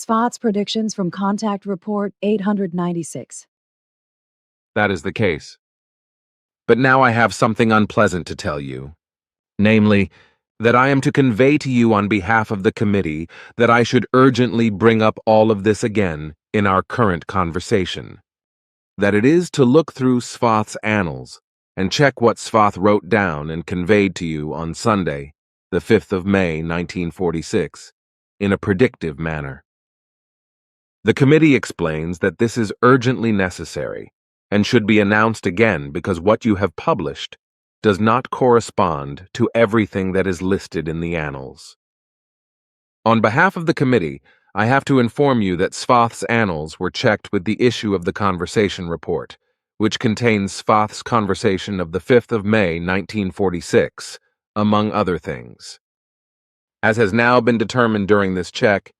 Sfath's predictions from Contact Report 896. That is the case. But now I have something unpleasant to tell you. Namely, that I am to convey to you on behalf of the committee that I should urgently bring up all of this again in our current conversation. That it is to look through Sfath's annals and check what Sfath wrote down and conveyed to you on Sunday, the 5th of May, 1946, in a predictive manner. The committee explains that this is urgently necessary and should be announced again because what you have published does not correspond to everything that is listed in the annals. On behalf of the committee, I have to inform you that Sfath's annals were checked with the issue of the conversation report, which contains Sfath's conversation of the 5th of May, 1946, among other things. As has now been determined during this check,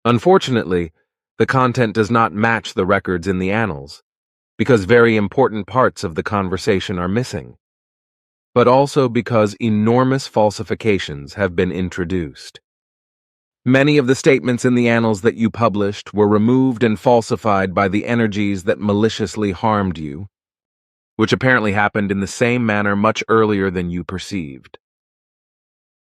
unfortunately, the content does not match the records in the annals, because very important parts of the conversation are missing, but also because enormous falsifications have been introduced. Many of the statements in the annals that you published were removed and falsified by the energies that maliciously harmed you, which apparently happened in the same manner much earlier than you perceived.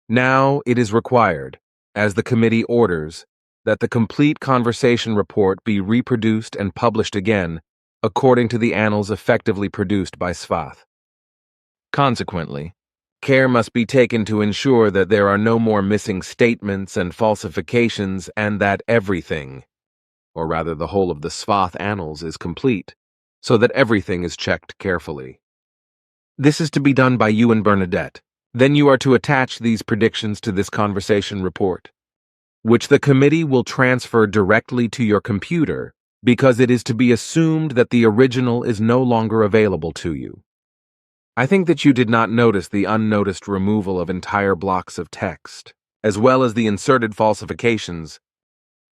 Now it is required, as the committee orders, that the complete conversation report be reproduced and published again according to the annals effectively produced by Sfath. Consequently, care must be taken to ensure that there are no more missing statements and falsifications and that everything, or rather the whole of the Sfath annals, is complete, so that everything is checked carefully. This is to be done by you and Bernadette. Then you are to attach these predictions to this conversation report, which the committee will transfer directly to your computer because it is to be assumed that the original is no longer available to you. I think that you did not notice the unnoticed removal of entire blocks of text, as well as the inserted falsifications,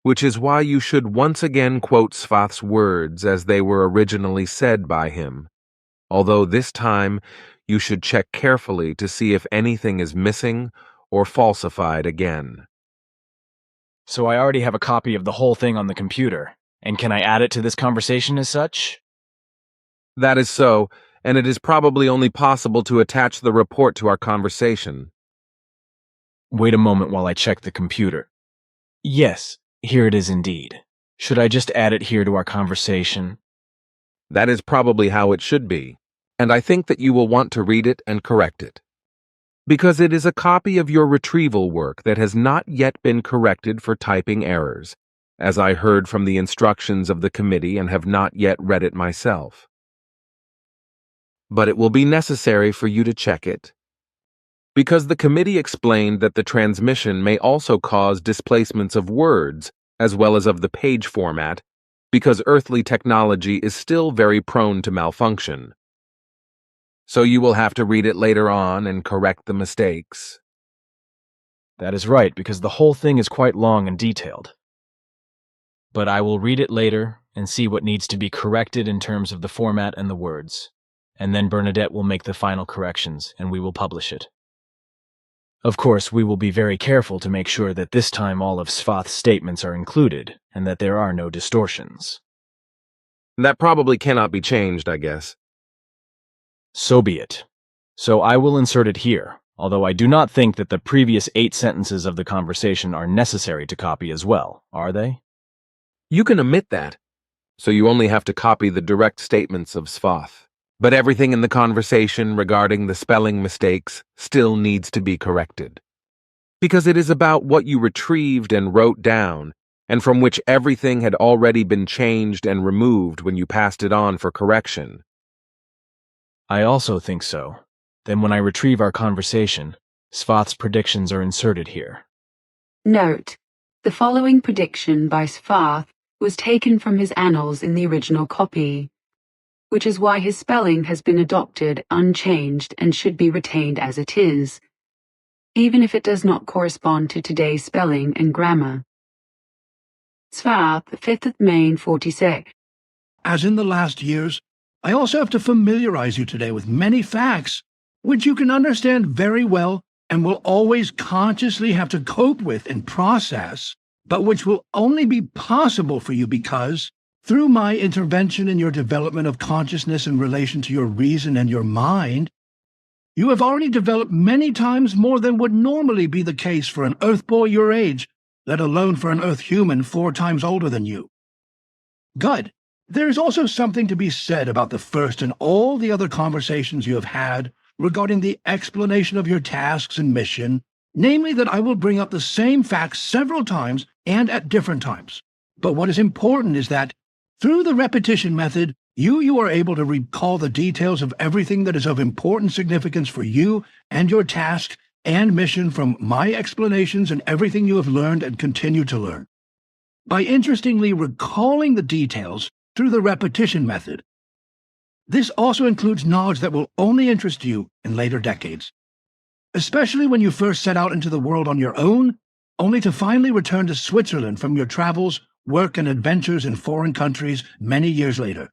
which is why you should once again quote Sfath's words as they were originally said by him, although this time you should check carefully to see if anything is missing or falsified again. So I already have a copy of the whole thing on the computer, and can I add it to this conversation as such? That is so, and it is probably only possible to attach the report to our conversation. Wait a moment while I check the computer. Yes, here it is indeed. Should I just add it here to our conversation? That is probably how it should be, and I think that you will want to read it and correct it, because it is a copy of your retrieval work that has not yet been corrected for typing errors, as I heard from the instructions of the committee and have not yet read it myself. But it will be necessary for you to check it, because the committee explained that the transmission may also cause displacements of words as well as of the page format, because earthly technology is still very prone to malfunction. So you will have to read it later on and correct the mistakes. That is right, because the whole thing is quite long and detailed. But I will read it later and see what needs to be corrected in terms of the format and the words, and then Bernadette will make the final corrections and we will publish it. Of course, we will be very careful to make sure that this time all of Sfath's statements are included and that there are no distortions. That probably cannot be changed, I guess. So be it. So I will insert it here, although I do not think that the previous 8 sentences of the conversation are necessary to copy as well, are they? You can omit that, so you only have to copy the direct statements of Sfath. But everything in the conversation regarding the spelling mistakes still needs to be corrected, because it is about what you retrieved and wrote down, and from which everything had already been changed and removed when you passed it on for correction. I also think so. Then when I retrieve our conversation, Sfath's predictions are inserted here. Note: the following prediction by Sfath was taken from his annals in the original copy, which is why his spelling has been adopted unchanged and should be retained as it is, even if it does not correspond to today's spelling and grammar. Sfath, 5th of May, 46. As in the last years, I also have to familiarize you today with many facts, which you can understand very well and will always consciously have to cope with and process, but which will only be possible for you because, through my intervention in your development of consciousness in relation to your reason and your mind, you have already developed many times more than would normally be the case for an Earth boy your age, let alone for an Earth human 4 times older than you. Good. There is also something to be said about the first and all the other conversations you have had regarding the explanation of your tasks and mission, namely that I will bring up the same facts several times and at different times. But what is important is that, through the repetition method, you are able to recall the details of everything that is of important significance for you and your task and mission from my explanations and everything you have learned and continue to learn. By interestingly recalling the details through the repetition method, this also includes knowledge that will only interest you in later decades, especially when you first set out into the world on your own, only to finally return to Switzerland from your travels, work, and adventures in foreign countries many years later.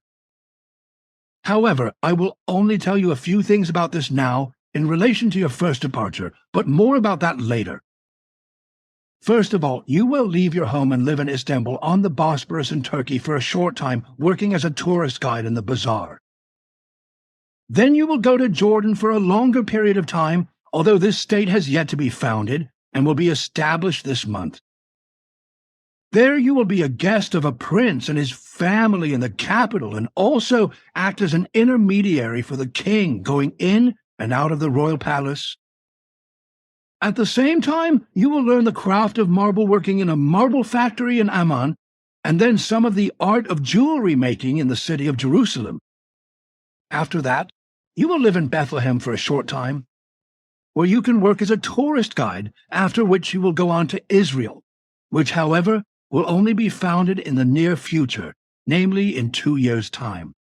However, I will only tell you a few things about this now in relation to your first departure, but more about that later. First of all, you will leave your home and live in Istanbul on the Bosporus in Turkey for a short time, working as a tourist guide in the bazaar. Then you will go to Jordan for a longer period of time, although this state has yet to be founded and will be established this month. There you will be a guest of a prince and his family in the capital, and also act as an intermediary for the king going in and out of the royal palace. At the same time, you will learn the craft of marble working in a marble factory in Amman, and then some of the art of jewelry making in the city of Jerusalem. After that, you will live in Bethlehem for a short time, where you can work as a tourist guide, after which you will go on to Israel, which, however, will only be founded in the near future, namely in 2 years' time.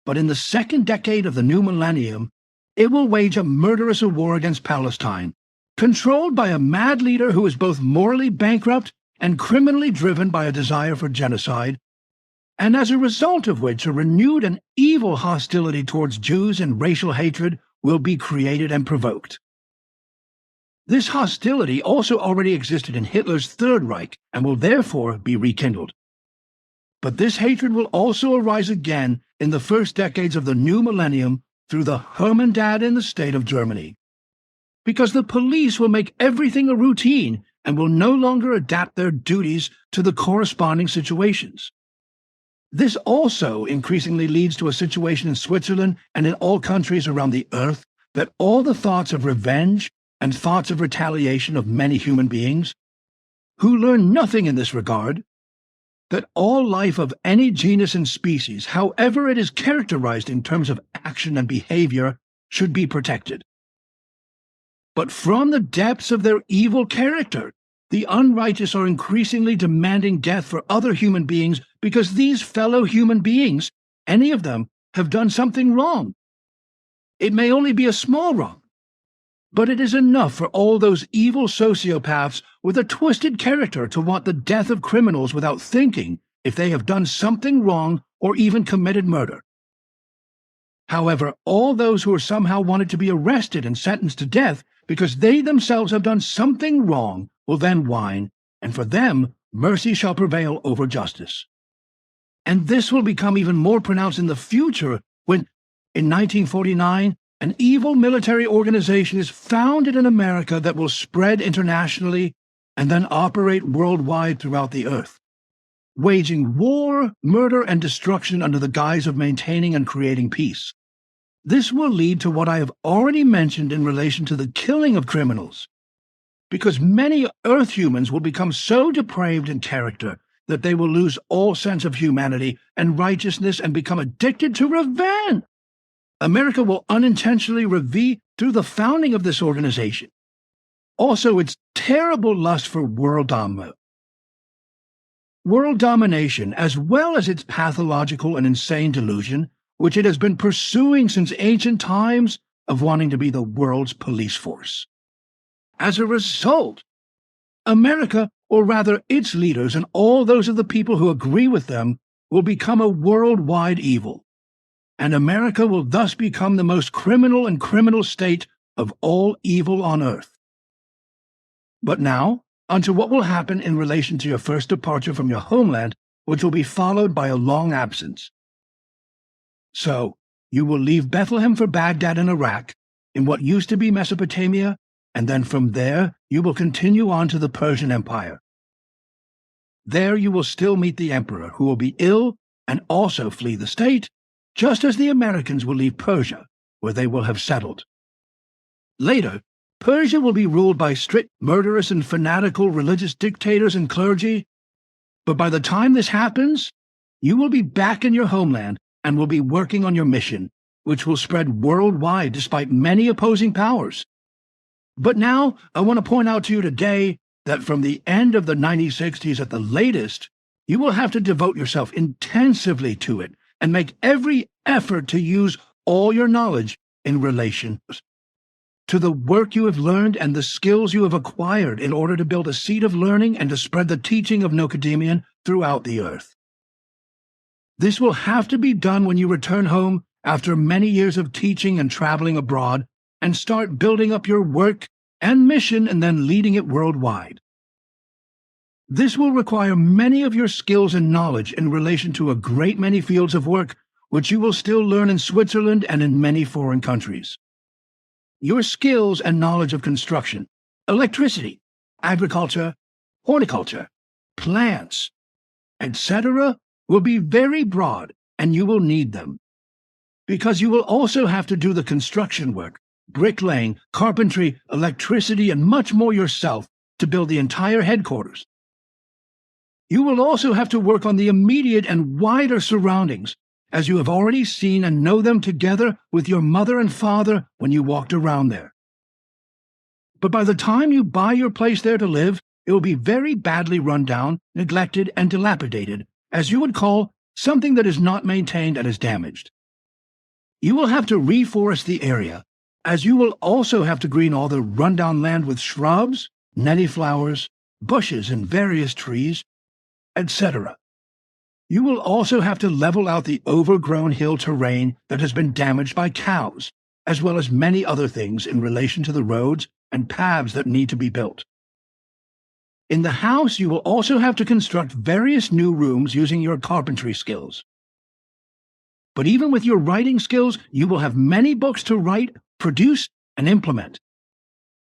But in the second decade of the new millennium, it will wage a murderous war against Palestine, controlled by a mad leader who is both morally bankrupt and criminally driven by a desire for genocide, and as a result of which a renewed and evil hostility towards Jews and racial hatred will be created and provoked. This hostility also already existed in Hitler's Third Reich and will therefore be rekindled. But this hatred will also arise again in the first decades of the new millennium through the Hermandad in the state of Germany, because the police will make everything a routine and will no longer adapt their duties to the corresponding situations. This also increasingly leads to a situation in Switzerland and in all countries around the earth that all the thoughts of revenge and thoughts of retaliation of many human beings, who learn nothing in this regard, that all life of any genus and species, however it is characterized in terms of action and behavior, should be protected. But from the depths of their evil character, the unrighteous are increasingly demanding death for other human beings because these fellow human beings, any of them, have done something wrong. It may only be a small wrong, but it is enough for all those evil sociopaths with a twisted character to want the death of criminals without thinking if they have done something wrong or even committed murder. However, all those who are somehow wanted to be arrested and sentenced to death because they themselves have done something wrong will then whine, and for them mercy shall prevail over justice. And this will become even more pronounced in the future when, in 1949, an evil military organization is founded in America that will spread internationally and then operate worldwide throughout the earth, waging war, murder, and destruction under the guise of maintaining and creating peace. This will lead to what I have already mentioned in relation to the killing of criminals, because many Earth humans will become so depraved in character that they will lose all sense of humanity and righteousness and become addicted to revenge. America will unintentionally reveal through the founding of this organization also its terrible lust for world domination, as well as its pathological and insane delusion, which it has been pursuing since ancient times, of wanting to be the world's police force. As a result, America, or rather its leaders and all those of the people who agree with them, will become a worldwide evil, and America will thus become the most criminal state of all evil on earth. But now, onto what will happen in relation to your first departure from your homeland, which will be followed by a long absence. So, you will leave Bethlehem for Baghdad in Iraq, in what used to be Mesopotamia, and then from there you will continue on to the Persian Empire. There you will still meet the emperor, who will be ill and also flee the state, just as the Americans will leave Persia, where they will have settled. Later, Persia will be ruled by strict, murderous, and fanatical religious dictators and clergy, but by the time this happens, you will be back in your homeland and will be working on your mission, which will spread worldwide despite many opposing powers. But now, I want to point out to you today that from the end of the 1960s at the latest, you will have to devote yourself intensively to it and make every effort to use all your knowledge in relation to the work you have learned and the skills you have acquired in order to build a seed of learning and to spread the teaching of Nocademian throughout the earth. This will have to be done when you return home after many years of teaching and traveling abroad and start building up your work and mission and then leading it worldwide. This will require many of your skills and knowledge in relation to a great many fields of work which you will still learn in Switzerland and in many foreign countries. Your skills and knowledge of construction, electricity, agriculture, horticulture, plants, etc. will be very broad, and you will need them. Because you will also have to do the construction work, bricklaying, carpentry, electricity, and much more yourself to build the entire headquarters. You will also have to work on the immediate and wider surroundings, as you have already seen and know them together with your mother and father when you walked around there. But by the time you buy your place there to live, it will be very badly run down, neglected, and dilapidated, as you would call something that is not maintained and is damaged. You will have to reforest the area, as you will also have to green all the rundown land with shrubs, netty flowers, bushes, and various trees, etc. You will also have to level out the overgrown hill terrain that has been damaged by cows, as well as many other things in relation to the roads and paths that need to be built. In the house, you will also have to construct various new rooms using your carpentry skills. But even with your writing skills, you will have many books to write, produce, and implement.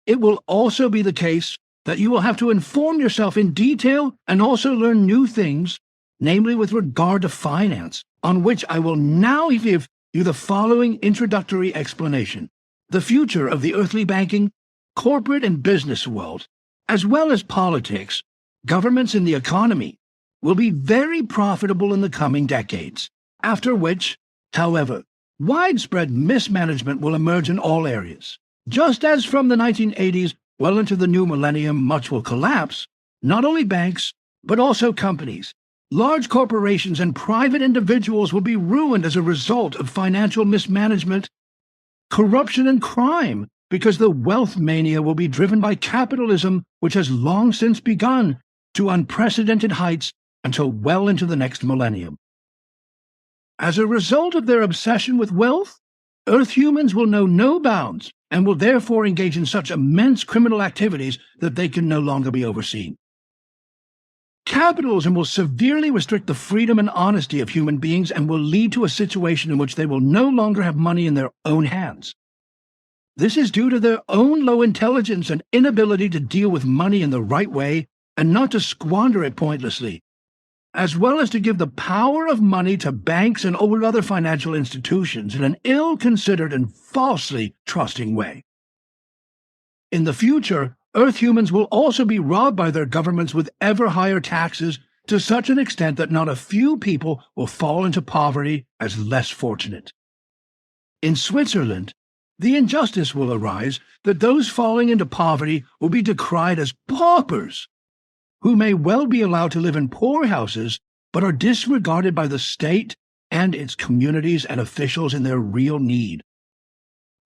It will also be the case that you will have to inform yourself in detail and also learn new things, namely with regard to finance, on which I will now give you the following introductory explanation. The future of the earthly banking, corporate and business world, as well as politics, governments and the economy, will be very profitable in the coming decades, after which, however, widespread mismanagement will emerge in all areas. Just as from the 1980s well into the new millennium much will collapse, not only banks, but also companies, large corporations and private individuals will be ruined as a result of financial mismanagement, corruption, and crime, because the wealth mania will be driven by capitalism, which has long since begun, to unprecedented heights until well into the next millennium. As a result of their obsession with wealth, Earth humans will know no bounds and will therefore engage in such immense criminal activities that they can no longer be overseen. Capitalism will severely restrict the freedom and honesty of human beings and will lead to a situation in which they will no longer have money in their own hands. This is due to their own low intelligence and inability to deal with money in the right way and not to squander it pointlessly, as well as to give the power of money to banks and all other financial institutions in an ill-considered and falsely trusting way. In the future, Earth humans will also be robbed by their governments with ever higher taxes to such an extent that not a few people will fall into poverty as less fortunate. In Switzerland, the injustice will arise that those falling into poverty will be decried as paupers, who may well be allowed to live in poor houses, but are disregarded by the state and its communities and officials in their real need.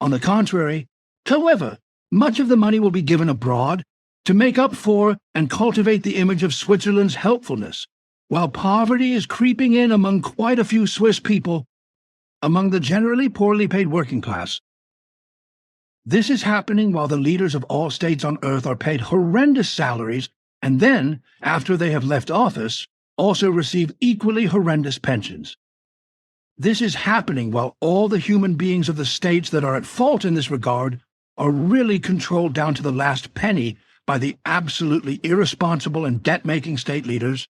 On the contrary, however, much of the money will be given abroad to make up for and cultivate the image of Switzerland's helpfulness, while poverty is creeping in among quite a few Swiss people, among the generally poorly paid working class. This is happening while the leaders of all states on Earth are paid horrendous salaries and then, after they have left office, also receive equally horrendous pensions. This is happening while all the human beings of the states that are at fault in this regard are really controlled down to the last penny by the absolutely irresponsible and debt-making state leaders,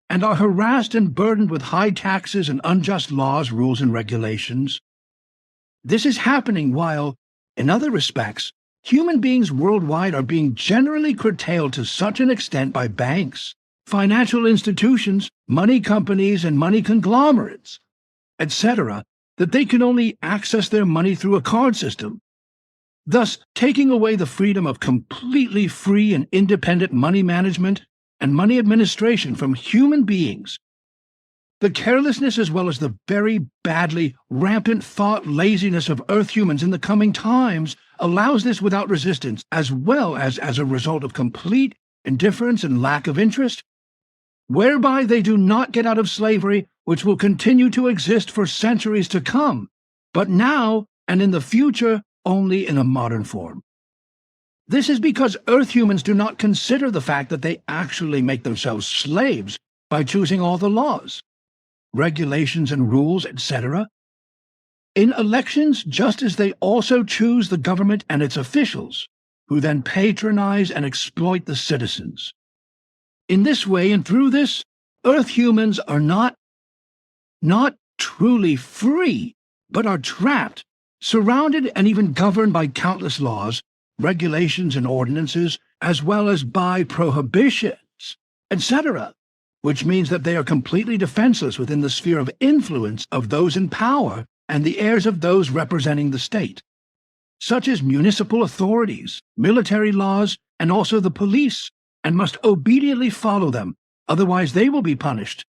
and are harassed and burdened with high taxes and unjust laws, rules, and regulations. This is happening while, in other respects, human beings worldwide are being generally curtailed to such an extent by banks, financial institutions, money companies, and money conglomerates, etc., that they can only access their money through a card system, thus taking away the freedom of completely free and independent money management and money administration from human beings. The carelessness as well as the very badly rampant thought laziness of Earth humans in the coming times allows this without resistance, as well as a result of complete indifference and lack of interest, whereby they do not get out of slavery, which will continue to exist for centuries to come, but now and in the future only in a modern form. This is because Earth humans do not consider the fact that they actually make themselves slaves by choosing all the laws, regulations and rules, etc. in elections, just as they also choose the government and its officials, who then patronize and exploit the citizens. In this way and through this, Earth humans are not truly free, but are trapped, surrounded and even governed by countless laws, regulations and ordinances, as well as by prohibitions, etc., which means that they are completely defenseless within the sphere of influence of those in power and the heirs of those representing the state, such as municipal authorities, military laws, and also the police, and must obediently follow them, otherwise they will be punished,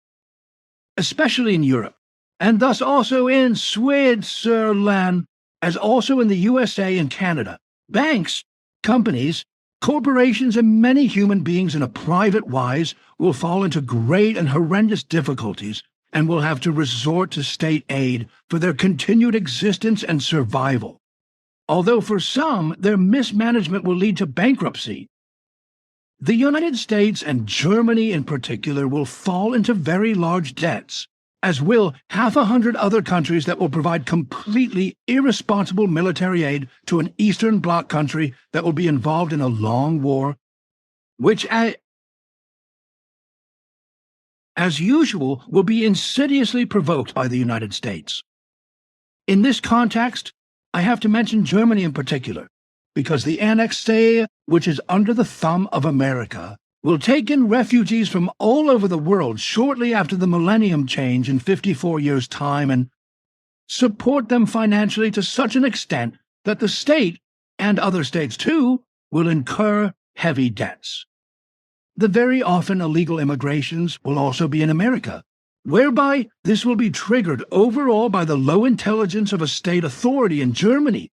especially in Europe, and thus also in Switzerland, as also in the USA and Canada. Banks, companies, corporations, and many human beings in a private wise will fall into great and horrendous difficulties and will have to resort to state aid for their continued existence and survival, although for some their mismanagement will lead to bankruptcy. The United States and Germany in particular will fall into very large debts, as will 100 other countries that will provide completely irresponsible military aid to an Eastern Bloc country that will be involved in a long war, which, as usual, will be insidiously provoked by the United States. In this context, I have to mention Germany in particular, because the annexé, which is under the thumb of America, will take in refugees from all over the world shortly after the millennium change in 54 years' time and support them financially to such an extent that the state, and other states too, will incur heavy debts. The very often illegal immigrations will also be in America, whereby this will be triggered overall by the low intelligence of a state authority in Germany,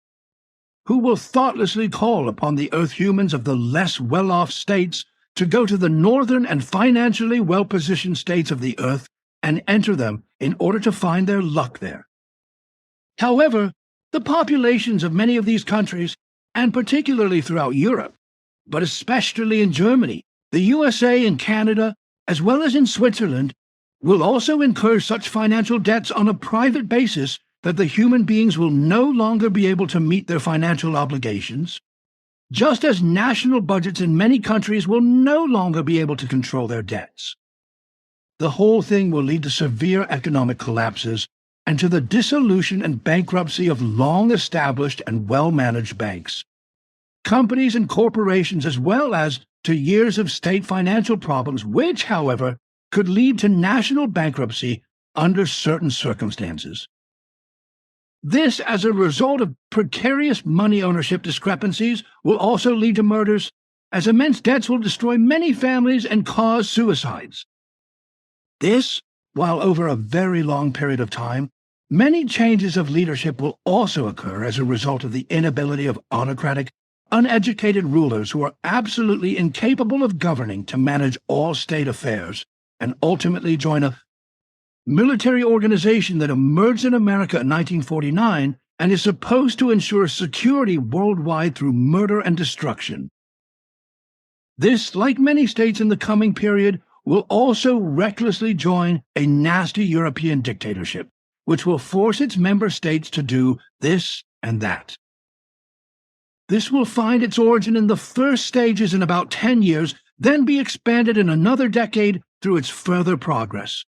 who will thoughtlessly call upon the Earth humans of the less well-off states to go to the northern and financially well-positioned states of the Earth and enter them in order to find their luck there. However, the populations of many of these countries, and particularly throughout Europe, but especially in Germany, the USA and Canada, as well as in Switzerland, will also incur such financial debts on a private basis that the human beings will no longer be able to meet their financial obligations, just as national budgets in many countries will no longer be able to control their debts. The whole thing will lead to severe economic collapses and to the dissolution and bankruptcy of long-established and well-managed banks, companies and corporations, as well as to years of state financial problems, which, however, could lead to national bankruptcy under certain circumstances. This, as a result of precarious money ownership discrepancies, will also lead to murders, as immense debts will destroy many families and cause suicides. This, while over a very long period of time, many changes of leadership will also occur as a result of the inability of autocratic, uneducated rulers who are absolutely incapable of governing to manage all state affairs, and ultimately join a military organization that emerged in America in 1949 and is supposed to ensure security worldwide through murder and destruction. This, like many states in the coming period, will also recklessly join a nasty European dictatorship, which will force its member states to do this and that. This will find its origin in the first stages in about 10 years, then be expanded in another decade through its further progress.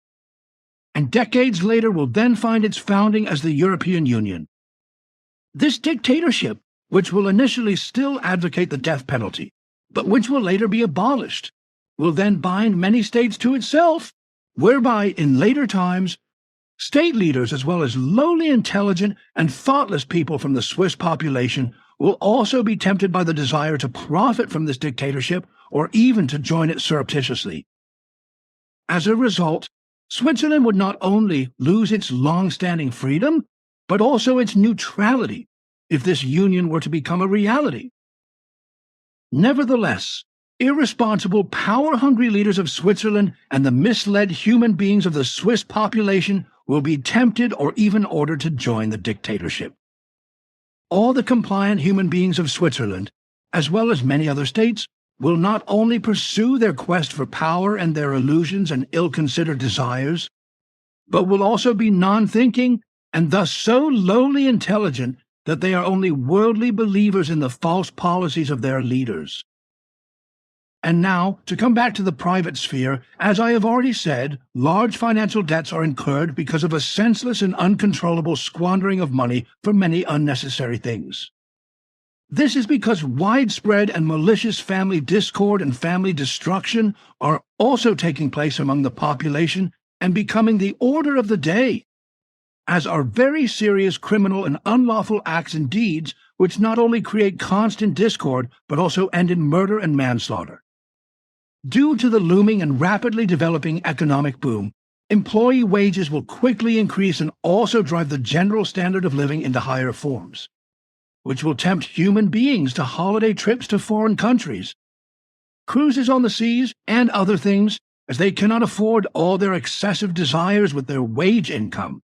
And decades later will then find its founding as the European Union. This dictatorship, which will initially still advocate the death penalty, but which will later be abolished, will then bind many states to itself, whereby in later times, state leaders as well as lowly intelligent and thoughtless people from the Swiss population will also be tempted by the desire to profit from this dictatorship or even to join it surreptitiously. As a result, Switzerland would not only lose its long-standing freedom, but also its neutrality if this union were to become a reality. Nevertheless, irresponsible, power-hungry leaders of Switzerland and the misled human beings of the Swiss population will be tempted or even ordered to join the dictatorship. All the compliant human beings of Switzerland, as well as many other states, will not only pursue their quest for power and their illusions and ill-considered desires, but will also be non-thinking and thus so lowly intelligent that they are only worldly believers in the false policies of their leaders. And now, to come back to the private sphere, as I have already said, large financial debts are incurred because of a senseless and uncontrollable squandering of money for many unnecessary things. This is because widespread and malicious family discord and family destruction are also taking place among the population and becoming the order of the day, as are very serious criminal and unlawful acts and deeds which not only create constant discord but also end in murder and manslaughter. Due to the looming and rapidly developing economic boom, employee wages will quickly increase and also drive the general standard of living into higher forms, which will tempt human beings to holiday trips to foreign countries, cruises on the seas, and other things, as they cannot afford all their excessive desires with their wage income.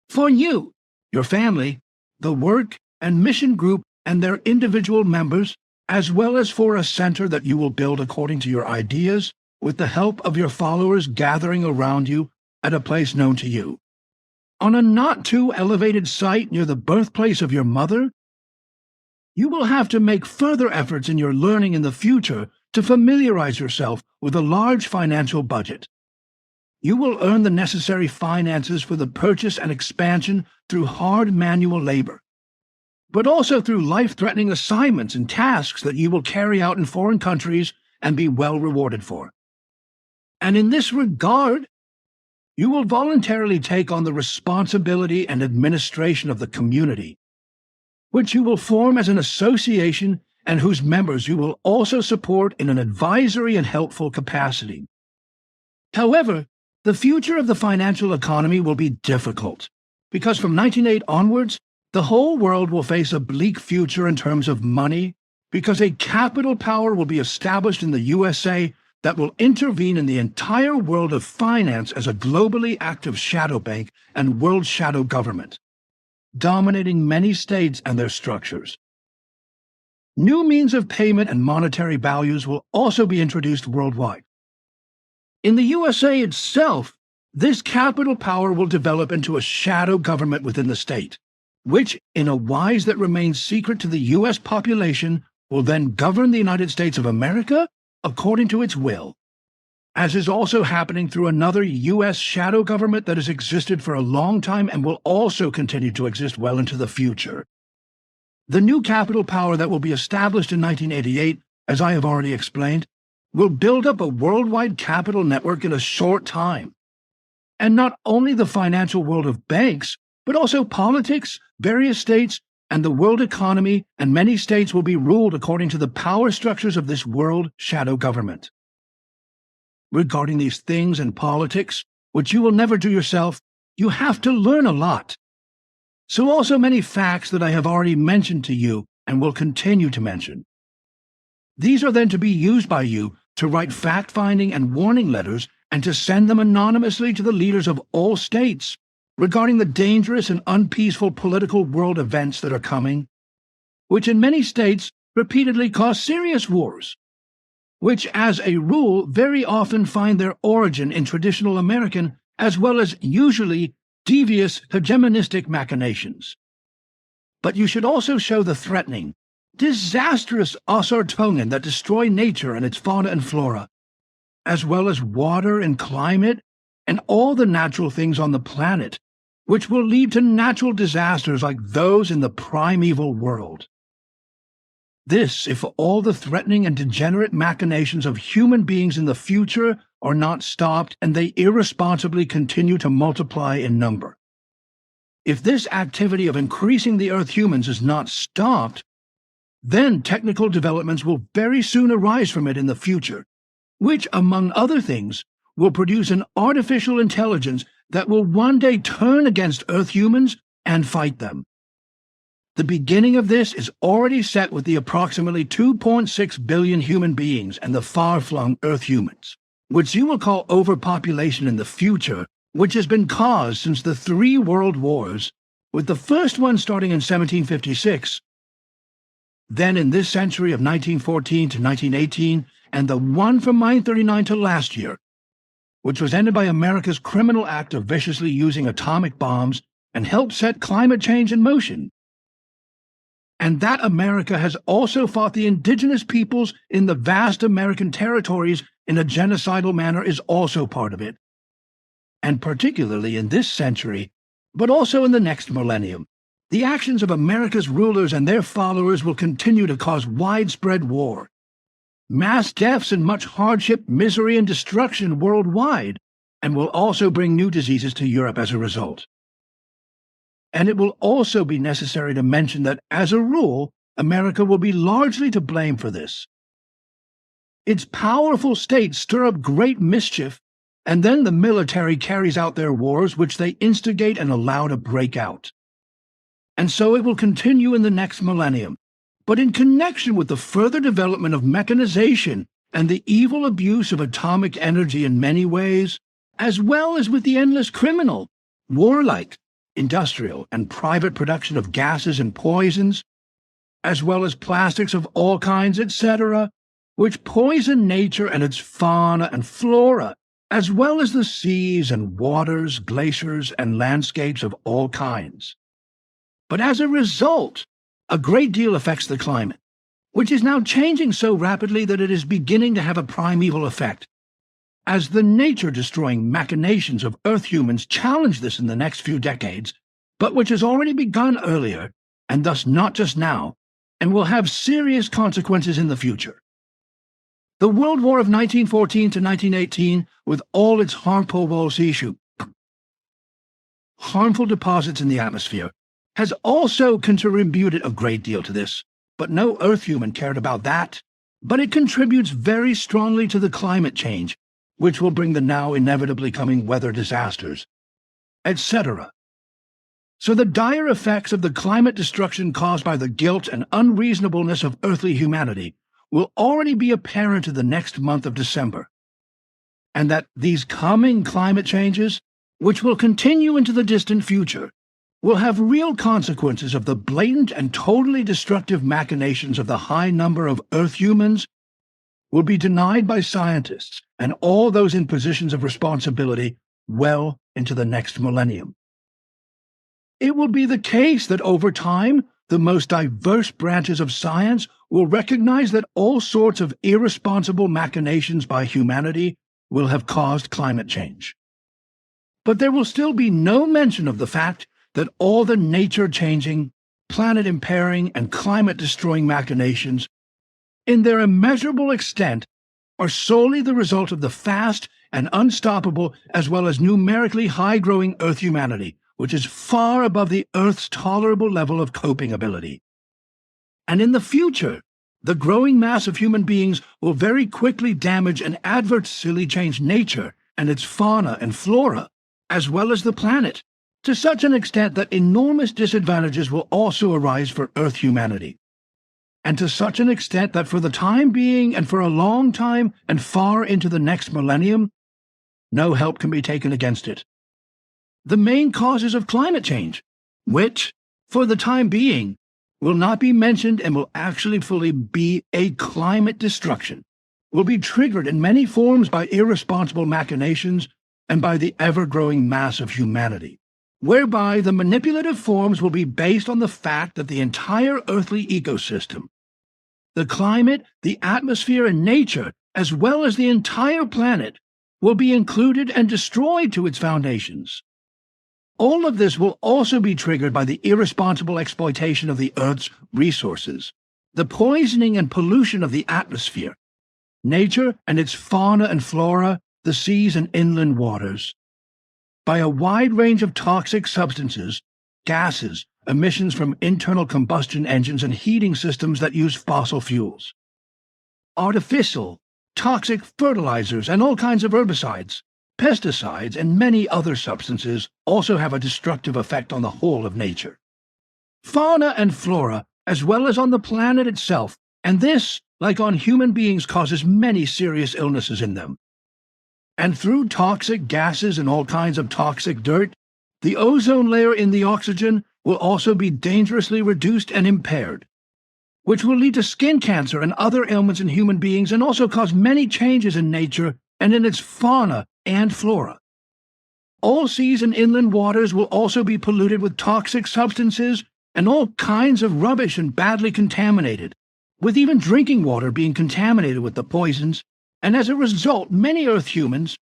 For you, your family, the work and mission group and their individual members, as well as for a center that you will build according to your ideas, with the help of your followers gathering around you at a place known to you. On a not too elevated site near the birthplace of your mother, you will have to make further efforts in your learning in the future to familiarize yourself with a large financial budget. You will earn the necessary finances for the purchase and expansion through hard manual labor, but also through life-threatening assignments and tasks that you will carry out in foreign countries and be well rewarded for. And in this regard, you will voluntarily take on the responsibility and administration of the community, which you will form as an association and whose members you will also support in an advisory and helpful capacity. However, the future of the financial economy will be difficult, because from 1908 onwards, the whole world will face a bleak future in terms of money, because a capital power will be established in the USA that will intervene in the entire world of finance as a globally active shadow bank and world shadow government, dominating many states and their structures. New means of payment and monetary values will also be introduced worldwide. In the USA itself, this capital power will develop into a shadow government within the state, which, in a wise that remains secret to the U.S. population, will then govern the United States of America according to its will, as is also happening through another U.S. shadow government that has existed for a long time and will also continue to exist well into the future. The new capital power that will be established in 1988, as I have already explained, will build up a worldwide capital network in a short time. And not only the financial world of banks, but also politics, various states, and the world economy, and many states will be ruled according to the power structures of this world shadow government. Regarding these things and politics, which you will never do yourself, you have to learn a lot. So also many facts that I have already mentioned to you and will continue to mention. These are then to be used by you to write fact-finding and warning letters and to send them anonymously to the leaders of all states, regarding the dangerous and unpeaceful political world events that are coming, which in many states repeatedly cause serious wars, which as a rule very often find their origin in traditional American as well as usually devious hegemonistic machinations. But you should also show the threatening, disastrous Ausartungen that destroy nature and its fauna and flora, as well as water and climate and all the natural things on the planet, which will lead to natural disasters like those in the primeval world. This, if all the threatening and degenerate machinations of human beings in the future are not stopped and they irresponsibly continue to multiply in number. If this activity of increasing the Earth humans is not stopped, then technical developments will very soon arise from it in the future, which, among other things, will produce an artificial intelligence that will one day turn against Earth humans and fight them. The beginning of this is already set with the approximately 2.6 billion human beings and the far-flung Earth humans, which you will call overpopulation in the future, which has been caused since the 3 world wars, with the first one starting in 1756, then in this century of 1914 to 1918, and the one from 1939 to last year, which was ended by America's criminal act of viciously using atomic bombs and helped set climate change in motion. And that America has also fought the indigenous peoples in the vast American territories in a genocidal manner is also part of it. And particularly in this century, but also in the next millennium, the actions of America's rulers and their followers will continue to cause widespread war, mass deaths and much hardship, misery, and destruction worldwide, and will also bring new diseases to Europe as a result. And it will also be necessary to mention that, as a rule, America will be largely to blame for this. Its powerful states stir up great mischief, and then the military carries out their wars, which they instigate and allow to break out. And so it will continue in the next millennium, but in connection with the further development of mechanization and the evil abuse of atomic energy in many ways, as well as with the endless criminal, warlike, industrial, and private production of gases and poisons, as well as plastics of all kinds, etc., which poison nature and its fauna and flora, as well as the seas and waters, glaciers, and landscapes of all kinds. But as a result, a great deal affects the climate, which is now changing so rapidly that it is beginning to have a primeval effect, as the nature-destroying machinations of Earth humans challenge this in the next few decades, but which has already begun earlier, and thus not just now, and will have serious consequences in the future. The World War of 1914 to 1918, with all its harmful deposits in the atmosphere, has also contributed a great deal to this, but no Earth human cared about that. But it contributes very strongly to the climate change, which will bring the now inevitably coming weather disasters, etc. So the dire effects of the climate destruction caused by the guilt and unreasonableness of earthly humanity will already be apparent in the next month of December, and that these coming climate changes, which will continue into the distant future, will have real consequences of the blatant and totally destructive machinations of the high number of Earth humans, will be denied by scientists and all those in positions of responsibility well into the next millennium. It will be the case that over time, the most diverse branches of science will recognize that all sorts of irresponsible machinations by humanity will have caused climate change. But there will still be no mention of the fact that all the nature-changing, planet-impairing, and climate-destroying machinations, in their immeasurable extent, are solely the result of the fast and unstoppable as well as numerically high-growing Earth humanity, which is far above the Earth's tolerable level of coping ability. And in the future, the growing mass of human beings will very quickly damage and adversely change nature and its fauna and flora, as well as the planet, to such an extent that enormous disadvantages will also arise for Earth humanity, and to such an extent that for the time being and for a long time and far into the next millennium, no help can be taken against it. the main causes of climate change, which, for the time being, will not be mentioned and will actually fully be a climate destruction, will be triggered in many forms by irresponsible machinations and by the ever-growing mass of humanity, whereby the manipulative forms will be based on the fact that the entire earthly ecosystem, the climate, the atmosphere, and nature, as well as the entire planet, will be included and destroyed to its foundations. All of this will also be triggered by the irresponsible exploitation of the Earth's resources, the poisoning and pollution of the atmosphere, nature and its fauna and flora, the seas and inland waters, by a wide range of toxic substances, gases, emissions from internal combustion engines and heating systems that use fossil fuels, artificial, toxic fertilizers and all kinds of herbicides, pesticides, and many other substances also have a destructive effect on the whole of nature, fauna and flora, as well as on the planet itself, and this, like on human beings, causes many serious illnesses in them. And through toxic gases and all kinds of toxic dirt, the ozone layer in the oxygen will also be dangerously reduced and impaired, which will lead to skin cancer and other ailments in human beings and also cause many changes in nature and in its fauna and flora. All seas and inland waters will also be polluted with toxic substances and all kinds of rubbish and badly contaminated, with even drinking water being contaminated with the poisons, and as a result, many Earth humans,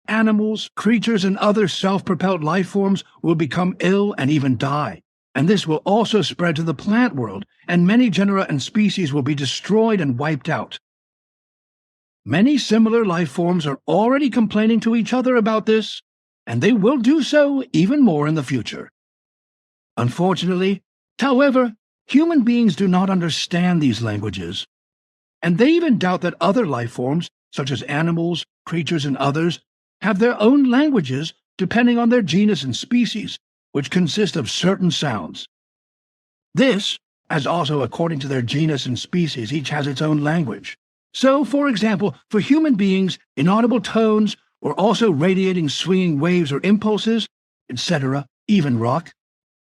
animals, creatures, and other self-propelled life forms will become ill and even die. And this will also spread to the plant world, and many genera and species will be destroyed and wiped out. Many similar life forms are already complaining to each other about this, and they will do so even more in the future. Unfortunately, however, human beings do not understand these languages, and they even doubt that other life forms, such as animals, creatures, and others, have their own languages depending on their genus and species, which consist of certain sounds. This, as also according to their genus and species, each has its own language. So, for example, for human beings, inaudible tones, or also radiating swinging waves or impulses, etc., even rock,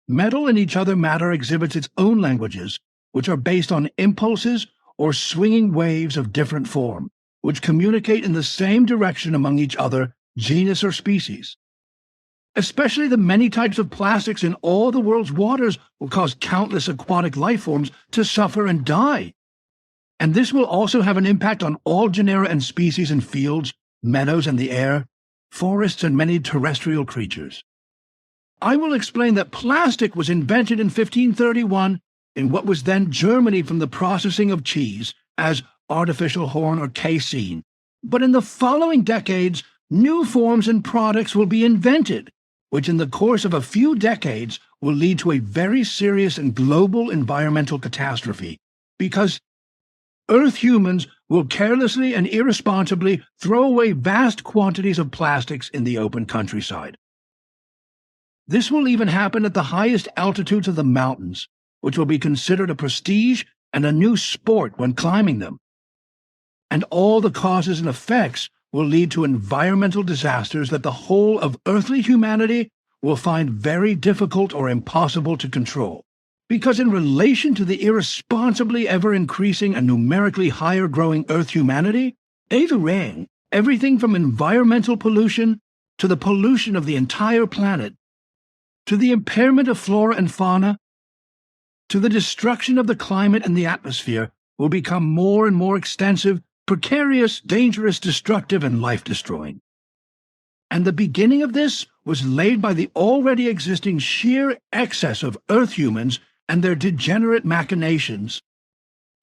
metal and each other matter exhibits its own languages, which are based on impulses or swinging waves of different form, which communicate in the same direction among each other, genus or species. Especially the many types of plastics in all the world's waters will cause countless aquatic life forms to suffer and die. And this will also have an impact on all genera and species in fields, meadows and the air, forests and many terrestrial creatures. I will explain that plastic was invented in 1531 in what was then Germany from the processing of cheese as artificial horn or casein. But in the following decades, new forms and products will be invented, which in the course of a few decades will lead to a very serious and global environmental catastrophe, because Earth humans will carelessly and irresponsibly throw away vast quantities of plastics in the open countryside. This will even happen at the highest altitudes of the mountains, which will be considered a prestige and a new sport when climbing them. And all the causes and effects will lead to environmental disasters that the whole of earthly humanity will find very difficult or impossible to control. Because in relation to the irresponsibly ever-increasing and numerically higher-growing Earth humanity, everything from environmental pollution to the pollution of the entire planet, to the impairment of flora and fauna, to the destruction of the climate and the atmosphere, will become more and more extensive, precarious, dangerous, destructive, and life-destroying. And the beginning of this was laid by the already existing sheer excess of Earth humans and their degenerate machinations,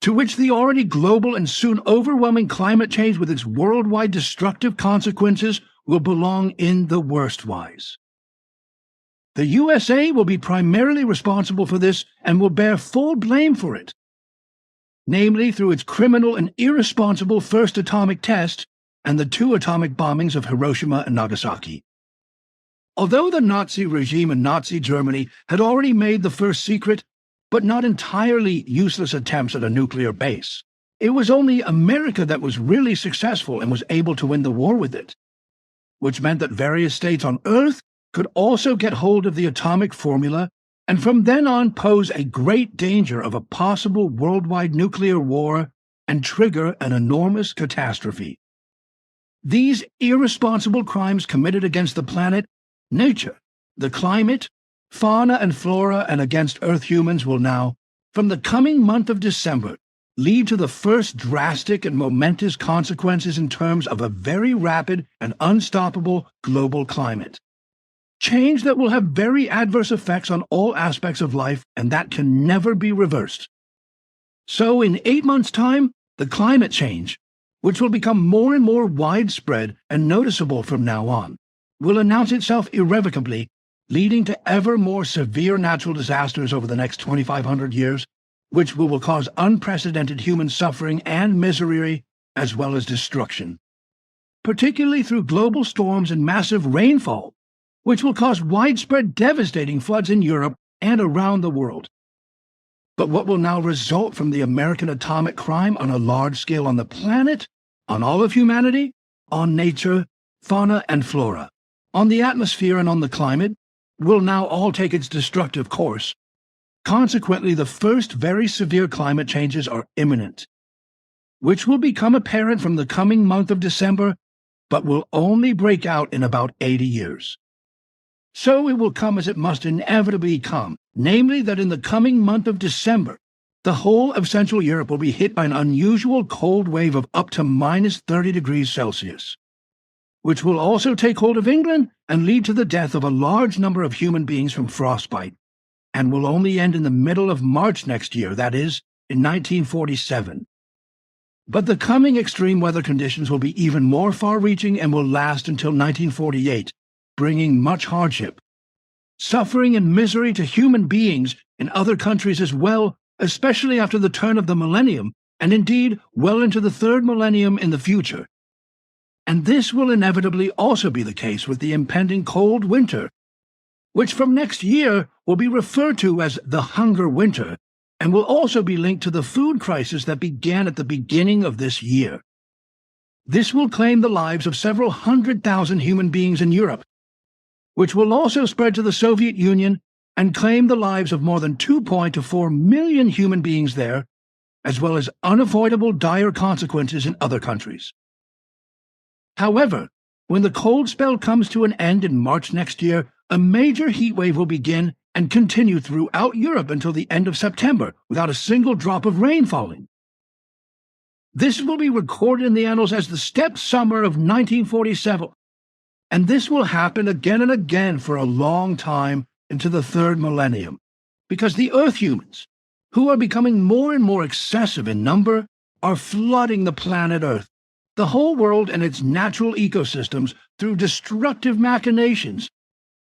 to which the already global and soon overwhelming climate change with its worldwide destructive consequences will belong in the worst wise. The USA will be primarily responsible for this and will bear full blame for it, namely through its criminal and irresponsible first atomic test and the 2 atomic bombings of Hiroshima and Nagasaki. Although the Nazi regime in Nazi Germany had already made the first secret, but not entirely useless attempts at a nuclear base, it was only America that was really successful and was able to win the war with it, which meant that various states on Earth could also get hold of the atomic formula and from then on pose a great danger of a possible worldwide nuclear war and trigger an enormous catastrophe. These irresponsible crimes committed against the planet, nature, the climate, fauna and flora, and against Earth humans will now, from the coming month of December, lead to the first drastic and momentous consequences in terms of a very rapid and unstoppable global climate. Change that will have very adverse effects on all aspects of life, and that can never be reversed. So in 8 months' time, the climate change, which will become more and more widespread and noticeable from now on, will announce itself irrevocably, leading to ever more severe natural disasters over the next 2,500 years, which will cause unprecedented human suffering and misery, as well as destruction, particularly through global storms and massive rainfall, which will cause widespread devastating floods in Europe and around the world. But what will now result from the American atomic crime on a large scale on the planet, on all of humanity, on nature, fauna and flora, on the atmosphere and on the climate, will now all take its destructive course. Consequently, the first very severe climate changes are imminent, which will become apparent from the coming month of December, but will only break out in about 80 years. So it will come as it must inevitably come, namely that in the coming month of December, the whole of Central Europe will be hit by an unusual cold wave of up to minus 30 degrees Celsius, which will also take hold of England and lead to the death of a large number of human beings from frostbite, and will only end in the middle of March next year, that is, in 1947. But the coming extreme weather conditions will be even more far-reaching and will last until 1948, bringing much hardship, suffering and misery to human beings in other countries as well, especially after the turn of the millennium, and indeed well into the third millennium in the future. And this will inevitably also be the case with the impending cold winter, which from next year will be referred to as the Hunger Winter, and will also be linked to the food crisis that began at the beginning of this year. This will claim the lives of several 100,000 human beings in Europe, which will also spread to the Soviet Union and claim the lives of more than 2.4 million human beings there, as well as unavoidable dire consequences in other countries. However, when the cold spell comes to an end in March next year, a major heat wave will begin and continue throughout Europe until the end of September without a single drop of rain falling. This will be recorded in the annals as the steppe summer of 1947, and this will happen again and again for a long time into the third millennium, because the Earth humans, who are becoming more and more excessive in number, are flooding the planet Earth, the whole world and its natural ecosystems through destructive machinations,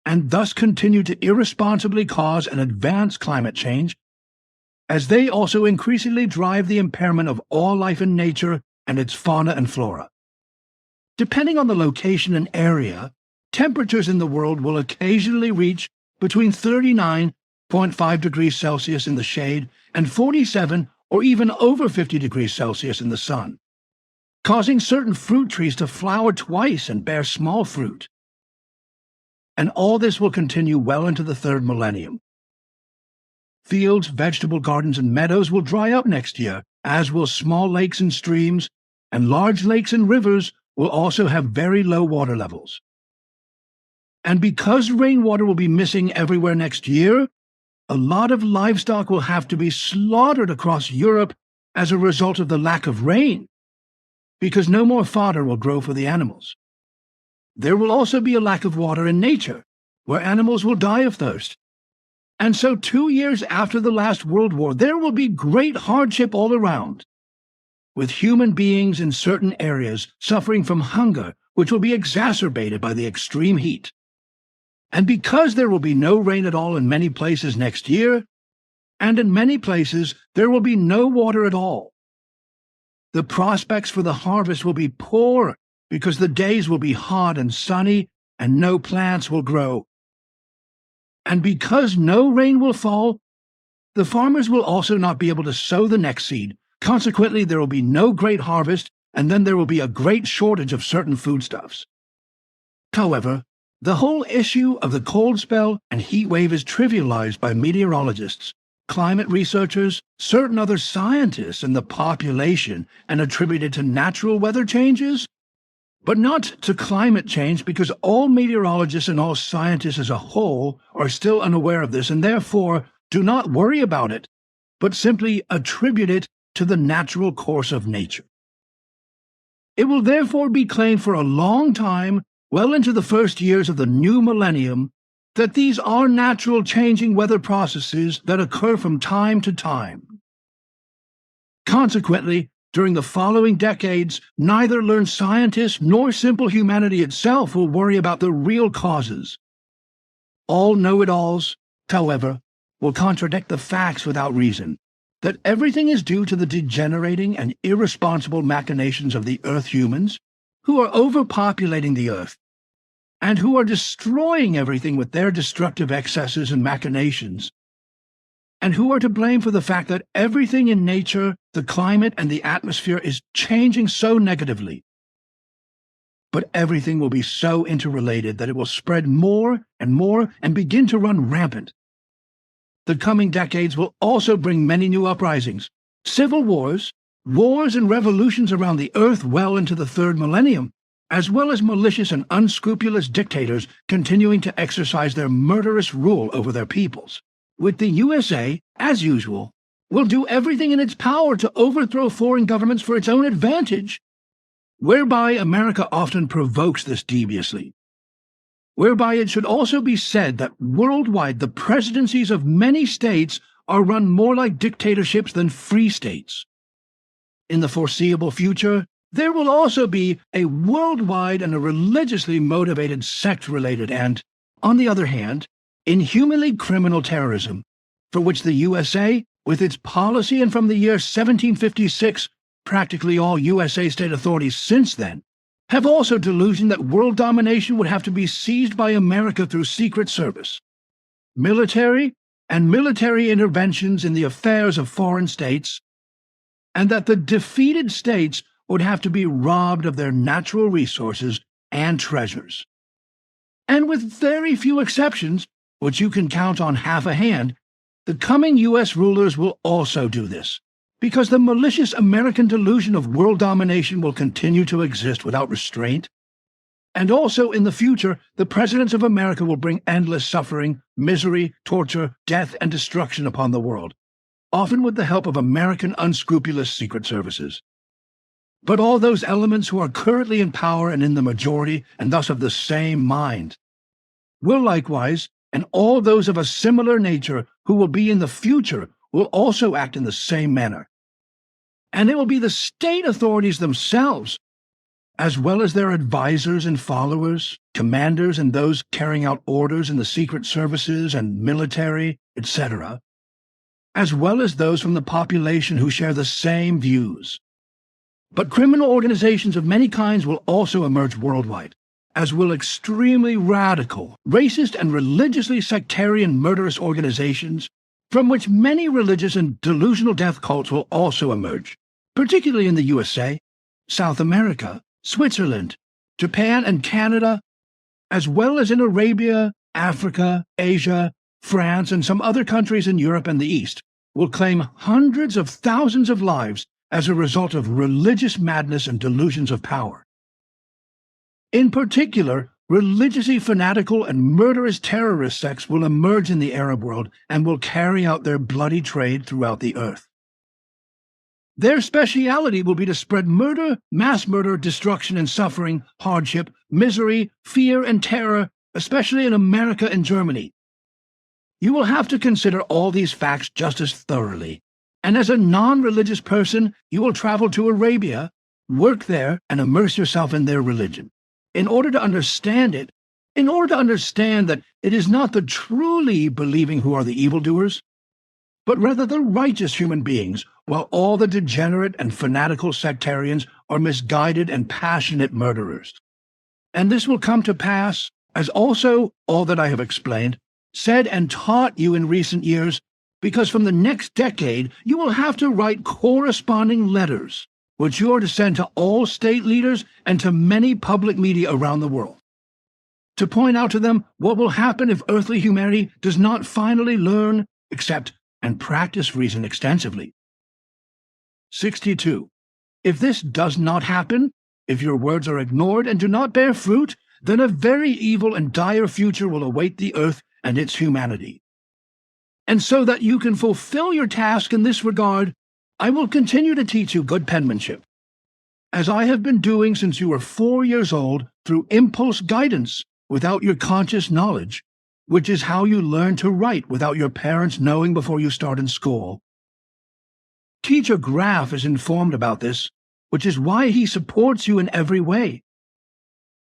and thus continue to irresponsibly cause and advance climate change, as they also increasingly drive the impairment of all life in nature and its fauna and flora. Depending on the location and area, temperatures in the world will occasionally reach between 39.5 degrees Celsius in the shade and 47 or even over 50 degrees Celsius in the sun, causing certain fruit trees to flower twice and bear small fruit. And all this will continue well into the third millennium. Fields, vegetable gardens, and meadows will dry up next year, as will small lakes and streams, and large lakes and rivers will also have very low water levels. And because rainwater will be missing everywhere next year, a lot of livestock will have to be slaughtered across Europe as a result of the lack of rain, because no more fodder will grow for the animals. There will also be a lack of water in nature, where animals will die of thirst. And so 2 years after the last World War, there will be great hardship all around, with human beings in certain areas suffering from hunger, which will be exacerbated by the extreme heat. And because there will be no rain at all in many places next year, and in many places there will be no water at all, the prospects for the harvest will be poor, because the days will be hot and sunny, and no plants will grow. And because no rain will fall, the farmers will also not be able to sow the next seed. Consequently, there will be no great harvest, and then there will be a great shortage of certain foodstuffs. However, The whole issue of the cold spell and heat wave is trivialized by meteorologists, climate researchers, certain other scientists, and the population, and attributed to natural weather changes, but not to climate change, because all meteorologists and all scientists as a whole are still unaware of this and therefore do not worry about it, but simply attribute it to the natural course of nature. It will therefore be claimed for a long time, well into the first years of the new millennium, that these are natural changing weather processes that occur from time to time. Consequently, during the following decades, neither learned scientists nor simple humanity itself will worry about the real causes. All know-it-alls, however, will contradict the facts without reason, that everything is due to the degenerating and irresponsible machinations of the Earth humans, who are overpopulating the Earth, and who are destroying everything with their destructive excesses and machinations, and who are to blame for the fact that everything in nature, the climate, and the atmosphere is changing so negatively. But everything will be so interrelated that it will spread more and begin to run rampant. The coming decades will also bring many new uprisings, civil wars, wars and revolutions around the Earth well into the third millennium, as well as malicious and unscrupulous dictators continuing to exercise their murderous rule over their peoples, with the USA, as usual, will do everything in its power to overthrow foreign governments for its own advantage, whereby America often provokes this deviously. Whereby it should also be said that worldwide the presidencies of many states are run more like dictatorships than free states. In the foreseeable future, there will also be a worldwide and a religiously motivated sect-related and, on the other hand, inhumanly criminal terrorism, for which the USA, with its policy and from the year 1756, practically all USA state authorities since then, have also delusioned that world domination would have to be seized by America through Secret Service, military, and military interventions in the affairs of foreign states, and that the defeated states would have to be robbed of their natural resources and treasures. And with very few exceptions, which you can count on half a hand, the coming U.S. rulers will also do this, because the malicious American delusion of world domination will continue to exist without restraint. And also in the future, the presidents of America will bring endless suffering, misery, torture, death, and destruction upon the world, often with the help of American unscrupulous secret services. But all those elements who are currently in power and in the majority, and thus of the same mind, will likewise, and all those of a similar nature who will be in the future, will also act in the same manner. And it will be the state authorities themselves, as well as their advisors and followers, commanders and those carrying out orders in the secret services and military, etc., as well as those from the population who share the same views. But criminal organizations of many kinds will also emerge worldwide, as will extremely radical, racist, and religiously sectarian murderous organizations, from which many religious and delusional death cults will also emerge, particularly in the USA, South America, Switzerland, Japan, and Canada, as well as in Arabia, Africa, Asia, France, and some other countries in Europe and the East, will claim hundreds of thousands of lives as a result of religious madness and delusions of power. In particular, religiously fanatical and murderous terrorist sects will emerge in the Arab world and will carry out their bloody trade throughout the earth. Their speciality will be to spread murder, mass murder, destruction and suffering, hardship, misery, fear and terror, especially in America and Germany. You will have to consider all these facts just as thoroughly, and as a non-religious person, you will travel to Arabia, work there, and immerse yourself in their religion, in order to understand it, in order to understand that it is not the truly believing who are the evildoers, but rather the righteous human beings, while all the degenerate and fanatical sectarians are misguided and passionate murderers. And this will come to pass, as also all that I have explained, said and taught you in recent years, because from the next decade you will have to write corresponding letters, which you are to send to all state leaders and to many public media around the world. to point out to them what will happen if earthly humanity does not finally learn, accept, and practice reason extensively. 62. If this does not happen, if your words are ignored and do not bear fruit, then a very evil and dire future will await the earth and its humanity. And so that you can fulfill your task in this regard, I will continue to teach you good penmanship, as I have been doing since you were 4 years old, through impulse guidance without your conscious knowledge, which is how you learn to write without your parents knowing before you start in school. Teacher Graff is informed about this, which is why he supports you in every way.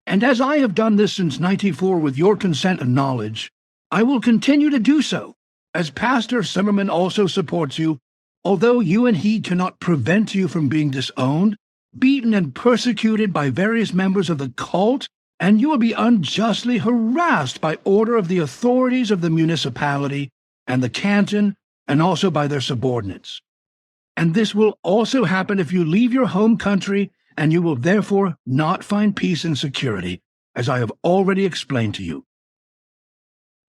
And as I have done this since '94 with your consent and knowledge, I will continue to do so, as Pastor Zimmerman also supports you, although you and he cannot prevent you from being disowned, beaten and persecuted by various members of the cult, and you will be unjustly harassed by order of the authorities of the municipality and the canton, and also by their subordinates. And this will also happen if you leave your home country, and you will therefore not find peace and security, as I have already explained to you.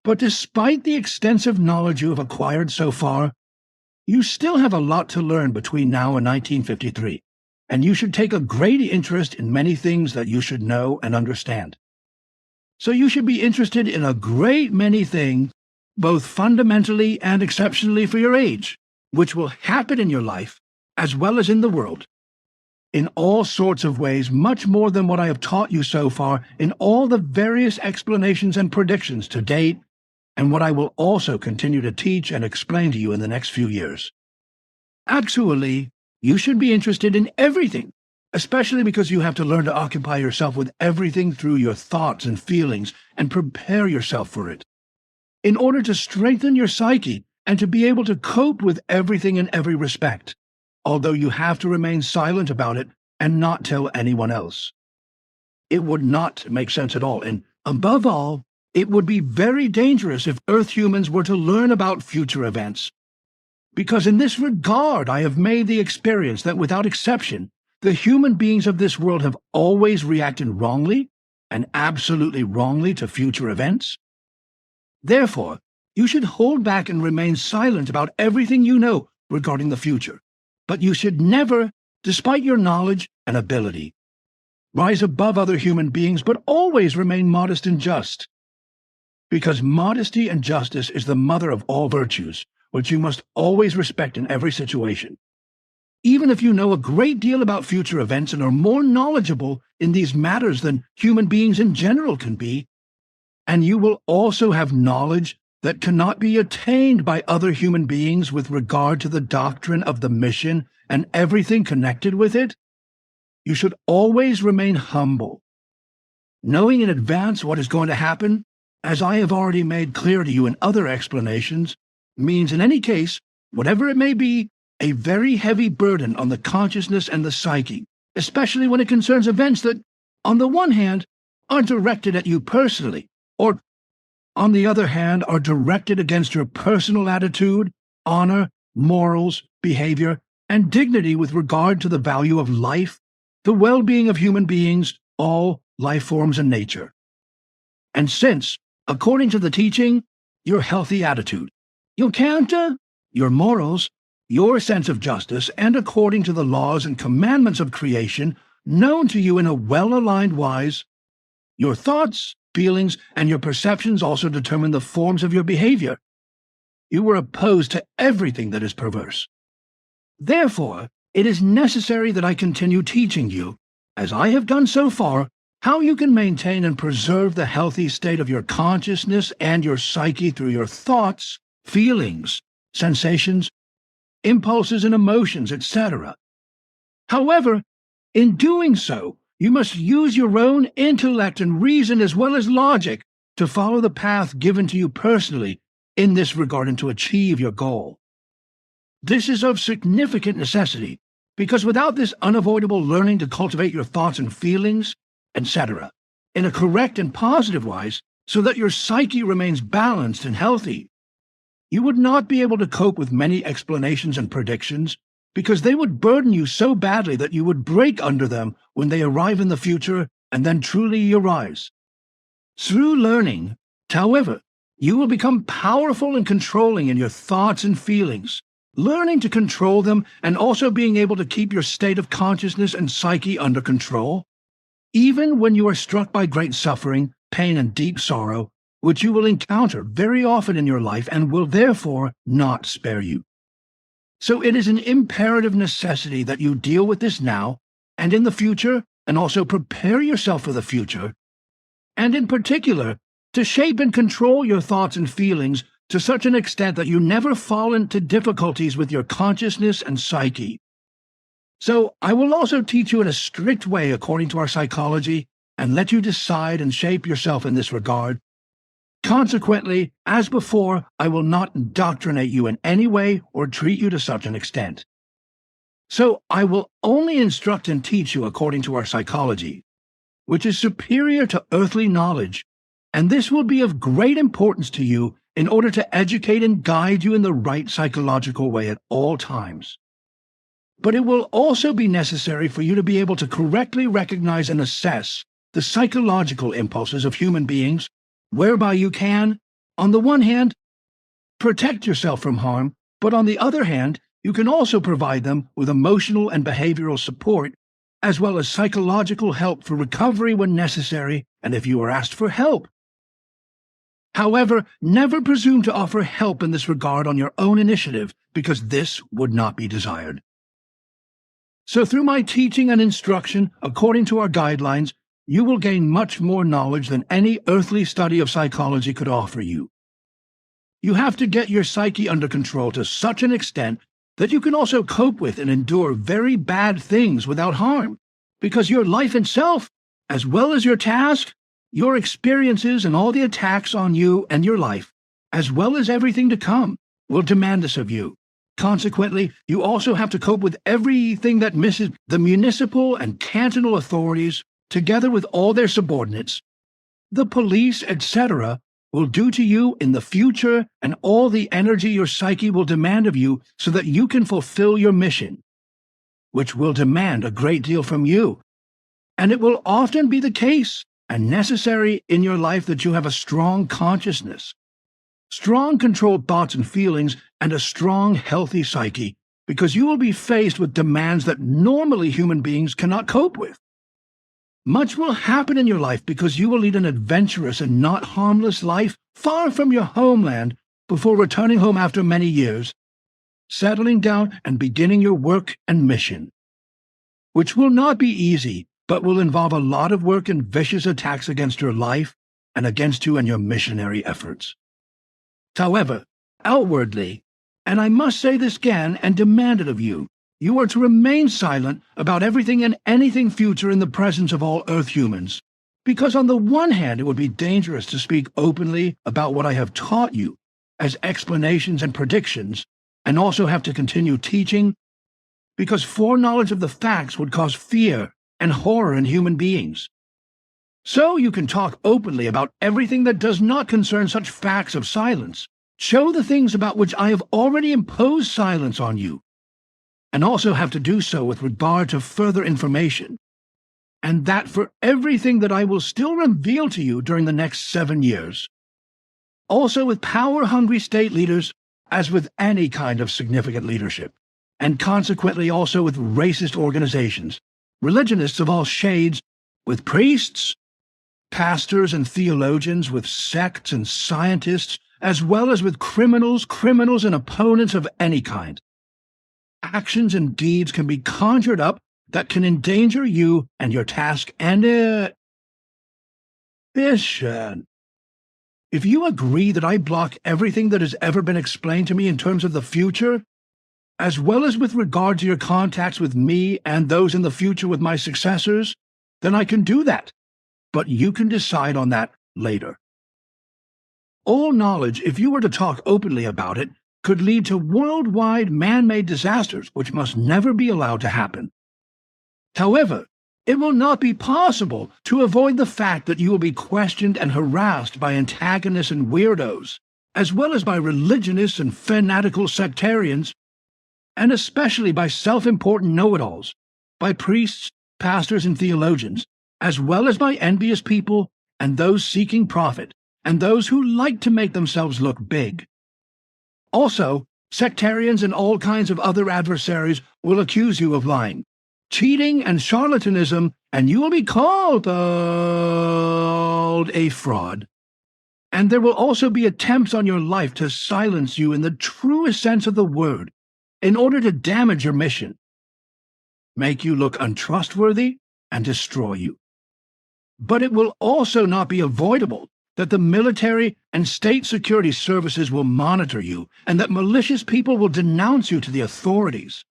But despite the extensive knowledge you have acquired so far, you still have a lot to learn between now and 1953, and you should take a great interest in many things that you should know and understand. So you should be interested in a great many things, both fundamentally and exceptionally for your age, which will happen in your life as well as in the world, in all sorts of ways, much more than what I have taught you so far in all the various explanations and predictions to date, and what I will also continue to teach and explain to you in the next few years. Actually, you should be interested in everything, especially because you have to learn to occupy yourself with everything through your thoughts and feelings and prepare yourself for it, in order to strengthen your psyche and to be able to cope with everything in every respect, although you have to remain silent about it and not tell anyone else. It would not make sense at all, and above all, it would be very dangerous if Earth humans were to learn about future events, because in this regard I have made the experience that without exception, the human beings of this world have always reacted wrongly, and absolutely wrongly, to future events. Therefore, you should hold back and remain silent about everything you know regarding the future, but you should never, despite your knowledge and ability, rise above other human beings, but always remain modest and just, because modesty and justice is the mother of all virtues, which you must always respect in every situation. Even if you know a great deal about future events and are more knowledgeable in these matters than human beings in general can be, and you will also have knowledge that cannot be attained by other human beings with regard to the doctrine of the mission and everything connected with it, you should always remain humble. Knowing in advance what is going to happen, as I have already made clear to you in other explanations, means in any case, whatever it may be, a very heavy burden on the consciousness and the psyche, especially when it concerns events that, on the one hand, are directed at you personally, or, on the other hand, are directed against your personal attitude, honor, morals, behavior, and dignity with regard to the value of life, the well-being of human beings, all life forms and nature. And since, according to the teaching, your healthy attitude, your character, your morals, your sense of justice, and according to the laws and commandments of creation, known to you in a well-aligned wise, your thoughts, feelings, and your perceptions also determine the forms of your behavior. You are opposed to everything that is perverse. Therefore, it is necessary that I continue teaching you, as I have done so far, how you can maintain and preserve the healthy state of your consciousness and your psyche through your thoughts, feelings, sensations, impulses and emotions, etc. However, in doing so, you must use your own intellect and reason as well as logic to follow the path given to you personally in this regard and to achieve your goal. This is of significant necessity, because without this unavoidable learning to cultivate your thoughts and feelings, etc., in a correct and positive wise, so that your psyche remains balanced and healthy, you would not be able to cope with many explanations and predictions, because they would burden you so badly that you would break under them when they arrive in the future and then truly arise. Through learning, however, you will become powerful and controlling in your thoughts and feelings, learning to control them and also being able to keep your state of consciousness and psyche under control, even when you are struck by great suffering, pain, and deep sorrow, which you will encounter very often in your life and will therefore not spare you. So it is an imperative necessity that you deal with this now and in the future, and also prepare yourself for the future, and in particular, to shape and control your thoughts and feelings to such an extent that you never fall into difficulties with your consciousness and psyche. So I will also teach you in a strict way according to our psychology, and let you decide and shape yourself in this regard. Consequently, as before, I will not indoctrinate you in any way or treat you to such an extent. So I will only instruct and teach you according to our psychology, which is superior to earthly knowledge, and this will be of great importance to you in order to educate and guide you in the right psychological way at all times. But it will also be necessary for you to be able to correctly recognize and assess the psychological impulses of human beings, whereby you can, on the one hand, protect yourself from harm, but on the other hand, you can also provide them with emotional and behavioral support, as well as psychological help for recovery when necessary and if you are asked for help. However, never presume to offer help in this regard on your own initiative, because this would not be desired. So through my teaching and instruction, according to our guidelines, you will gain much more knowledge than any earthly study of psychology could offer you. You have to get your psyche under control to such an extent that you can also cope with and endure very bad things without harm, because your life itself, as well as your task, your experiences and all the attacks on you and your life, as well as everything to come, will demand this of you. Consequently, you also have to cope with everything that misses the municipal and cantonal authorities, together with all their subordinates, the police, etc., will do to you in the future, and all the energy your psyche will demand of you so that you can fulfill your mission, which will demand a great deal from you. And it will often be the case and necessary in your life that you have a strong consciousness, strong controlled thoughts and feelings, and a strong, healthy psyche, because you will be faced with demands that normally human beings cannot cope with. Much will happen in your life because you will lead an adventurous and not harmless life far from your homeland before returning home after many years, settling down and beginning your work and mission, which will not be easy, but will involve a lot of work and vicious attacks against your life and against you and your missionary efforts. However, outwardly, and I must say this again and demand it of you, you are to remain silent about everything and anything future in the presence of all Earth humans, because on the one hand it would be dangerous to speak openly about what I have taught you as explanations and predictions, and also have to continue teaching, because foreknowledge of the facts would cause fear and horror in human beings. So you can talk openly about everything that does not concern such facts of silence, show the things about which I have already imposed silence on you, and also have to do so with regard to further information, and that for everything that I will still reveal to you during the next 7 years. Also with power-hungry state leaders, as with any kind of significant leadership, and consequently also with racist organizations, religionists of all shades, with priests, pastors and theologians, with sects and scientists, as well as with criminals and opponents of any kind. Actions and deeds can be conjured up that can endanger you and your task, and mission. If you agree that I block everything that has ever been explained to me in terms of the future, as well as with regard to your contacts with me and those in the future with my successors, then I can do that, but you can decide on that later. All knowledge, if you were to talk openly about it, could lead to worldwide man-made disasters which must never be allowed to happen. However, it will not be possible to avoid the fact that you will be questioned and harassed by antagonists and weirdos, as well as by religionists and fanatical sectarians, and especially by self-important know-it-alls, by priests, pastors, and theologians, as well as by envious people and those seeking profit, and those who like to make themselves look big. Also, sectarians and all kinds of other adversaries will accuse you of lying, cheating, and charlatanism, and you will be called a fraud. And there will also be attempts on your life to silence you in the truest sense of the word, in order to damage your mission, make you look untrustworthy, and destroy you. But it will also not be avoidable that the military and state security services will monitor you, and that malicious people will denounce you to the authorities.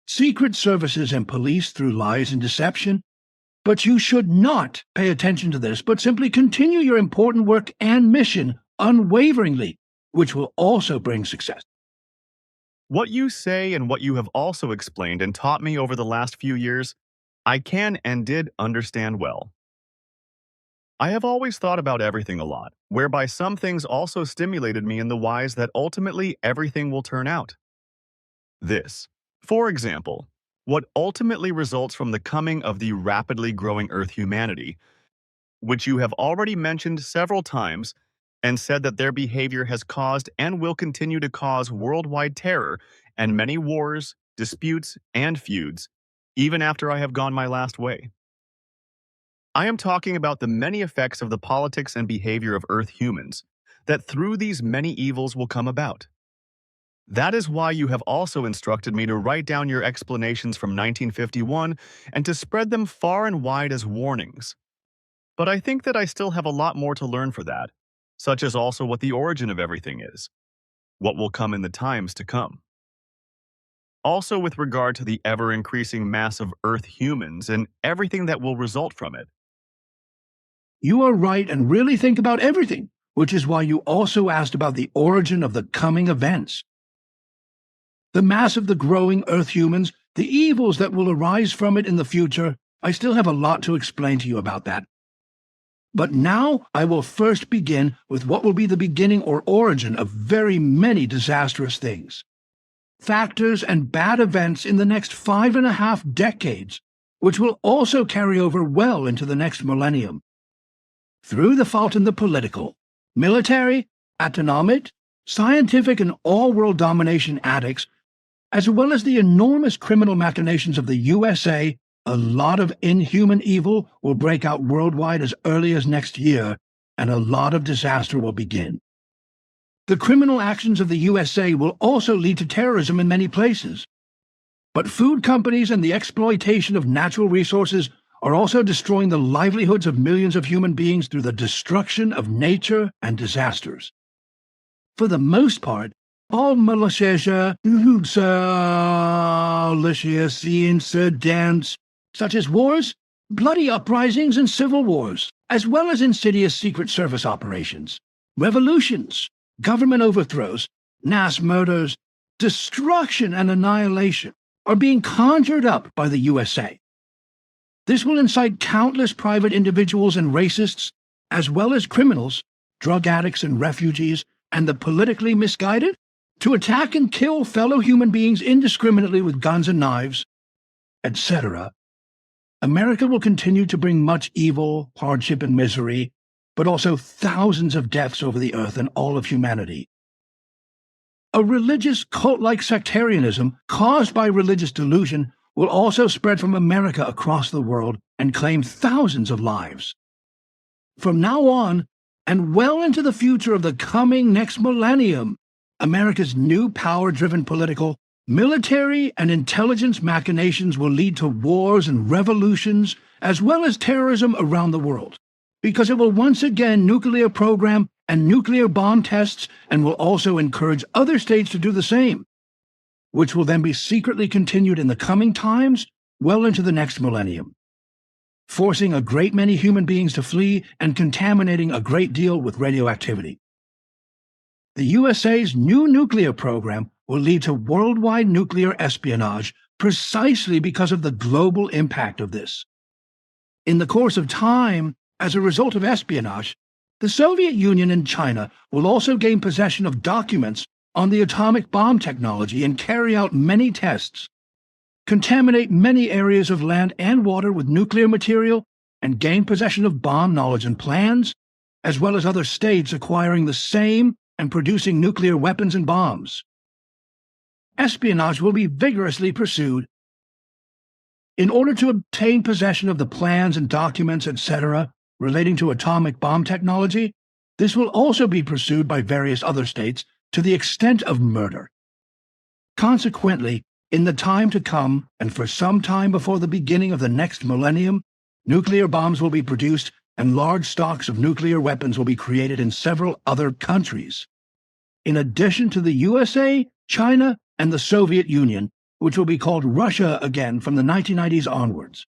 Secret services and police through lies and deception. But you should not pay attention to this, but simply continue your important work and mission unwaveringly, which will also bring success. What you say and what you have also explained and taught me over the last few years, I can and did understand well. I have always thought about everything a lot, whereby some things also stimulated me in the wise that ultimately everything will turn out. This, for example, what ultimately results from the coming of the rapidly growing Earth humanity, which you have already mentioned several times, and said that their behavior has caused and will continue to cause worldwide terror and many wars, disputes, and feuds, even after I have gone my last way. I am talking about the many effects of the politics and behavior of Earth humans, that through these many evils will come about. That is why you have also instructed me to write down your explanations from 1951 and to spread them far and wide as warnings. But I think that I still have a lot more to learn for that, such as also what the origin of everything is, what will come in the times to come. Also with regard to the ever-increasing mass of Earth humans and everything that will result from it. You are right and really think about everything, which is why you also asked about the origin of the coming events. The mass of the growing Earth humans, the evils that will arise from it in the future, I still have a lot to explain to you about that. But now I will first begin with what will be the beginning or origin of very many disastrous things. Factors and bad events in the next 5.5 decades, which will also carry over well into the next millennium. Through the fault in the political, military, economic, scientific, and all-world domination addicts, as well as the enormous criminal machinations of the USA, a lot of inhuman evil will break out worldwide as early as next year, and a lot of disaster will begin. The criminal actions of the USA will also lead to terrorism in many places. But food companies and the exploitation of natural resources are also destroying the livelihoods of millions of human beings through the destruction of nature and disasters. For the most part, all malicious incidents, such as wars, bloody uprisings, and civil wars, as well as insidious Secret Service operations, revolutions, government overthrows, mass murders, destruction, and annihilation, are being conjured up by the USA. This will incite countless private individuals and racists, as well as criminals, drug addicts and refugees, and the politically misguided, to attack and kill fellow human beings indiscriminately with guns and knives, etc. America will continue to bring much evil, hardship, and misery, but also thousands of deaths over the earth and all of humanity. A religious cult-like sectarianism caused by religious delusion will also spread from America across the world and claim thousands of lives. From now on, and well into the future of the coming next millennium, America's new power-driven political, military, and intelligence machinations will lead to wars and revolutions, as well as terrorism around the world, because it will once again nuclear program and nuclear bomb tests, and will also encourage other states to do the same, which will then be secretly continued in the coming times, well into the next millennium, forcing a great many human beings to flee and contaminating a great deal with radioactivity. The USA's new nuclear program will lead to worldwide nuclear espionage precisely because of the global impact of this. In the course of time, as a result of espionage, the Soviet Union and China will also gain possession of documents on the atomic bomb technology and carry out many tests, contaminate many areas of land and water with nuclear material, and gain possession of bomb knowledge and plans, as well as other states acquiring the same and producing nuclear weapons and bombs. Espionage will be vigorously pursued. In order to obtain possession of the plans and documents, etc., relating to atomic bomb technology, this will also be pursued by various other states to the extent of murder. Consequently, in the time to come, and for some time before the beginning of the next millennium, nuclear bombs will be produced and large stocks of nuclear weapons will be created in several other countries, in addition to the USA, China, and the Soviet Union, which will be called Russia again from the 1990s onwards.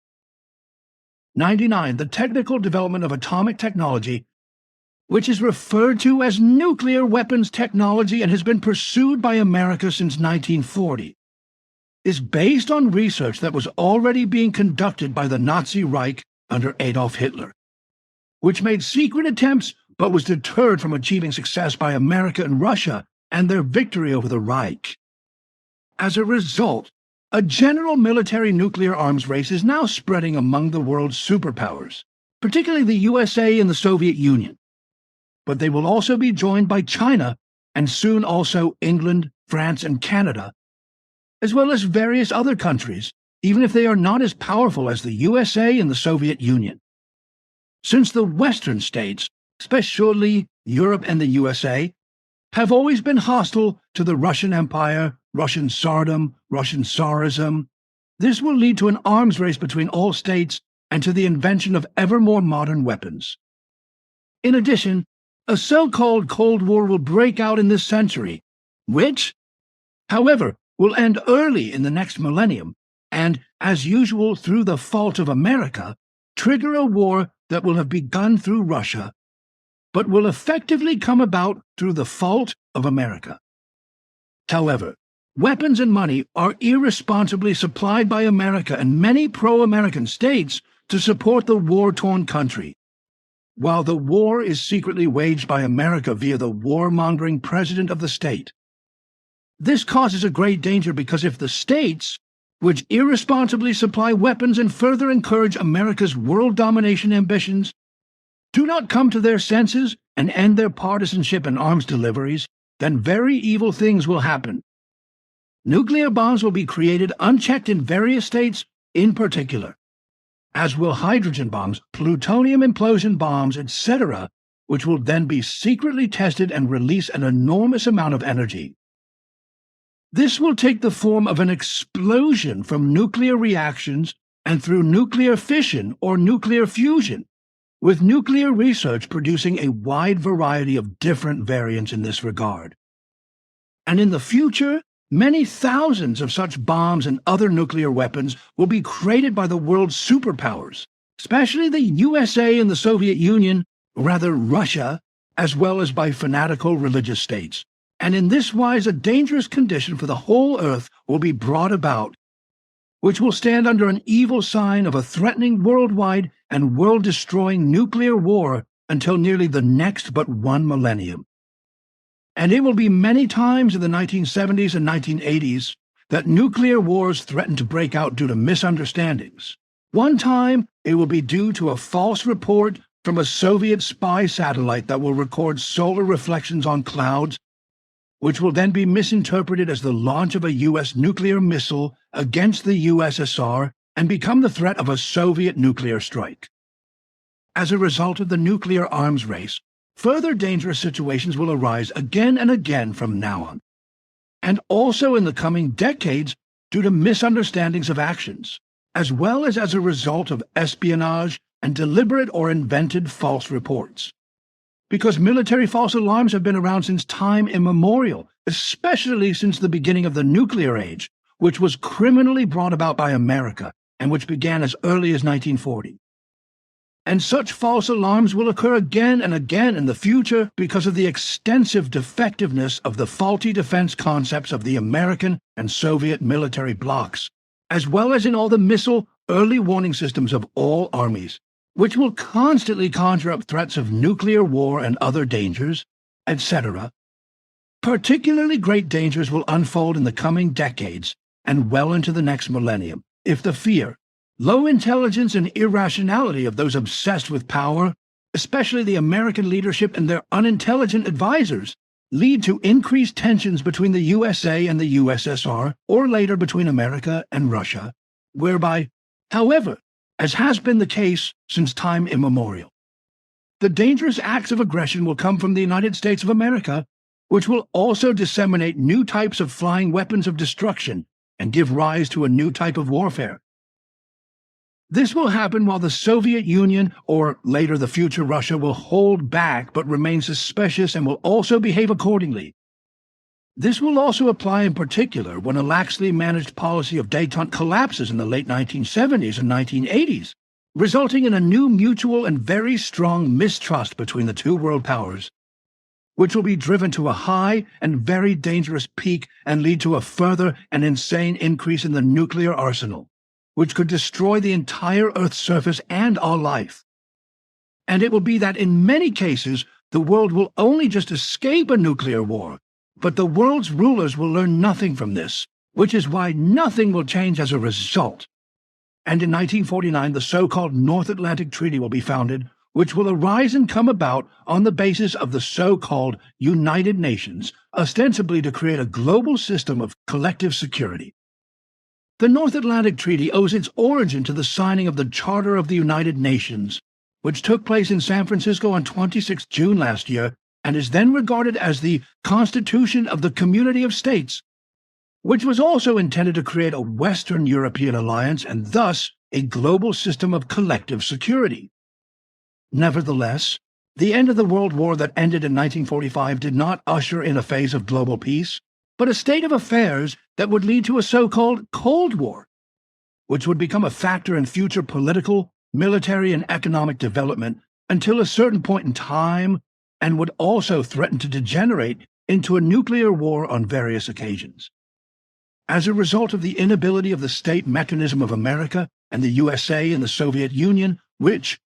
99. The technical development of atomic technology, which is referred to as nuclear weapons technology and has been pursued by America since 1940, is based on research that was already being conducted by the Nazi Reich under Adolf Hitler, which made secret attempts but was deterred from achieving success by America and Russia and their victory over the Reich. As a result, a general military nuclear arms race is now spreading among the world's superpowers, particularly the USA and the Soviet Union. But they will also be joined by China and soon also England, France, and Canada, as well as various other countries, even if they are not as powerful as the USA and the Soviet Union. Since the Western states, especially Europe and the USA, have always been hostile to the Russian Empire, Russian Tsardom, Russian Tsarism, this will lead to an arms race between all states and to the invention of ever more modern weapons. In addition, a so-called Cold War will break out in this century, which, however, will end early in the next millennium, and, as usual through the fault of America, trigger a war that will have begun through Russia, but will effectively come about through the fault of America. However, weapons and money are irresponsibly supplied by America and many pro-American states to support the war-torn country, while the war is secretly waged by America via the warmongering president of the state. This causes a great danger because if the states, which irresponsibly supply weapons and further encourage America's world domination ambitions, do not come to their senses and end their partisanship and arms deliveries, then very evil things will happen. Nuclear bombs will be created unchecked in various states in particular, as will hydrogen bombs, plutonium implosion bombs, etc., which will then be secretly tested and release an enormous amount of energy. This will take the form of an explosion from nuclear reactions and through nuclear fission or nuclear fusion, with nuclear research producing a wide variety of different variants in this regard. And in the future, many thousands of such bombs and other nuclear weapons will be created by the world's superpowers, especially the USA and the Soviet Union, or rather Russia, as well as by fanatical religious states. And in this wise a dangerous condition for the whole earth will be brought about, which will stand under an evil sign of a threatening worldwide and world-destroying nuclear war until nearly the next but one millennium. And it will be many times in the 1970s and 1980s that nuclear wars threaten to break out due to misunderstandings. One time, it will be due to a false report from a Soviet spy satellite that will record solar reflections on clouds, which will then be misinterpreted as the launch of a U.S. nuclear missile against the USSR and become the threat of a Soviet nuclear strike. As a result of the nuclear arms race, further dangerous situations will arise again and again from now on, and also in the coming decades due to misunderstandings of actions, as well as a result of espionage and deliberate or invented false reports. Because military false alarms have been around since time immemorial, especially since the beginning of the nuclear age, which was criminally brought about by America and which began as early as 1940. And such false alarms will occur again and again in the future because of the extensive defectiveness of the faulty defense concepts of the American and Soviet military blocs, as well as in all the missile early warning systems of all armies, which will constantly conjure up threats of nuclear war and other dangers, etc. Particularly great dangers will unfold in the coming decades and well into the next millennium, if the fear, Low intelligence and irrationality of those obsessed with power, especially the American leadership and their unintelligent advisors, lead to increased tensions between the USA and the USSR, or later between America and Russia, whereby, however, as has been the case since time immemorial, the dangerous acts of aggression will come from the United States of America, which will also disseminate new types of flying weapons of destruction and give rise to a new type of warfare. This will happen while the Soviet Union, or later the future Russia, will hold back but remain suspicious and will also behave accordingly. This will also apply in particular when a laxly managed policy of détente collapses in the late 1970s and 1980s, resulting in a new mutual and very strong mistrust between the two world powers, which will be driven to a high and very dangerous peak and lead to a further and insane increase in the nuclear arsenal, which could destroy the entire Earth's surface and our life. And it will be that in many cases the world will only just escape a nuclear war, but the world's rulers will learn nothing from this, which is why nothing will change as a result. And in 1949 the so-called North Atlantic Treaty will be founded, which will arise and come about on the basis of the so-called United Nations, ostensibly to create a global system of collective security. The North Atlantic Treaty owes its origin to the signing of the Charter of the United Nations, which took place in San Francisco on 26 June last year and is then regarded as the Constitution of the Community of States, which was also intended to create a Western European alliance and thus a global system of collective security. Nevertheless, the end of the World War that ended in 1945 did not usher in a phase of global peace, but a state of affairs that would lead to a so-called Cold War, which would become a factor in future political, military, and economic development until a certain point in time, and would also threaten to degenerate into a nuclear war on various occasions. As a result of the inability of the state mechanism of America and the USA and the Soviet Union, which,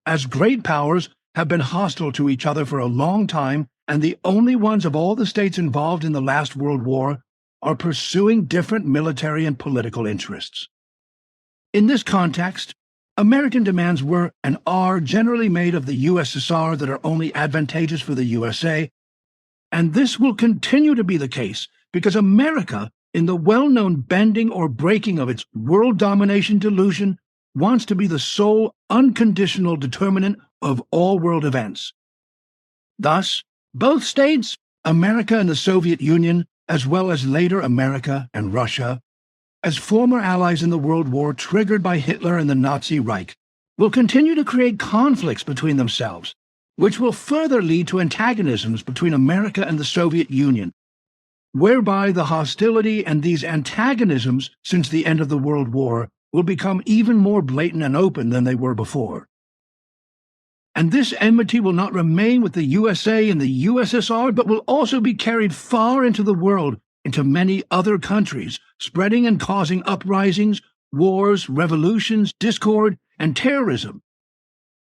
as great powers, have been hostile to each other for a long time, and the only ones of all the states involved in the last World War are pursuing different military and political interests. In this context, American demands were and are generally made of the USSR that are only advantageous for the USA, and this will continue to be the case because America, in the well-known bending or breaking of its world domination delusion, wants to be the sole unconditional determinant of all world events. Thus, both states, America and the Soviet Union, as well as later America and Russia, as former allies in the World War triggered by Hitler and the Nazi Reich, will continue to create conflicts between themselves, which will further lead to antagonisms between America and the Soviet Union, whereby the hostility and these antagonisms since the end of the World War will become even more blatant and open than they were before. And this enmity will not remain with the USA and the USSR, but will also be carried far into the world, into many other countries, spreading and causing uprisings, wars, revolutions, discord, and terrorism.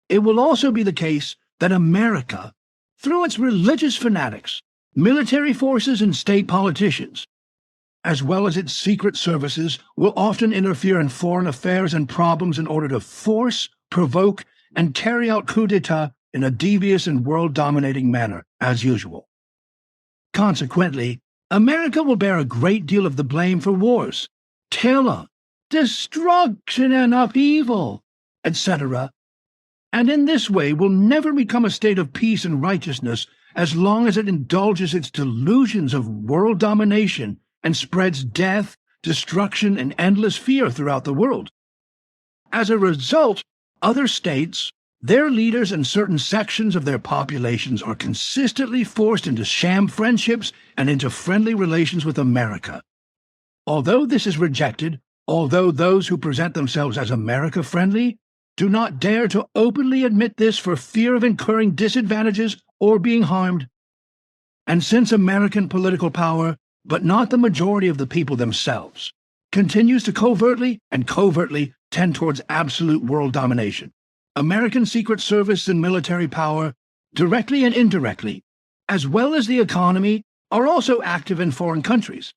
It will also be the case that America, through its religious fanatics, military forces, and state politicians, as well as its secret services, will often interfere in foreign affairs and problems in order to force, provoke, and carry out coups d'etat in a devious and world-dominating manner, as usual. Consequently, America will bear a great deal of the blame for wars, terror, destruction, and upheaval, etc., and in this way will never become a state of peace and righteousness as long as it indulges its delusions of world domination and spreads death, destruction, and endless fear throughout the world. As a result, other states, their leaders, and certain sections of their populations are consistently forced into sham friendships and into friendly relations with America. Although this is rejected, although those who present themselves as America-friendly do not dare to openly admit this for fear of incurring disadvantages or being harmed, and since American political power, but not the majority of the people themselves, continues to covertly tend towards absolute world domination, American Secret Service and military power, directly and indirectly, as well as the economy, are also active in foreign countries.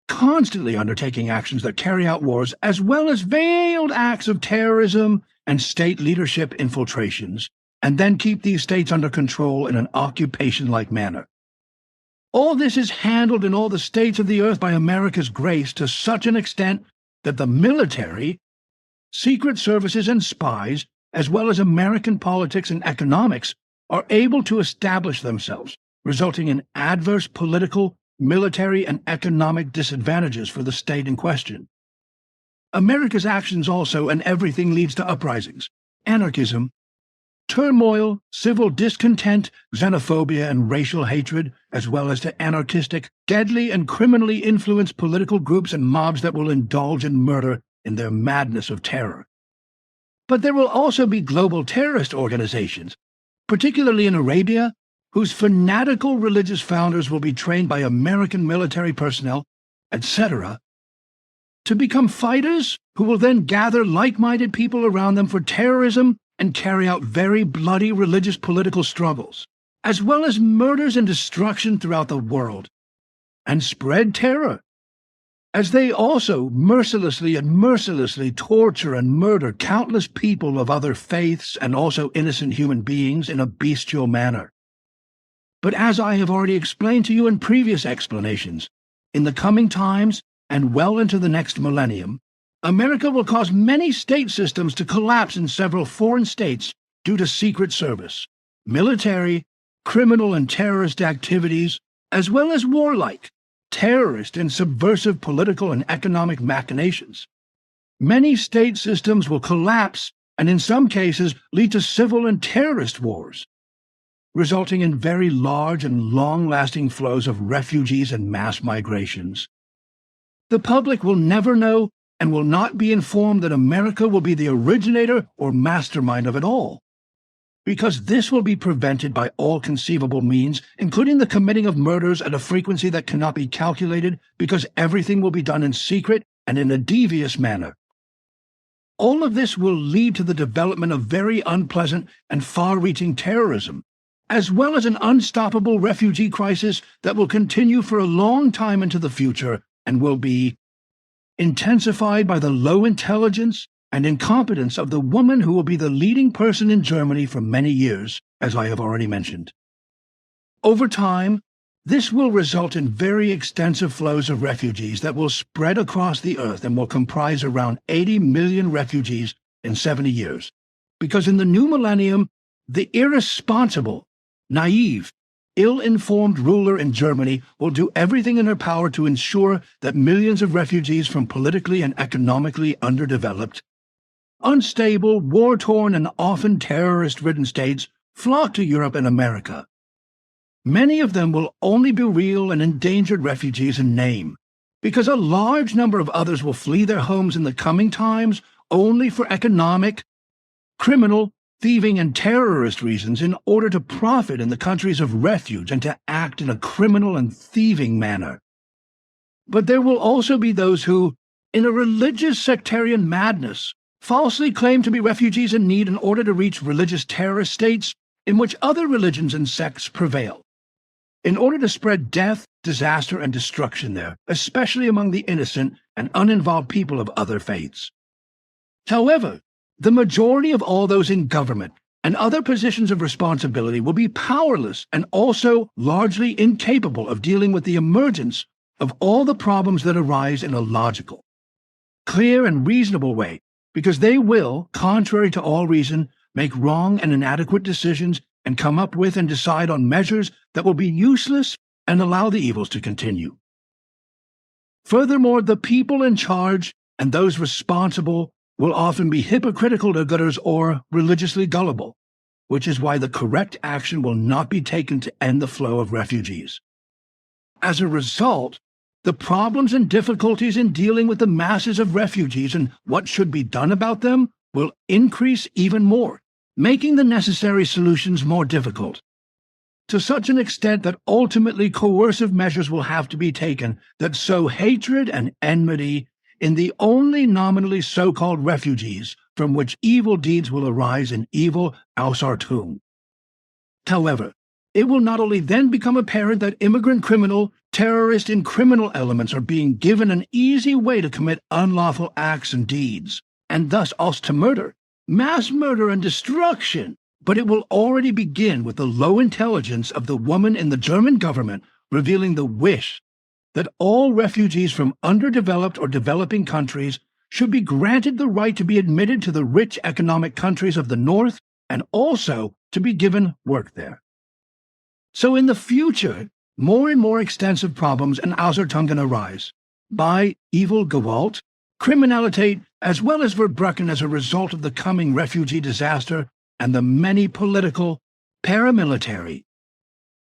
constantly undertaking actions that carry out wars, as well as veiled acts of terrorism and state leadership infiltrations, and then keep these states under control in an occupation-like manner. All this is handled in all the states of the earth by America's grace to such an extent that the military, secret services, and spies, as well as American politics and economics, are able to establish themselves, resulting in adverse political, military, and economic disadvantages for the state in question. America's actions also and everything leads to uprisings, anarchism, turmoil, civil discontent, xenophobia, and racial hatred, as well as to anarchistic, deadly, and criminally influenced political groups and mobs that will indulge in murder in their madness of terror. But there will also be global terrorist organizations, particularly in Arabia, whose fanatical religious founders will be trained by American military personnel, etc., to become fighters who will then gather like-minded people around them for terrorism and carry out very bloody religious political struggles, as well as murders and destruction throughout the world, and spread terror, as they also mercilessly torture and murder countless people of other faiths and also innocent human beings in a bestial manner. But as I have already explained to you in previous explanations, in the coming times and well into the next millennium, America will cause many state systems to collapse in several foreign states due to secret service, military, criminal and terrorist activities, as well as warlike, terrorist and subversive political and economic machinations. Many state systems will collapse and in some cases lead to civil and terrorist wars, resulting in very large and long-lasting flows of refugees and mass migrations. The public will never know and will not be informed that America will be the originator or mastermind of it all, because this will be prevented by all conceivable means, including the committing of murders at a frequency that cannot be calculated, because everything will be done in secret and in a devious manner. All of this will lead to the development of very unpleasant and far-reaching terrorism, as well as an unstoppable refugee crisis that will continue for a long time into the future and will be intensified by the low intelligence and incompetence of the woman who will be the leading person in Germany for many years, as I have already mentioned. Over time, this will result in very extensive flows of refugees that will spread across the earth and will comprise around 80 million refugees in 70 years, because in the new millennium, the irresponsible, naive, ill-informed ruler in Germany will do everything in her power to ensure that millions of refugees from politically and economically underdeveloped, unstable, war-torn, and often terrorist-ridden states flock to Europe and America. Many of them will only be real and endangered refugees in name, because a large number of others will flee their homes in the coming times only for economic, criminal, thieving, and terrorist reasons in order to profit in the countries of refuge and to act in a criminal and thieving manner. But there will also be those who, in a religious sectarian madness, falsely claim to be refugees in need in order to reach religious terrorist states in which other religions and sects prevail, in order to spread death, disaster, and destruction there, especially among the innocent and uninvolved people of other faiths. However, the majority of all those in government and other positions of responsibility will be powerless and also largely incapable of dealing with the emergence of all the problems that arise in a logical, clear, and reasonable way, because they will, contrary to all reason, make wrong and inadequate decisions and come up with and decide on measures that will be useless and allow the evils to continue. Furthermore, the people in charge and those responsible will often be hypocritical do-gooders or religiously gullible, which is why the correct action will not be taken to end the flow of refugees. As a result, the problems and difficulties in dealing with the masses of refugees and what should be done about them will increase even more, making the necessary solutions more difficult, to such an extent that ultimately coercive measures will have to be taken that sow hatred and enmity in the only nominally so-called refugees from which evil deeds will arise in evil Ausartung. However, it will not only then become apparent that immigrant criminal, terrorist, and criminal elements are being given an easy way to commit unlawful acts and deeds, and thus also to murder, mass murder and destruction, but it will already begin with the low intelligence of the woman in the German government revealing the wish that all refugees from underdeveloped or developing countries should be granted the right to be admitted to the rich economic countries of the North and also to be given work there. So in the future, more and more extensive problems and Ausertungen arise by evil Gewalt, criminality, as well as Verbrechen as a result of the coming refugee disaster and the many political, paramilitary,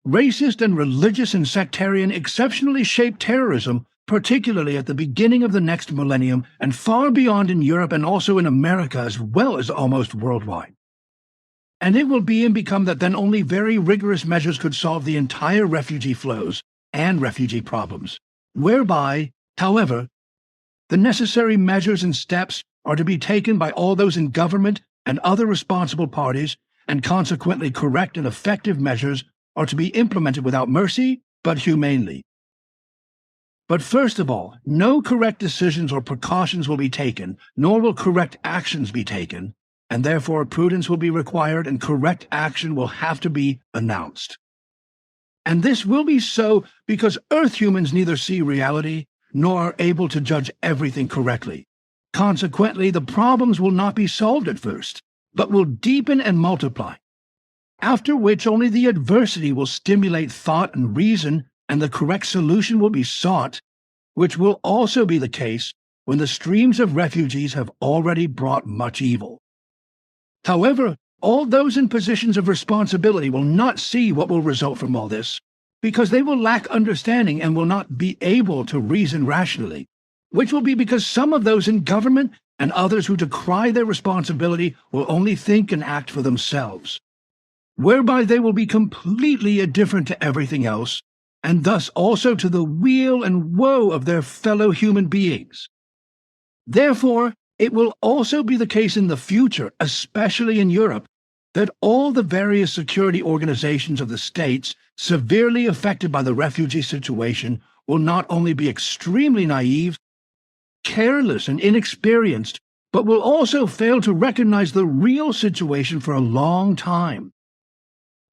racist and religious and sectarian exceptionally shaped terrorism, particularly at the beginning of the next millennium and far beyond in Europe and also in America as well as almost worldwide. And it will be and become that then only very rigorous measures could solve the entire refugee flows and refugee problems, whereby, however, the necessary measures and steps are to be taken by all those in government and other responsible parties, and consequently correct and effective measures are to be implemented without mercy, but humanely. But first of all, no correct decisions or precautions will be taken, nor will correct actions be taken, and therefore prudence will be required and correct action will have to be announced. And this will be so because Earth humans neither see reality nor are able to judge everything correctly. Consequently, the problems will not be solved at first, but will deepen and multiply, after which only the adversity will stimulate thought and reason, and the correct solution will be sought, which will also be the case when the streams of refugees have already brought much evil. However, all those in positions of responsibility will not see what will result from all this, because they will lack understanding and will not be able to reason rationally, which will be because some of those in government and others who decry their responsibility will only think and act for themselves, whereby they will be completely indifferent to everything else, and thus also to the weal and woe of their fellow human beings. Therefore, it will also be the case in the future, especially in Europe, that all the various security organizations of the states severely affected by the refugee situation will not only be extremely naive, careless, and inexperienced, but will also fail to recognize the real situation for a long time.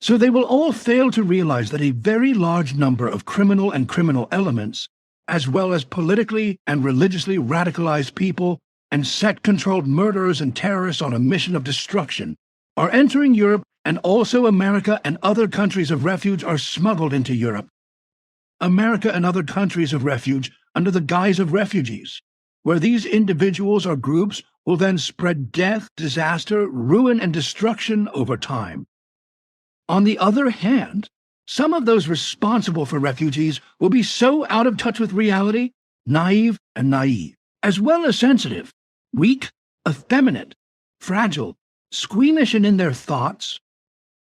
So they will all fail to realize that a very large number of criminal and criminal elements, as well as politically and religiously radicalized people and sect-controlled murderers and terrorists on a mission of destruction, are entering Europe, and also America and other countries of refuge are smuggled into Europe. America and other countries of refuge under the guise of refugees, where these individuals or groups will then spread death, disaster, ruin, and destruction over time. On the other hand, some of those responsible for refugees will be so out of touch with reality, naive, as well as sensitive, weak, effeminate, fragile, squeamish in their thoughts,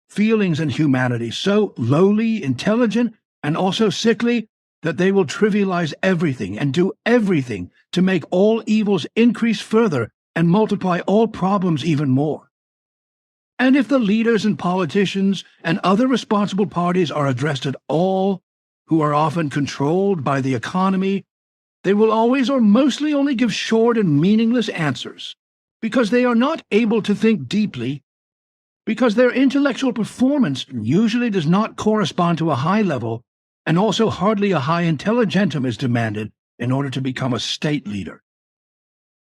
feelings, and humanity, so lowly, intelligent, and also sickly that they will trivialize everything and do everything to make all evils increase further and multiply all problems even more. And if the leaders and politicians and other responsible parties are addressed at all, who are often controlled by the economy, they will always or mostly only give short and meaningless answers, because they are not able to think deeply, because their intellectual performance usually does not correspond to a high level, and also hardly a high intelligentum is demanded in order to become a state leader.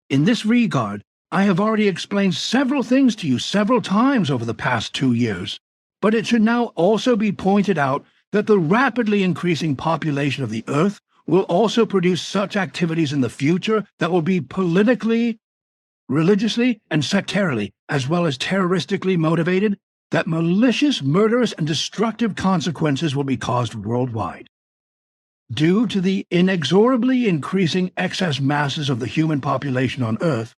In this regard, I have already explained several things to you several times over the past 2 years, but it should now also be pointed out that the rapidly increasing population of the Earth will also produce such activities in the future that will be politically, religiously, and sectarily, as well as terroristically motivated, that malicious, murderous, and destructive consequences will be caused worldwide. Due to the inexorably increasing excess masses of the human population on Earth,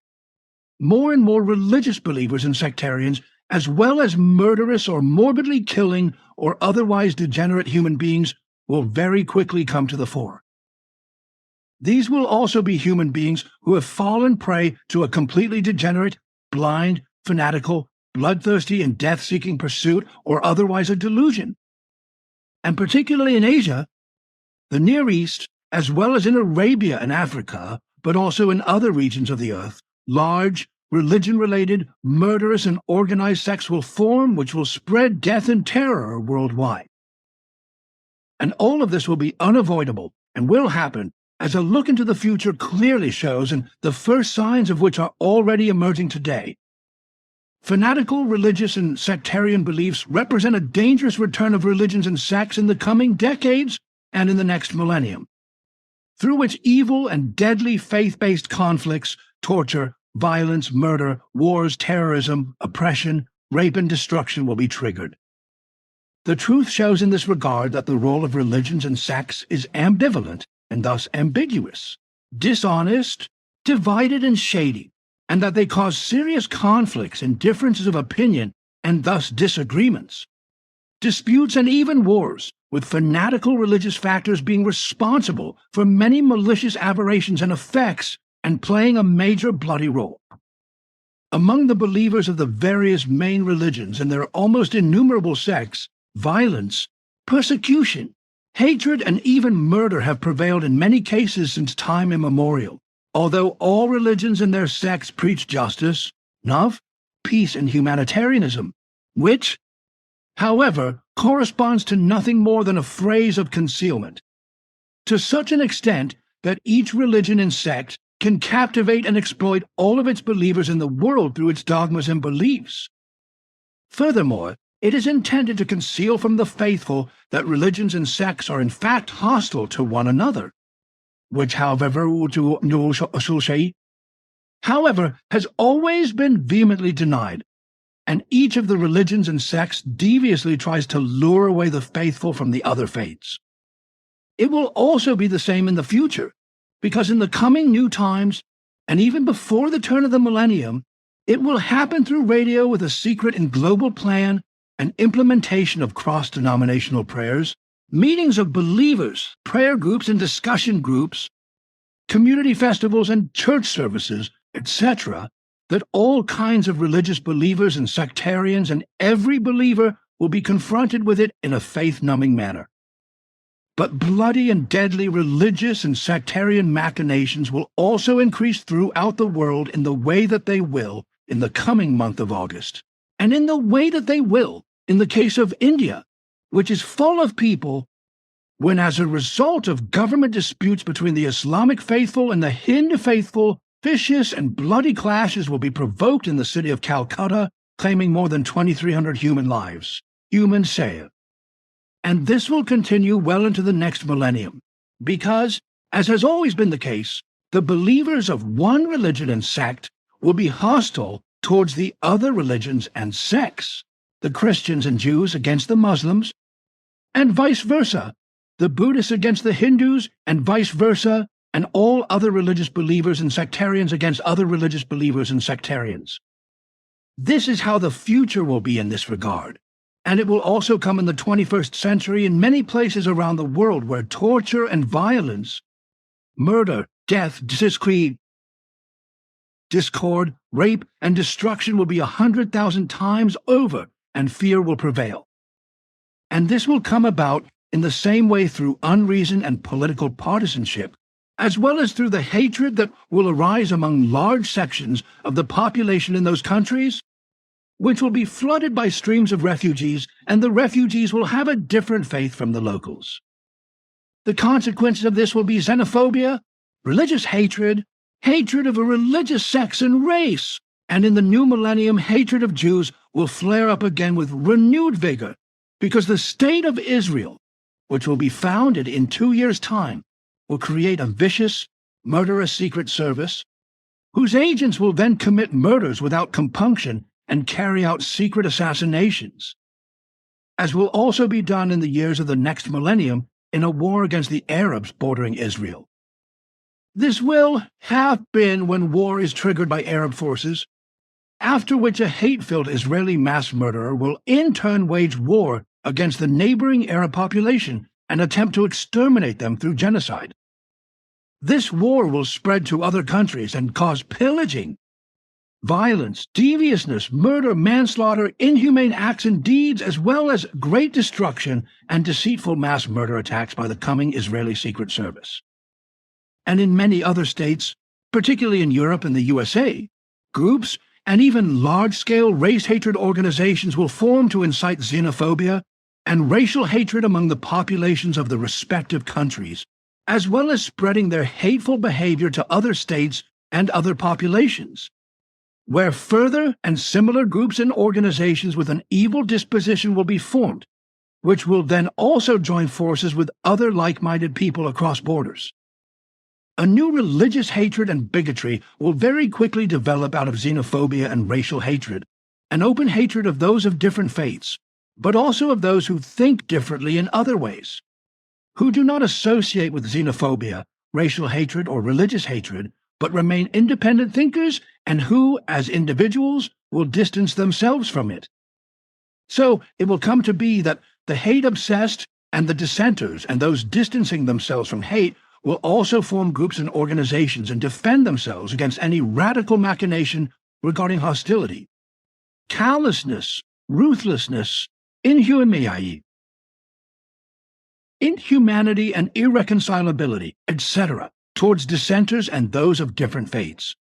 more and more religious believers and sectarians, as well as murderous or morbidly killing or otherwise degenerate human beings, will very quickly come to the fore. These will also be human beings who have fallen prey to a completely degenerate, blind, fanatical, bloodthirsty, and death-seeking pursuit or otherwise a delusion, and particularly in Asia, the Near East, as well as in Arabia and Africa, but also in other regions of the earth, large, religion-related, murderous and organized sects will form which will spread death and terror worldwide. And all of this will be unavoidable and will happen, as a look into the future clearly shows, and the first signs of which are already emerging today. Fanatical religious and sectarian beliefs represent a dangerous return of religions and sects in the coming decades and in the next millennium, through which evil and deadly faith-based conflicts, torture, violence, murder, wars, terrorism, oppression, rape, and destruction will be triggered. The truth shows in this regard that the role of religions and sects is ambivalent and thus ambiguous, dishonest, divided, and shady, and that they cause serious conflicts and differences of opinion and thus disagreements, disputes, and even wars, with fanatical religious factors being responsible for many malicious aberrations and effects and playing a major bloody role. Among the believers of the various main religions and their almost innumerable sects, violence, persecution, hatred, and even murder have prevailed in many cases since time immemorial, although all religions and their sects preach justice, love, peace, and humanitarianism, which, however, corresponds to nothing more than a phrase of concealment, to such an extent that each religion and sect can captivate and exploit all of its believers in the world through its dogmas and beliefs. Furthermore, it is intended to conceal from the faithful that religions and sects are in fact hostile to one another, which, however, has always been vehemently denied, and each of the religions and sects deviously tries to lure away the faithful from the other faiths. It will also be the same in the future, because in the coming new times, and even before the turn of the millennium, it will happen through radio with a secret and global plan and implementation of cross-denominational prayers, meetings of believers, prayer groups and discussion groups, community festivals and church services, etc., that all kinds of religious believers and sectarians and every believer will be confronted with it in a faith-numbing manner. But bloody and deadly religious and sectarian machinations will also increase throughout the world in the way that they will in the coming month of August, and in the way that they will in the case of India, which is full of people when, as a result of government disputes between the Islamic faithful and the Hindu faithful, vicious and bloody clashes will be provoked in the city of Calcutta, claiming more than 2,300 human lives. Human say. And this will continue well into the next millennium, because, as has always been the case, the believers of one religion and sect will be hostile towards the other religions and sects, the Christians and Jews against the Muslims, and vice versa, the Buddhists against the Hindus, and vice versa, and all other religious believers and sectarians against other religious believers and sectarians. This is how the future will be in this regard, and it will also come in the 21st century in many places around the world where torture and violence, murder, death, discord, rape, and destruction will be 100,000 times over, and fear will prevail. And this will come about in the same way through unreason and political partisanship, as well as through the hatred that will arise among large sections of the population in those countries, which will be flooded by streams of refugees, and the refugees will have a different faith from the locals. The consequences of this will be xenophobia, religious hatred, hatred of a religious sex and race, and in the new millennium, hatred of Jews will flare up again with renewed vigor, because the state of Israel, which will be founded in 2 years' time, will create a vicious, murderous secret service, whose agents will then commit murders without compunction and carry out secret assassinations, as will also be done in the years of the next millennium in a war against the Arabs bordering Israel. This will have been when war is triggered by Arab forces, after which a hate-filled Israeli mass murderer will in turn wage war against the neighboring Arab population and attempt to exterminate them through genocide. This war will spread to other countries and cause pillaging, violence, deviousness, murder, manslaughter, inhumane acts and deeds, as well as great destruction and deceitful mass murder attacks by the coming Israeli Secret Service. And in many other states, particularly in Europe and the USA, groups and even large-scale race-hatred organizations will form to incite xenophobia and racial hatred among the populations of the respective countries, as well as spreading their hateful behavior to other states and other populations, where further and similar groups and organizations with an evil disposition will be formed, which will then also join forces with other like-minded people across borders. A new religious hatred and bigotry will very quickly develop out of xenophobia and racial hatred, an open hatred of those of different faiths, but also of those who think differently in other ways, who do not associate with xenophobia, racial hatred, or religious hatred, but remain independent thinkers and who, as individuals, will distance themselves from it. So it will come to be that the hate-obsessed and the dissenters and those distancing themselves from hate will also form groups and organizations and defend themselves against any radical machination regarding hostility, callousness, ruthlessness, inhumanity, and irreconcilability, etc., towards dissenters and those of different faiths.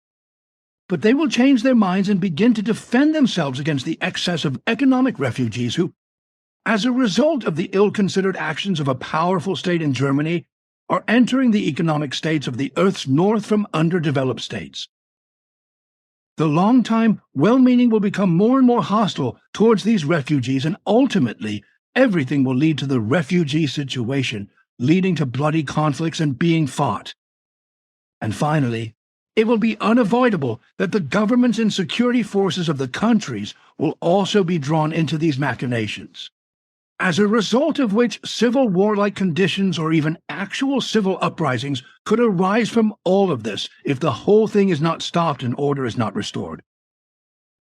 But they will change their minds and begin to defend themselves against the excess of economic refugees who, as a result of the ill-considered actions of a powerful state in Germany, are entering the economic states of the Earth's north from underdeveloped states. The long-time well-meaning will become more and more hostile towards these refugees, and ultimately everything will lead to the refugee situation, leading to bloody conflicts and being fought. And finally, it will be unavoidable that the governments and security forces of the countries will also be drawn into these machinations, as a result of which civil war-like conditions or even actual civil uprisings could arise from all of this if the whole thing is not stopped and order is not restored.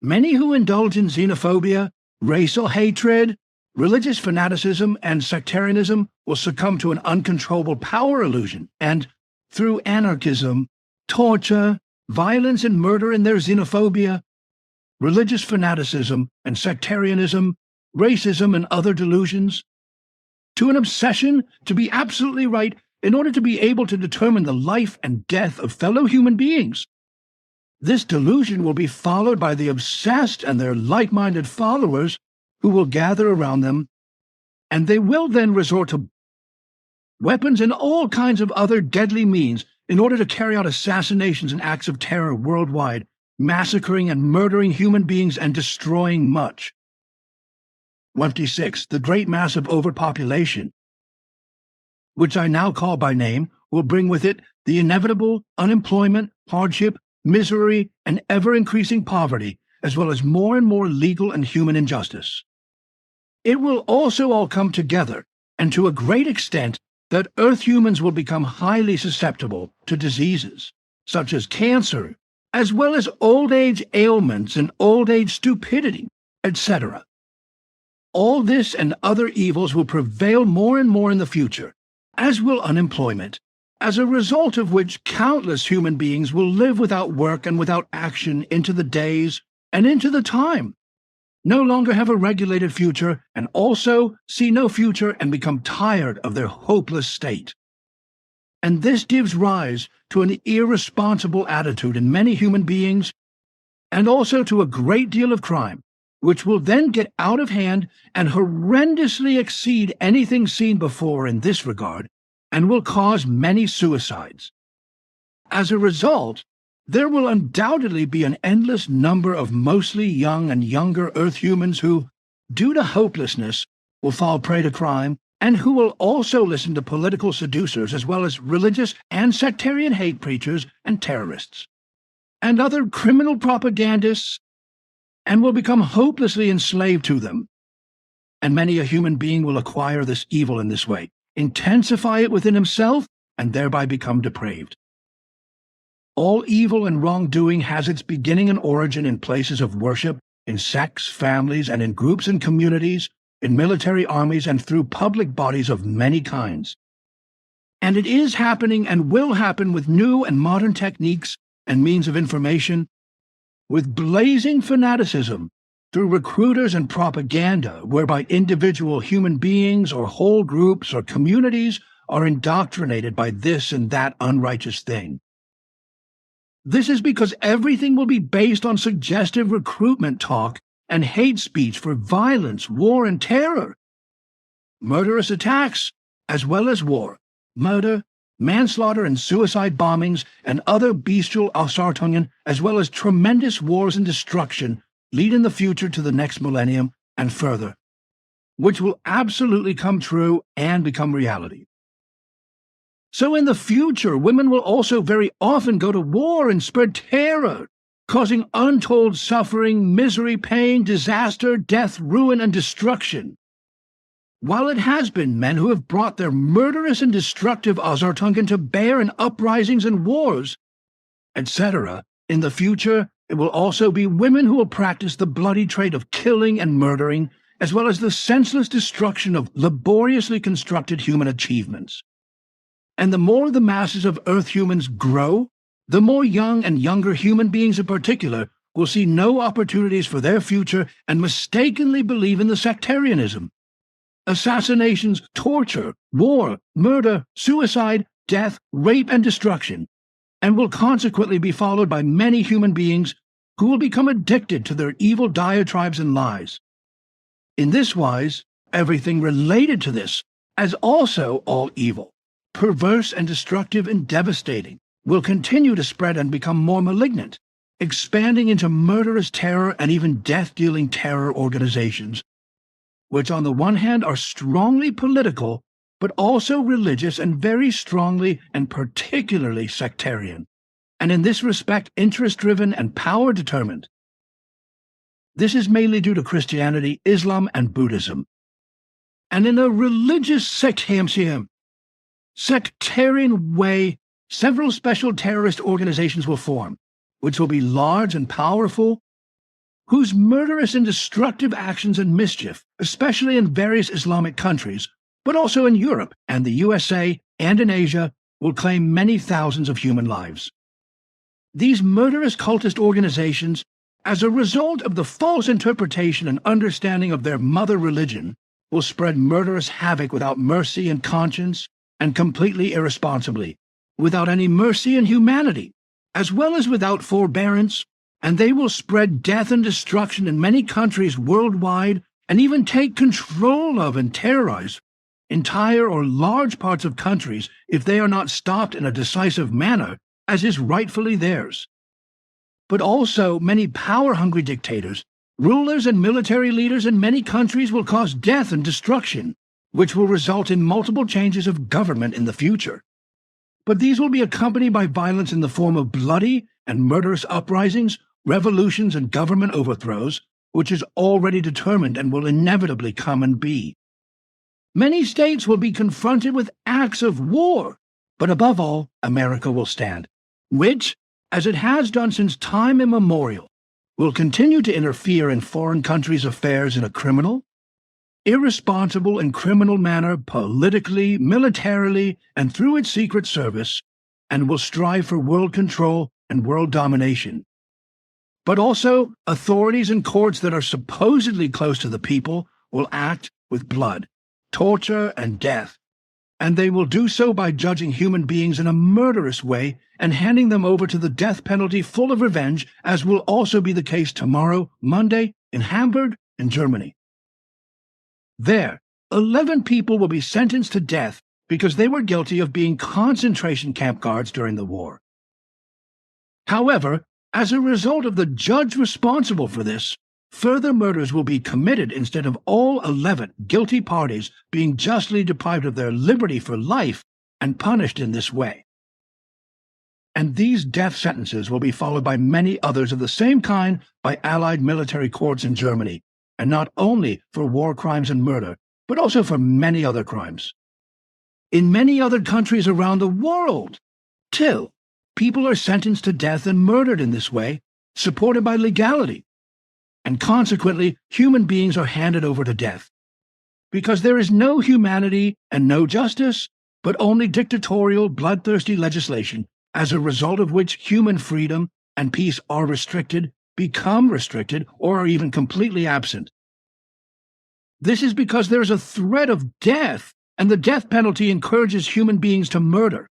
Many who indulge in xenophobia, racial hatred, religious fanaticism, and sectarianism will succumb to an uncontrollable power illusion and, through anarchism, torture, violence, and murder in their xenophobia, religious fanaticism and sectarianism, racism, and other delusions, to an obsession to be absolutely right in order to be able to determine the life and death of fellow human beings. This delusion will be followed by the obsessed and their like-minded followers who will gather around them, and they will then resort to weapons and all kinds of other deadly means in order to carry out assassinations and acts of terror worldwide, massacring and murdering human beings and destroying much. 26. The great mass of overpopulation, which I now call by name, will bring with it the inevitable unemployment, hardship, misery, and ever-increasing poverty, as well as more and more legal and human injustice. It will also all come together, and to a great extent, that Earth humans will become highly susceptible to diseases, such as cancer, as well as old age ailments and old age stupidity, etc. All this and other evils will prevail more and more in the future, as will unemployment, as a result of which countless human beings will live without work and without action into the days and into the time, no longer have a regulated future, and also see no future and become tired of their hopeless state. And this gives rise to an irresponsible attitude in many human beings, and also to a great deal of crime, which will then get out of hand and horrendously exceed anything seen before in this regard, and will cause many suicides. As a result, there will undoubtedly be an endless number of mostly young and younger Earth humans who, due to hopelessness, will fall prey to crime, and who will also listen to political seducers as well as religious and sectarian hate preachers and terrorists, and other criminal propagandists, and will become hopelessly enslaved to them. And many a human being will acquire this evil in this way, intensify it within himself, and thereby become depraved. All evil and wrongdoing has its beginning and origin in places of worship, in sects, families, and in groups and communities, in military armies, and through public bodies of many kinds. And it is happening and will happen with new and modern techniques and means of information, with blazing fanaticism through recruiters and propaganda, whereby individual human beings or whole groups or communities are indoctrinated by this and that unrighteous thing. This is because everything will be based on suggestive recruitment talk and hate speech for violence, war, and terror. Murderous attacks, as well as war, murder, manslaughter, and suicide bombings, and other bestial Ausartungen, as well as tremendous wars and destruction, lead in the future to the next millennium and further, which will absolutely come true and become reality. So in the future, women will also very often go to war and spread terror, causing untold suffering, misery, pain, disaster, death, ruin, and destruction. While it has been men who have brought their murderous and destructive Ausartungen to bear in uprisings and wars, etc., in the future it will also be women who will practice the bloody trade of killing and murdering, as well as the senseless destruction of laboriously constructed human achievements. And the more the masses of Earth humans grow, the more young and younger human beings in particular will see no opportunities for their future and mistakenly believe in the sectarianism. Assassinations, torture, war, murder, suicide, death, rape, and destruction, and will consequently be followed by many human beings who will become addicted to their evil diatribes and lies. In this wise, everything related to this, as also all evil, perverse and destructive and devastating, will continue to spread and become more malignant, expanding into murderous terror and even death-dealing terror organizations, which on the one hand are strongly political, but also religious and very strongly and particularly sectarian, and in this respect interest-driven and power-determined. This is mainly due to Christianity, Islam, and Buddhism. And in a religious sectarian way, several special terrorist organizations will form, which will be large and powerful, whose murderous and destructive actions and mischief, especially in various Islamic countries, but also in Europe and the USA and in Asia, will claim many thousands of human lives. These murderous cultist organizations, as a result of the false interpretation and understanding of their mother religion, will spread murderous havoc without mercy and conscience, and completely irresponsibly, without any mercy and humanity, as well as without forbearance, and they will spread death and destruction in many countries worldwide, and even take control of and terrorize entire or large parts of countries if they are not stopped in a decisive manner, as is rightfully theirs. But also many power-hungry dictators, rulers and military leaders in many countries will cause death and destruction, which will result in multiple changes of government in the future. But these will be accompanied by violence in the form of bloody and murderous uprisings, revolutions, and government overthrows, which is already determined and will inevitably come and be. Many states will be confronted with acts of war, but above all, America will stand, which, as it has done since time immemorial, will continue to interfere in foreign countries' affairs in a criminal, irresponsible and criminal manner politically, militarily, and through its secret service, and will strive for world control and world domination. But also, authorities and courts that are supposedly close to the people will act with blood, torture, and death, and they will do so by judging human beings in a murderous way and handing them over to the death penalty full of revenge, as will also be the case tomorrow, Monday, in Hamburg, in Germany. There, 11 people will be sentenced to death because they were guilty of being concentration camp guards during the war. However, as a result of the judge responsible for this, further murders will be committed instead of all 11 guilty parties being justly deprived of their liberty for life and punished in this way. And these death sentences will be followed by many others of the same kind by Allied military courts in Germany, and not only for war crimes and murder, but also for many other crimes. In many other countries around the world, too, people are sentenced to death and murdered in this way, supported by legality, and consequently human beings are handed over to death. Because there is no humanity and no justice, but only dictatorial, bloodthirsty legislation, as a result of which human freedom and peace are restricted become restricted or are even completely absent. This is because there is a threat of death, and the death penalty encourages human beings to murder.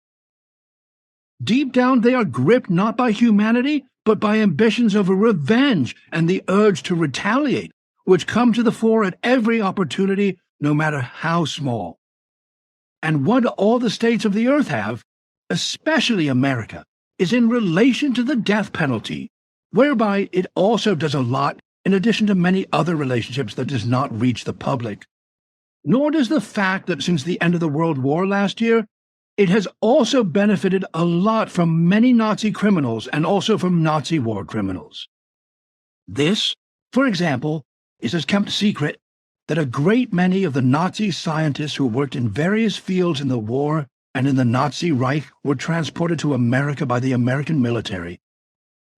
Deep down, they are gripped not by humanity, but by ambitions of revenge and the urge to retaliate, which come to the fore at every opportunity, no matter how small. And what all the states of the earth have, especially America, is in relation to the death penalty, whereby it also does a lot in addition to many other relationships that does not reach the public. Nor does the fact that since the end of the World War last year, it has also benefited a lot from many Nazi criminals and also from Nazi war criminals. This, for example, is as kept secret that a great many of the Nazi scientists who worked in various fields in the war and in the Nazi Reich were transported to America by the American military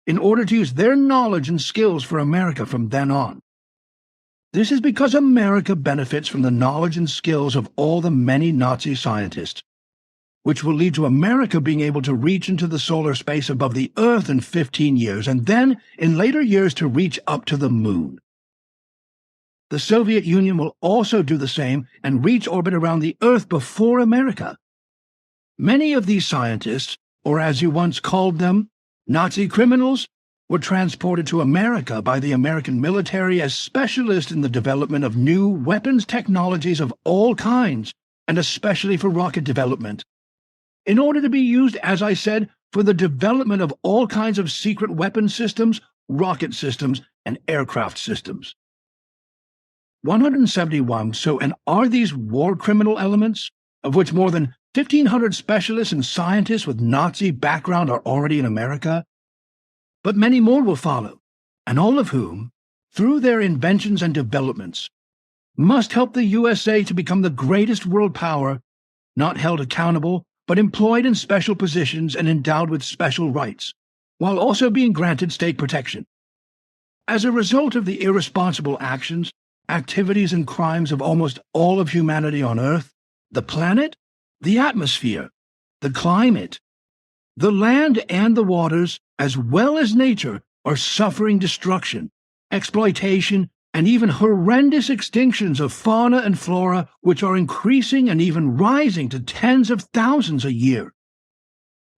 in order to use their knowledge and skills for America from then on. This is because America benefits from the knowledge and skills of all the many Nazi scientists, which will lead to America being able to reach into the solar space above the Earth in 15 years, and then, in later years, to reach up to the Moon. The Soviet Union will also do the same and reach orbit around the Earth before America. Many of these scientists, or as you once called them, Nazi criminals, were transported to America by the American military as specialists in the development of new weapons technologies of all kinds, and especially for rocket development, in order to be used, as I said, for the development of all kinds of secret weapon systems, rocket systems, and aircraft systems. 171 so, and are these war criminal elements, of which more than 1,500 specialists and scientists with Nazi background are already in America? But many more will follow, and all of whom, through their inventions and developments, must help the USA to become the greatest world power, not held accountable, but employed in special positions and endowed with special rights, while also being granted state protection. As a result of the irresponsible actions, activities, and crimes of almost all of humanity on Earth, the planet, the atmosphere, the climate, the land and the waters, as well as nature, are suffering destruction, exploitation, and even horrendous extinctions of fauna and flora, which are increasing and even rising to tens of thousands a year.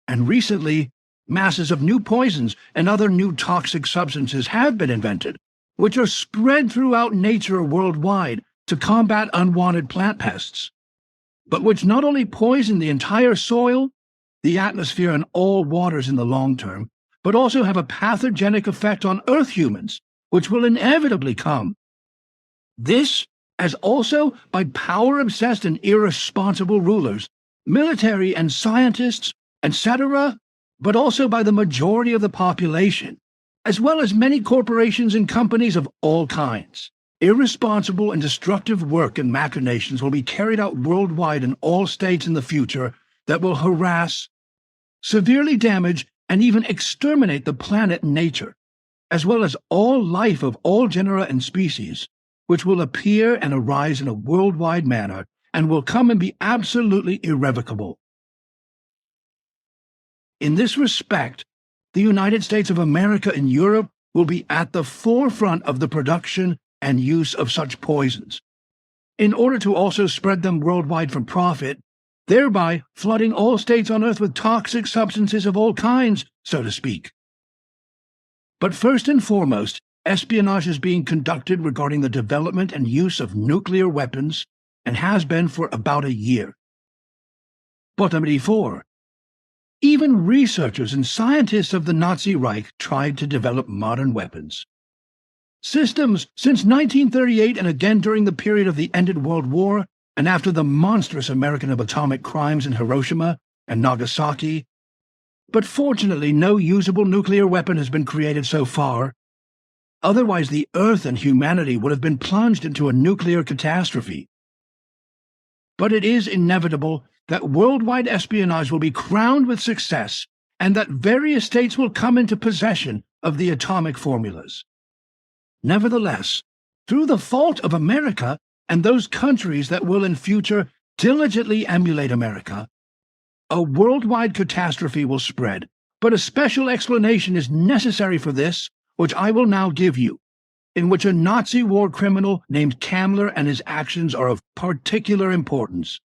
And recently, masses of new poisons and other new toxic substances have been invented, which are spread throughout nature worldwide to combat unwanted plant pests, but which not only poison the entire soil, the atmosphere, and all waters in the long term, but also have a pathogenic effect on Earth humans, which will inevitably come. This, as also by power-obsessed and irresponsible rulers, military and scientists, etc., but also by the majority of the population, as well as many corporations and companies of all kinds. Irresponsible and destructive work and machinations will be carried out worldwide in all states in the future that will harass, severely damage, and even exterminate the planet and nature, as well as all life of all genera and species, which will appear and arise in a worldwide manner, and will come and be absolutely irrevocable. In this respect, the United States of America and Europe will be at the forefront of the production and use of such poisons, in order to also spread them worldwide for profit, thereby flooding all states on Earth with toxic substances of all kinds, so to speak. But first and foremost, espionage is being conducted regarding the development and use of nuclear weapons, and has been for about a year. But number 4. Even researchers and scientists of the Nazi Reich tried to develop modern weapons. Systems since 1938 and again during the period of the ended World War and after the monstrous American atomic crimes in Hiroshima and Nagasaki. But fortunately, no usable nuclear weapon has been created so far. Otherwise, the Earth and humanity would have been plunged into a nuclear catastrophe. But it is inevitable that worldwide espionage will be crowned with success, and that various states will come into possession of the atomic formulas. Nevertheless, through the fault of America and those countries that will in future diligently emulate America, a worldwide catastrophe will spread, but a special explanation is necessary for this, which I will now give you, in which a Nazi war criminal named Kammler and his actions are of particular importance.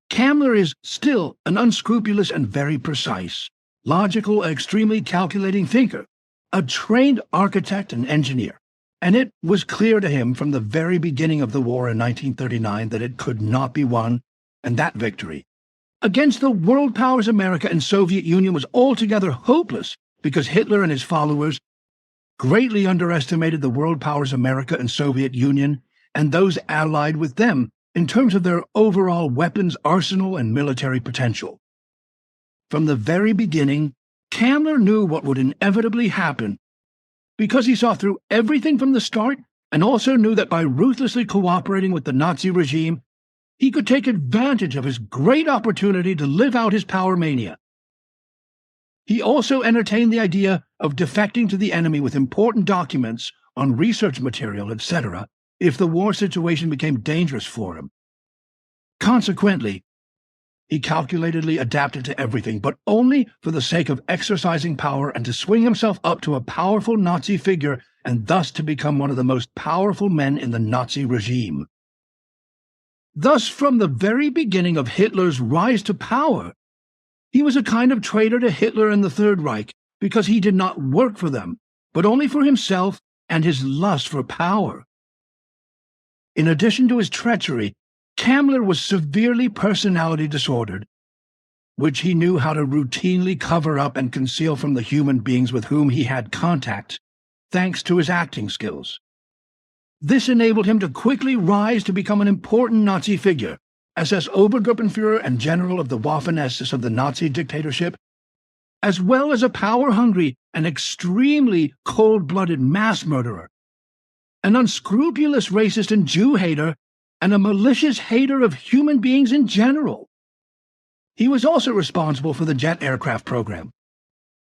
Kammler is still an unscrupulous and very precise, logical, extremely calculating thinker, a trained architect and engineer, and it was clear to him from the very beginning of the war in 1939 that it could not be won, and that victory against the world powers America and Soviet Union was altogether hopeless because Hitler and his followers greatly underestimated the world powers America and Soviet Union and those allied with them in terms of their overall weapons arsenal and military potential. From the very beginning, Kammler knew what would inevitably happen because he saw through everything from the start and also knew that by ruthlessly cooperating with the Nazi regime, he could take advantage of his great opportunity to live out his power mania. He also entertained the idea of defecting to the enemy with important documents on research material, etc., if the war situation became dangerous for him. Consequently, he calculatedly adapted to everything, but only for the sake of exercising power and to swing himself up to a powerful Nazi figure and thus to become one of the most powerful men in the Nazi regime. Thus, from the very beginning of Hitler's rise to power, he was a kind of traitor to Hitler and the Third Reich because he did not work for them, but only for himself and his lust for power. In addition to his treachery, Kammler was severely personality disordered, which he knew how to routinely cover up and conceal from the human beings with whom he had contact, thanks to his acting skills. This enabled him to quickly rise to become an important Nazi figure, SS Obergruppenführer and general of the Waffen-SS of the Nazi dictatorship, as well as a power-hungry and extremely cold-blooded mass murderer, an unscrupulous racist and Jew-hater, and a malicious hater of human beings in general. He was also responsible for the jet aircraft program,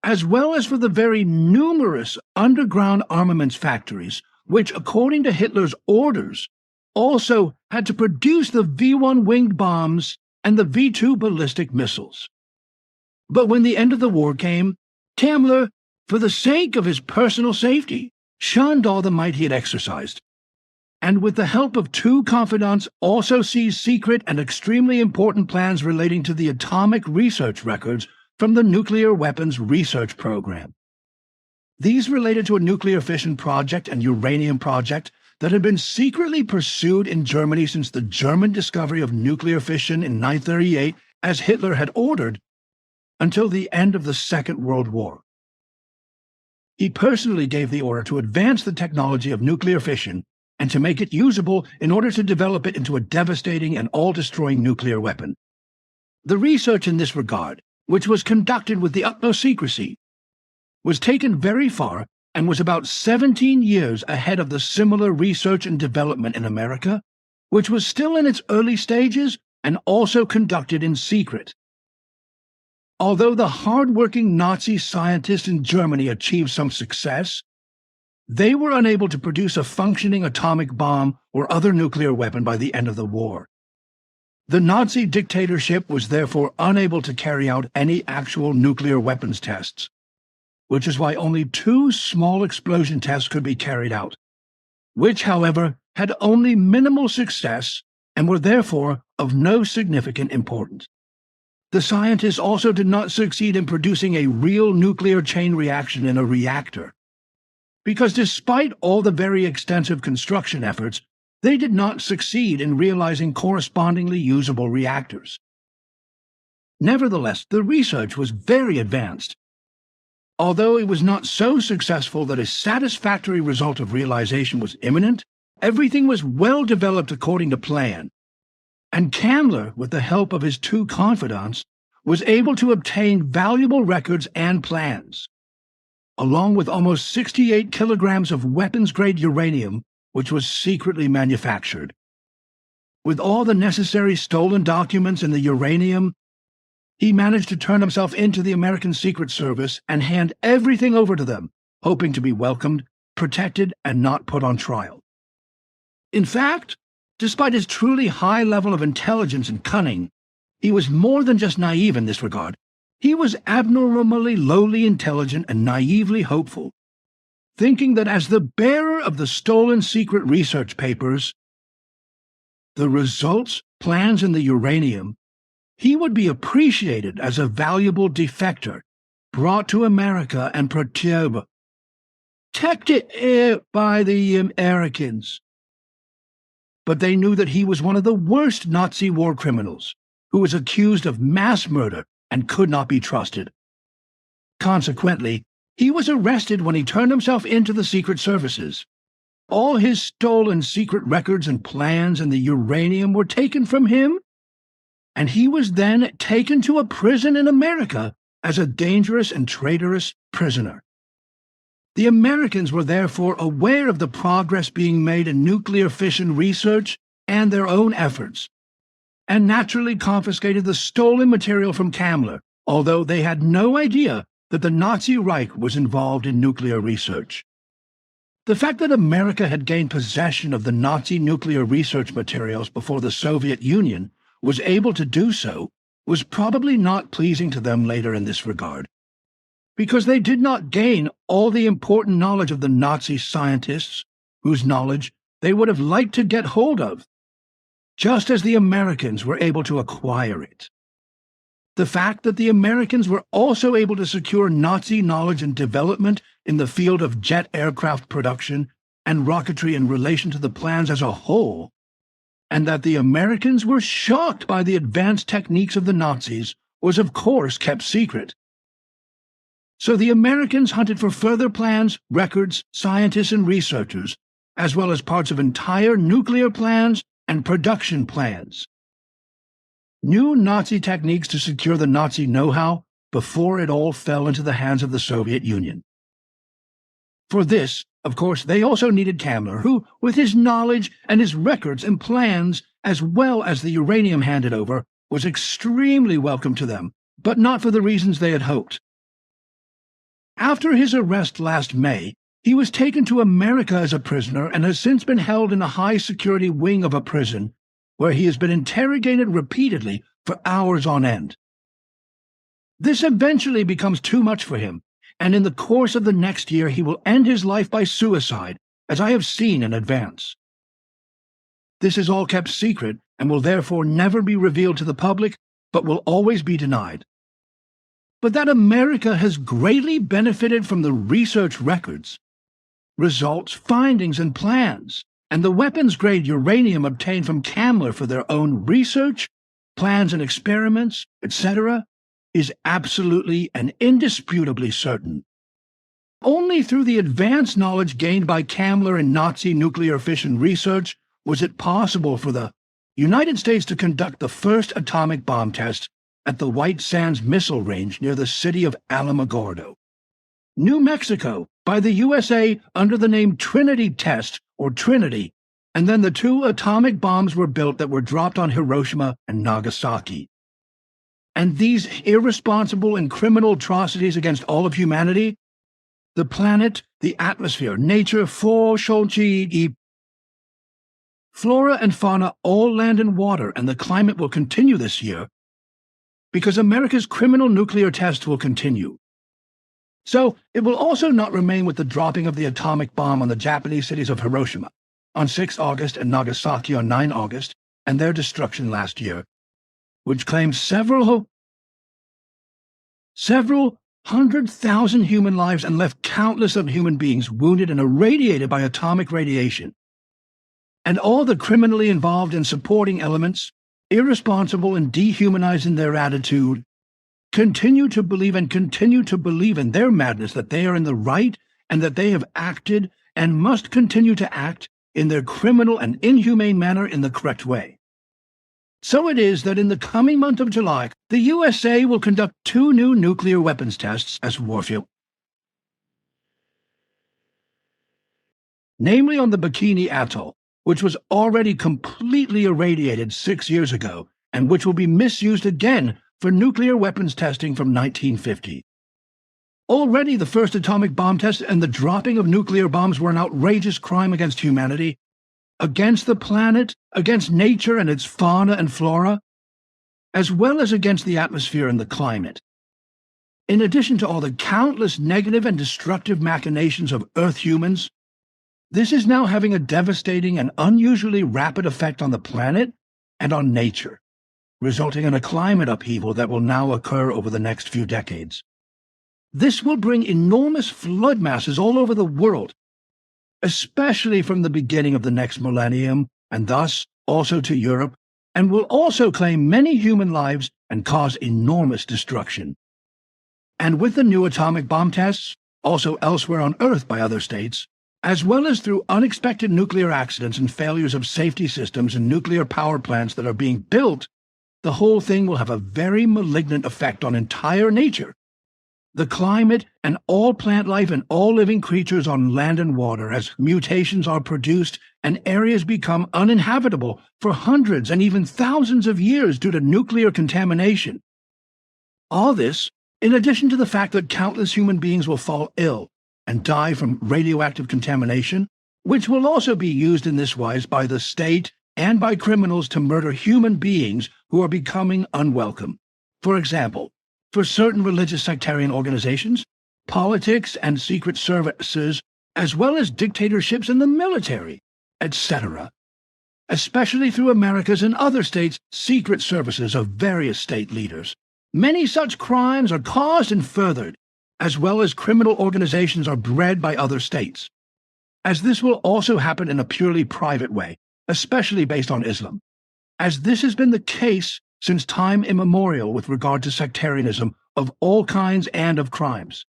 as well as for the very numerous underground armaments factories which, according to Hitler's orders, also had to produce the V-1 winged bombs and the V-2 ballistic missiles. But when the end of the war came, Kammler, for the sake of his personal safety, shunned all the might he had exercised, and with the help of two confidants also seized secret and extremely important plans relating to the atomic research records from the nuclear weapons research program. These related to a nuclear fission project and uranium project that had been secretly pursued in Germany since the German discovery of nuclear fission in 1938, as Hitler had ordered, until the end of the Second World War. He personally gave the order to advance the technology of nuclear fission and to make it usable in order to develop it into a devastating and all-destroying nuclear weapon. The research in this regard, which was conducted with the utmost secrecy, was taken very far and was about 17 years ahead of the similar research and development in America, which was still in its early stages and also conducted in secret. Although the hard-working Nazi scientists in Germany achieved some success, they were unable to produce a functioning atomic bomb or other nuclear weapon by the end of the war. The Nazi dictatorship was therefore unable to carry out any actual nuclear weapons tests, which is why only 2 small explosion tests could be carried out, which, however, had only minimal success and were therefore of no significant importance. The scientists also did not succeed in producing a real nuclear chain reaction in a reactor, because despite all the very extensive construction efforts, they did not succeed in realizing correspondingly usable reactors. Nevertheless, the research was very advanced. Although it was not so successful that a satisfactory result of realization was imminent, everything was well developed according to plan, and Kammler, with the help of his 2 confidants, was able to obtain valuable records and plans, along with almost 68 kilograms of weapons-grade uranium, which was secretly manufactured. With all the necessary stolen documents and the uranium, he managed to turn himself into the American Secret Service and hand everything over to them, hoping to be welcomed, protected, and not put on trial. In fact, despite his truly high level of intelligence and cunning, he was more than just naive in this regard. He was abnormally lowly intelligent and naively hopeful. thinking that as the bearer of the stolen secret research papers, the results, plans, and the uranium, he would be appreciated as a valuable defector, brought to America and protected by the Americans. But they knew that he was one of the worst Nazi war criminals, who was accused of mass murder and could not be trusted. Consequently, he was arrested when he turned himself into the secret services. All his stolen secret records and plans and the uranium were taken from him, and he was then taken to a prison in America as a dangerous and traitorous prisoner. The Americans were therefore aware of the progress being made in nuclear fission research and their own efforts, and naturally confiscated the stolen material from Kammler, although they had no idea that the Nazi Reich was involved in nuclear research. The fact that America had gained possession of the Nazi nuclear research materials before the Soviet Union was able to do so was probably not pleasing to them later in this regard, because they did not gain all the important knowledge of the Nazi scientists, whose knowledge they would have liked to get hold of, just as the Americans were able to acquire it. The fact that the Americans were also able to secure Nazi knowledge and development in the field of jet aircraft production and rocketry in relation to the plans as a whole, and that the Americans were shocked by the advanced techniques of the Nazis, was of course kept secret. So the Americans hunted for further plans, records, scientists, and researchers, as well as parts of entire nuclear plans and production plans. New Nazi techniques to secure the Nazi know-how before it all fell into the hands of the Soviet Union. For this, of course, they also needed Kammler, who, with his knowledge and his records and plans, as well as the uranium handed over, was extremely welcome to them, but not for the reasons they had hoped. After his arrest last May, he was taken to America as a prisoner and has since been held in a high-security wing of a prison, where he has been interrogated repeatedly for hours on end. This eventually becomes too much for him, and in the course of the next year he will end his life by suicide, as I have seen in advance. This is all kept secret and will therefore never be revealed to the public, but will always be denied. But that America has greatly benefited from the research records, results, findings, and plans, and the weapons-grade uranium obtained from Kammler for their own research, plans and experiments, etc., is absolutely and indisputably certain. Only through the advanced knowledge gained by Kammler in Nazi nuclear fission research was it possible for the United States to conduct the first atomic bomb test at the White Sands Missile Range near the city of Alamogordo, New Mexico, by the USA under the name Trinity Test, or Trinity, and then the 2 atomic bombs were built that were dropped on Hiroshima and Nagasaki. And these irresponsible and criminal atrocities against all of humanity, the planet, the atmosphere, nature, flora and fauna, all land and water, and the climate will continue this year, because America's criminal nuclear tests will continue. So it will also not remain with the dropping of the atomic bomb on the Japanese cities of Hiroshima on 6 August and Nagasaki on 9 August, and their destruction last year, which claimed several 100,000 human lives and left countless of human beings wounded and irradiated by atomic radiation. And all the criminally involved and supporting elements, irresponsible and dehumanized in their attitude, continue to believe in their madness that they are in the right and that they have acted and must continue to act in their criminal and inhumane manner in the correct way. So it is that in the coming month of July, the USA will conduct 2 new nuclear weapons tests as warfield, namely on the Bikini Atoll, which was already completely irradiated 6 years ago, and which will be misused again for nuclear weapons testing from 1950. Already the first atomic bomb test and the dropping of nuclear bombs were an outrageous crime against humanity, against the planet, against nature and its fauna and flora, as well as against the atmosphere and the climate. in addition to all the countless negative and destructive machinations of Earth humans, this is now having a devastating and unusually rapid effect on the planet and on nature, resulting in a climate upheaval that will now occur over the next few decades. This will bring enormous flood masses all over the world, especially from the beginning of the next millennium, and thus also to Europe, and will also claim many human lives and cause enormous destruction. And with the new atomic bomb tests, also elsewhere on Earth by other states, as well as through unexpected nuclear accidents and failures of safety systems and nuclear power plants that are being built, the whole thing will have a very malignant effect on entire nature. The climate and all plant life and all living creatures on land and water as mutations are produced and areas become uninhabitable for hundreds and even thousands of years due to nuclear contamination. All this, in addition to the fact that countless human beings will fall ill and die from radioactive contamination, which will also be used in this wise by the state and by criminals to murder human beings who are becoming unwelcome. For example, for certain religious sectarian organizations, politics and secret services, as well as dictatorships in the military, etc., especially through America's and other states' secret services of various state leaders. Many such crimes are caused and furthered, as well as criminal organizations are bred by other states, as this will also happen in a purely private way, especially based on Islam, as this has been the case since time immemorial with regard to sectarianism of all kinds and of crimes.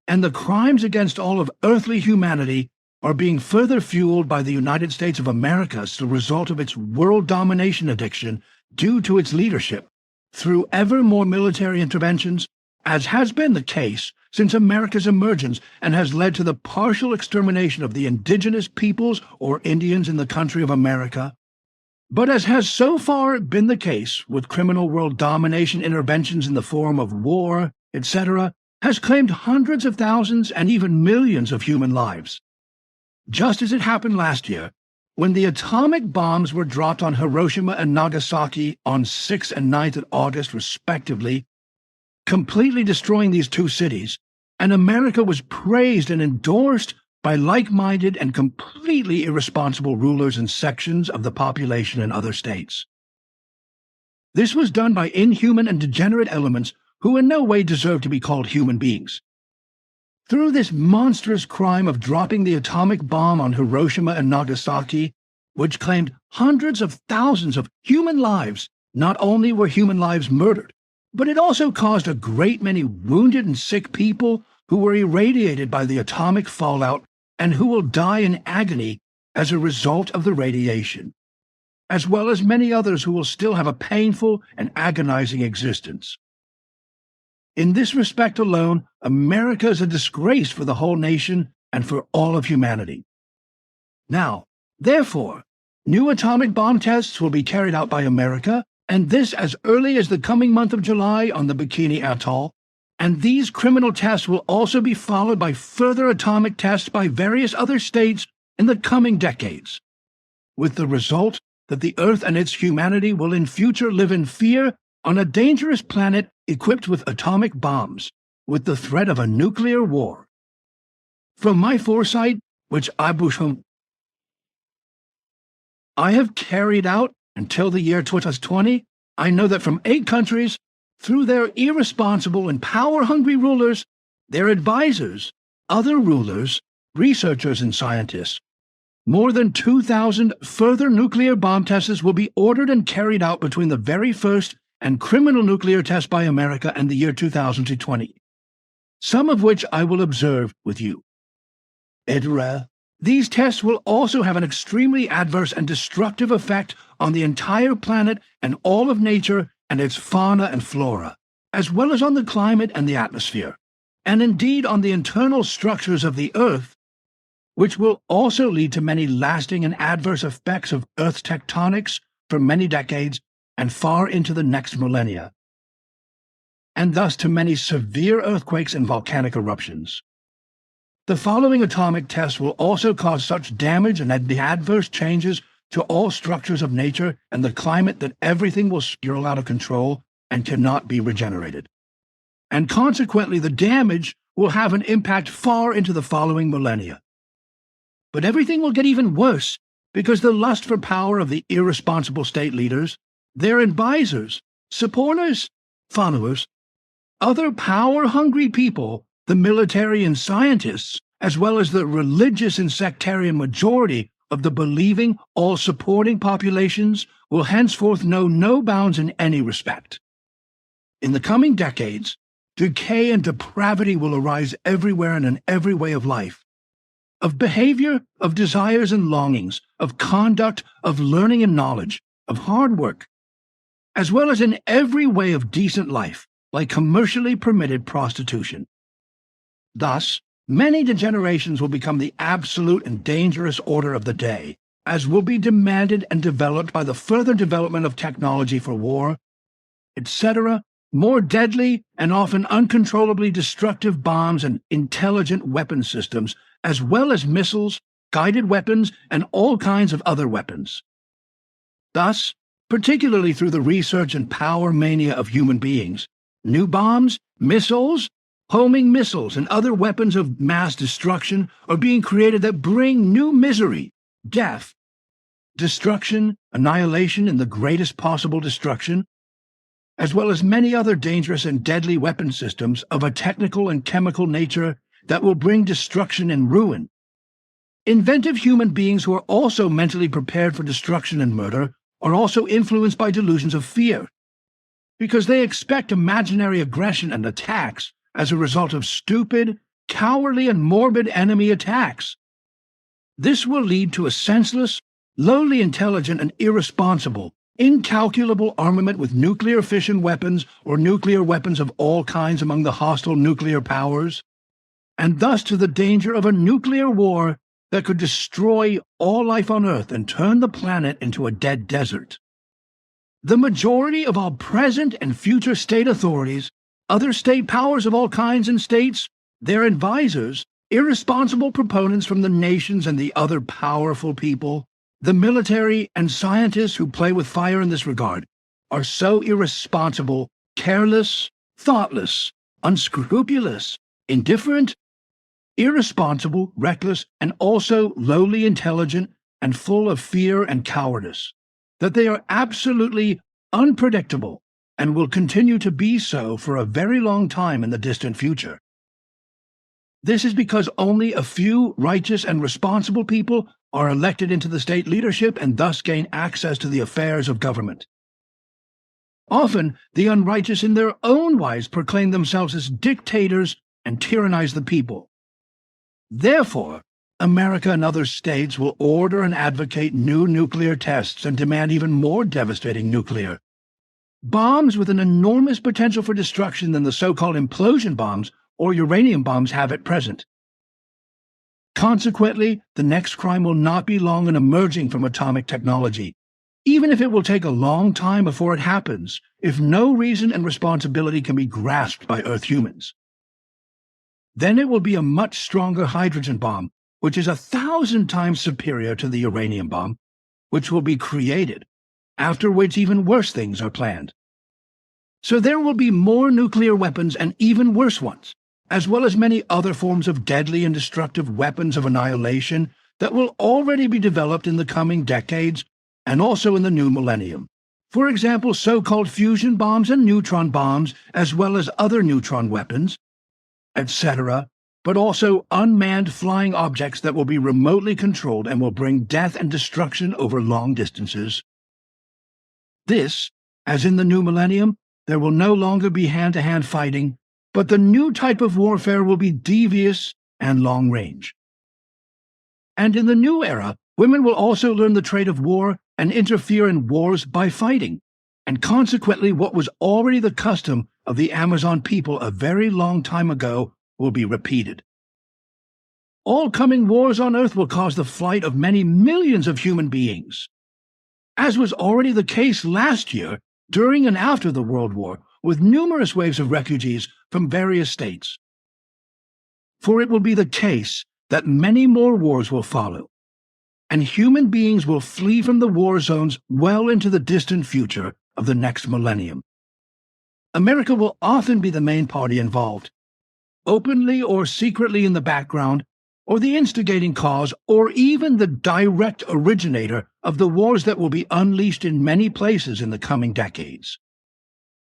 And the crimes against all of earthly humanity are being further fueled by the United States of America as the result of its world domination addiction due to its leadership, through ever more military interventions, as has been the case since America's emergence and has led to the partial extermination of the indigenous peoples or Indians in the country of America, but as has so far been the case with criminal world domination interventions in the form of war, etc., has claimed hundreds of thousands and even millions of human lives. Just as it happened last year, when the atomic bombs were dropped on Hiroshima and Nagasaki on 6th and 9th of August, respectively, completely destroying these two cities, and America was praised and endorsed by like-minded and completely irresponsible rulers and sections of the population in other states. This was done by inhuman and degenerate elements who in no way deserve to be called human beings. Through this monstrous crime of dropping the atomic bomb on Hiroshima and Nagasaki, which claimed hundreds of thousands of human lives, not only were human lives murdered, but it also caused a great many wounded and sick people who were irradiated by the atomic fallout and who will die in agony as a result of the radiation, as well as many others who will still have a painful and agonizing existence. In this respect alone, America is a disgrace for the whole nation and for all of humanity. Now, therefore, new atomic bomb tests will be carried out by America, and this as early as the coming month of July on the Bikini Atoll, and these criminal tests will also be followed by further atomic tests by various other states in the coming decades, with the result that the Earth and its humanity will in future live in fear on a dangerous planet equipped with atomic bombs, with the threat of a nuclear war. From my foresight, which I have carried out until the year 2020, I know that from 8 countries, through their irresponsible and power-hungry rulers, their advisors, other rulers, researchers, and scientists, more than 2,000 further nuclear bomb tests will be ordered and carried out between the very first and criminal nuclear test by America and the year 2020, some of which I will observe with you. These tests will also have an extremely adverse and destructive effect on the entire planet and all of nature and its fauna and flora, as well as on the climate and the atmosphere, and indeed on the internal structures of the Earth, which will also lead to many lasting and adverse effects of Earth's tectonics for many decades and far into the next millennia, and thus to many severe earthquakes and volcanic eruptions. The following atomic tests will also cause such damage and adverse changes to all structures of nature and the climate that everything will spiral out of control and cannot be regenerated. and consequently the damage will have an impact far into the following millennia. But everything will get even worse because the lust for power of the irresponsible state leaders, their advisors, supporters, followers, other power-hungry people, the military and scientists, as well as the religious and sectarian majority of the believing, all-supporting populations, will henceforth know no bounds in any respect. In the coming decades, decay and depravity will arise everywhere and in every way of life, of behavior, of desires and longings, of conduct, of learning and knowledge, of hard work, as well as in every way of decent life, like commercially permitted prostitution. Thus, many degenerations will become the absolute and dangerous order of the day, as will be demanded and developed by the further development of technology for war, etc., more deadly and often uncontrollably destructive bombs and intelligent weapon systems, as well as missiles, guided weapons, and all kinds of other weapons. Thus, particularly through the research and power mania of human beings, new bombs, missiles, homing missiles, and other weapons of mass destruction are being created that bring new misery, death, destruction, annihilation, and the greatest possible destruction, as well as many other dangerous and deadly weapon systems of a technical and chemical nature that will bring destruction and ruin. Inventive human beings who are also mentally prepared for destruction and murder are also influenced by delusions of fear, because they expect imaginary aggression and attacks as a result of stupid, cowardly, and morbid enemy attacks. This will lead to a senseless, lowly intelligent, and irresponsible, incalculable armament with nuclear fission weapons or nuclear weapons of all kinds among the hostile nuclear powers, and thus to the danger of a nuclear war that could destroy all life on Earth and turn the planet into a dead desert. The majority of all present and future state authorities, other state powers of all kinds and states, their advisors, irresponsible proponents from the nations and the other powerful people, the military and scientists who play with fire in this regard, are so irresponsible, careless, thoughtless, unscrupulous, indifferent, irresponsible, reckless, and also lowly intelligent and full of fear and cowardice, that they are absolutely unpredictable and will continue to be so for a very long time in the distant future. This is because only a few righteous and responsible people are elected into the state leadership and thus gain access to the affairs of government. Often, the unrighteous in their own wise proclaim themselves as dictators and tyrannize the people. Therefore, America and other states will order and advocate new nuclear tests and demand even more devastating nuclear bombs with an enormous potential for destruction than the so-called implosion bombs or uranium bombs have at present. Consequently, the next crime will not be long in emerging from atomic technology, even if it will take a long time before it happens, if no reason and responsibility can be grasped by Earth humans. Then it will be a much stronger hydrogen bomb, which is 1,000 times superior to the uranium bomb, which will be created, after which even worse things are planned. So there will be more nuclear weapons and even worse ones, as well as many other forms of deadly and destructive weapons of annihilation that will already be developed in the coming decades and also in the new millennium. For example, so-called fusion bombs and neutron bombs, as well as other neutron weapons, etc., but also unmanned flying objects that will be remotely controlled and will bring death and destruction over long distances. This, as in the new millennium, there will no longer be hand-to-hand fighting, but the new type of warfare will be devious and long-range. And in the new era, women will also learn the trade of war and interfere in wars by fighting, and consequently what was already the custom of the Amazon people a very long time ago will be repeated. All coming wars on Earth will cause the flight of many millions of human beings, as was already the case last year during and after the World War, with numerous waves of refugees from various states. For it will be the case that many more wars will follow, and human beings will flee from the war zones well into the distant future of the next millennium. America will often be the main party involved, openly or secretly in the background, or the instigating cause, or even the direct originator of the wars that will be unleashed in many places in the coming decades.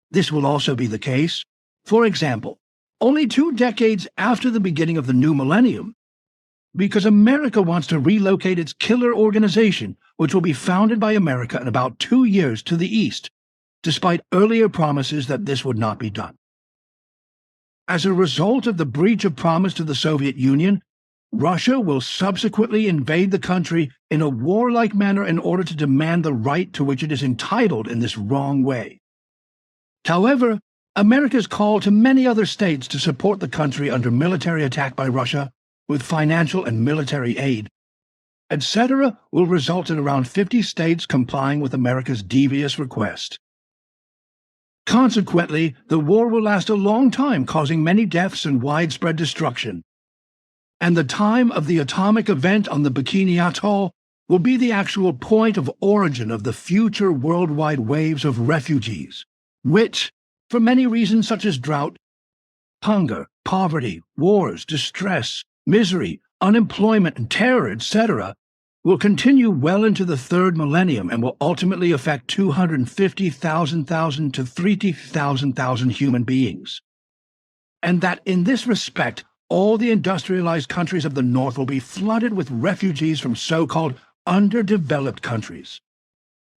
This will also be the case, for example, only 2 decades after the beginning of the new millennium, because America wants to relocate its killer organization, which will be founded by America in about 2 years to the east, despite earlier promises that this would not be done. As a result of the breach of promise to the Soviet Union, Russia will subsequently invade the country in a warlike manner in order to demand the right to which it is entitled in this wrong way. However, America's call to many other states to support the country under military attack by Russia, with financial and military aid, etc., will result in around 50 states complying with America's devious request. Consequently, the war will last a long time, causing many deaths and widespread destruction. And the time of the atomic event on the Bikini Atoll will be the actual point of origin of the future worldwide waves of refugees, which, for many reasons such as drought, hunger, poverty, wars, distress, misery, unemployment, and terror, etc., will continue well into the 3rd millennium and will ultimately affect 250,000 to 300,000 human beings. And that in this respect, all the industrialized countries of the North will be flooded with refugees from so-called underdeveloped countries.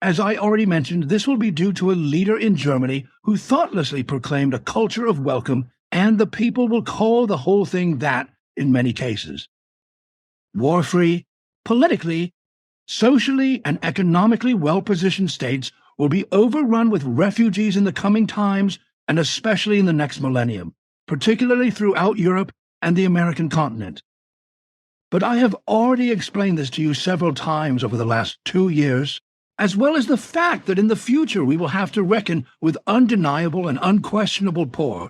As I already mentioned, this will be due to a leader in Germany who thoughtlessly proclaimed a culture of welcome, and the people will call the whole thing that in many cases. War-free, politically, socially, and economically well-positioned states will be overrun with refugees in the coming times, and especially in the next millennium, particularly throughout Europe and the American continent. But I have already explained this to you several times over the last 2 years, as well as the fact that in the future we will have to reckon with undeniable and unquestionable poor,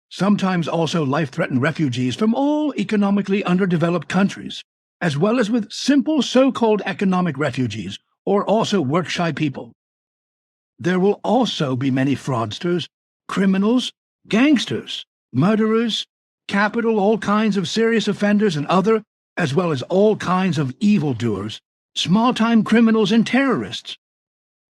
sometimes also life-threatened refugees from all economically underdeveloped countries, as well as with simple so-called economic refugees, or also work-shy people. There will also be many fraudsters, criminals, gangsters, murderers, capital, all kinds of serious offenders and other, as well as all kinds of evildoers, small-time criminals and terrorists,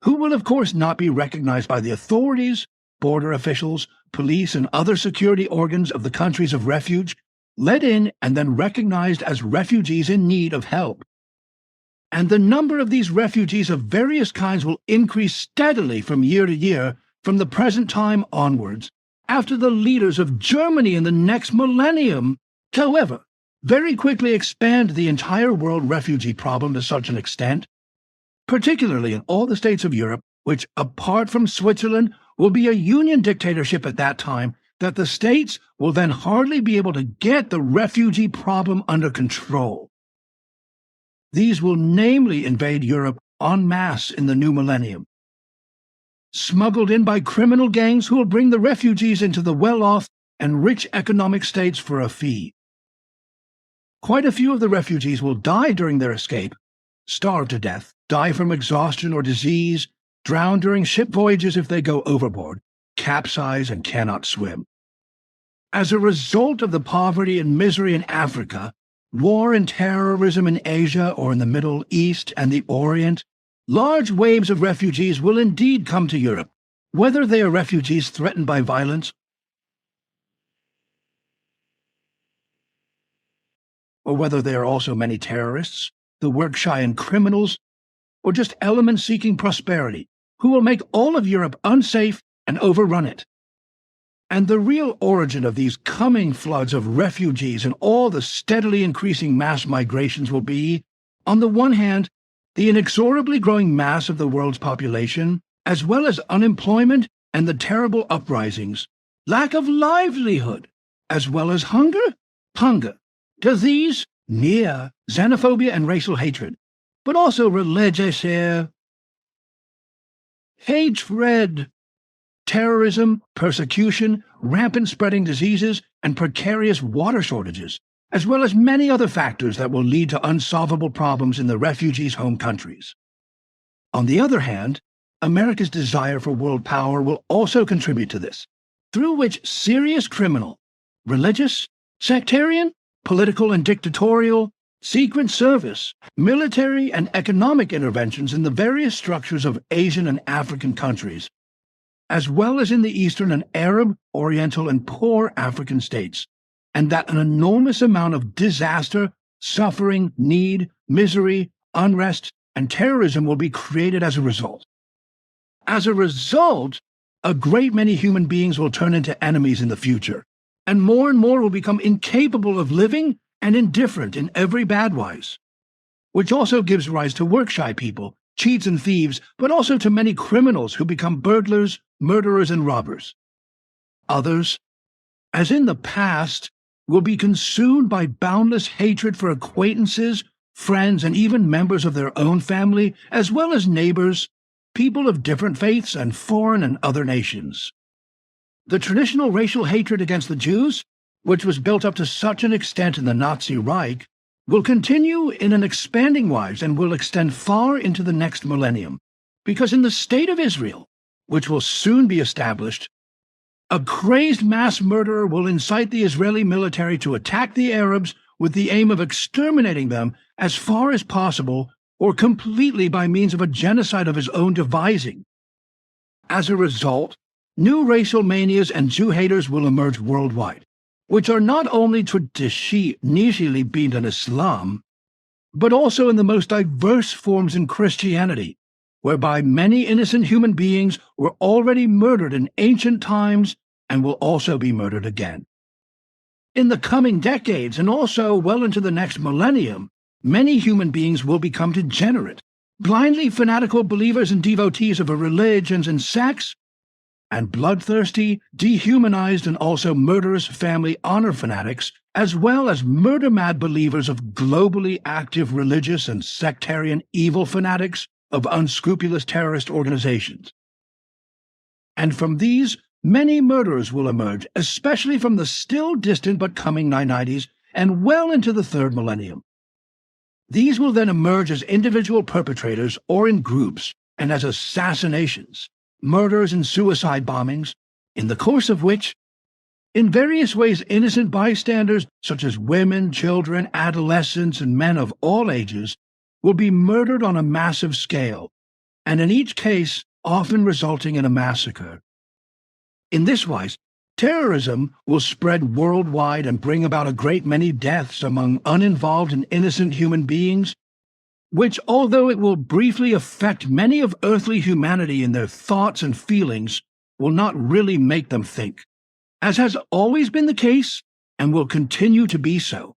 who will of course not be recognized by the authorities, border officials, police, and other security organs of the countries of refuge, let in and then recognized as refugees in need of help. And the number of these refugees of various kinds will increase steadily from year to year from the present time onwards, after the leaders of Germany in the next millennium, however, very quickly expand the entire world refugee problem to such an extent, particularly in all the states of Europe, which, apart from Switzerland, will be a union dictatorship at that time, that the states will then hardly be able to get the refugee problem under control. These will namely invade Europe en masse in the new millennium, smuggled in by criminal gangs who will bring the refugees into the well-off and rich economic states for a fee. Quite a few of the refugees will die during their escape, starve to death, die from exhaustion or disease, drown during ship voyages if they go overboard, capsize and cannot swim. As a result of the poverty and misery in Africa, war and terrorism in Asia or in the Middle East and the Orient, large waves of refugees will indeed come to Europe, whether they are refugees threatened by violence or whether they are also many terrorists, the work-shy and criminals, or just elements seeking prosperity, who will make all of Europe unsafe and overrun it. And the real origin of these coming floods of refugees and all the steadily increasing mass migrations will be, on the one hand, the inexorably growing mass of the world's population, as well as unemployment and the terrible uprisings, lack of livelihood, as well as hunger, disease, xenophobia and racial hatred, but also religious hatred, terrorism, persecution, rampant spreading diseases, and precarious water shortages, as well as many other factors that will lead to unsolvable problems in the refugees' home countries. On the other hand, America's desire for world power will also contribute to this, through which serious criminal, religious, sectarian, political and dictatorial, Secret Service, military and economic interventions in the various structures of Asian and African countries, as well as in the Eastern and Arab, Oriental, and poor African states, and that an enormous amount of disaster, suffering, need, misery, unrest, and terrorism will be created as a result. As a result, a great many human beings will turn into enemies in the future, and more will become incapable of living and indifferent in every bad wise, which also gives rise to work-shy people, cheats and thieves, but also to many criminals who become burglars, murderers, and robbers. Others, as in the past, will be consumed by boundless hatred for acquaintances, friends, and even members of their own family, as well as neighbors, people of different faiths, and foreign and other nations. The traditional racial hatred against the Jews, which was built up to such an extent in the Nazi Reich, will continue in an expanding wise and will extend far into the next millennium, because in the State of Israel, which will soon be established, a crazed mass murderer will incite the Israeli military to attack the Arabs with the aim of exterminating them as far as possible or completely by means of a genocide of his own devising. As a result, new racial manias and Jew haters will emerge worldwide, which are not only traditionally being in Islam, but also in the most diverse forms in Christianity, whereby many innocent human beings were already murdered in ancient times and will also be murdered again. In the coming decades, and also well into the next millennium, many human beings will become degenerate, blindly fanatical believers and devotees of religions and sects, and bloodthirsty, dehumanized, and also murderous family honor fanatics, as well as murder-mad believers of globally active religious and sectarian evil fanatics of unscrupulous terrorist organizations. And from these, many murderers will emerge, especially from the still distant but coming 990s and well into the third millennium. These will then emerge as individual perpetrators or in groups, and as assassinations, murders and suicide bombings, in the course of which, in various ways, innocent bystanders, such as women, children, adolescents, and men of all ages, will be murdered on a massive scale, and in each case often resulting in a massacre. In this wise, terrorism will spread worldwide and bring about a great many deaths among uninvolved and innocent human beings, which, although it will briefly affect many of earthly humanity in their thoughts and feelings, will not really make them think, as has always been the case and will continue to be so.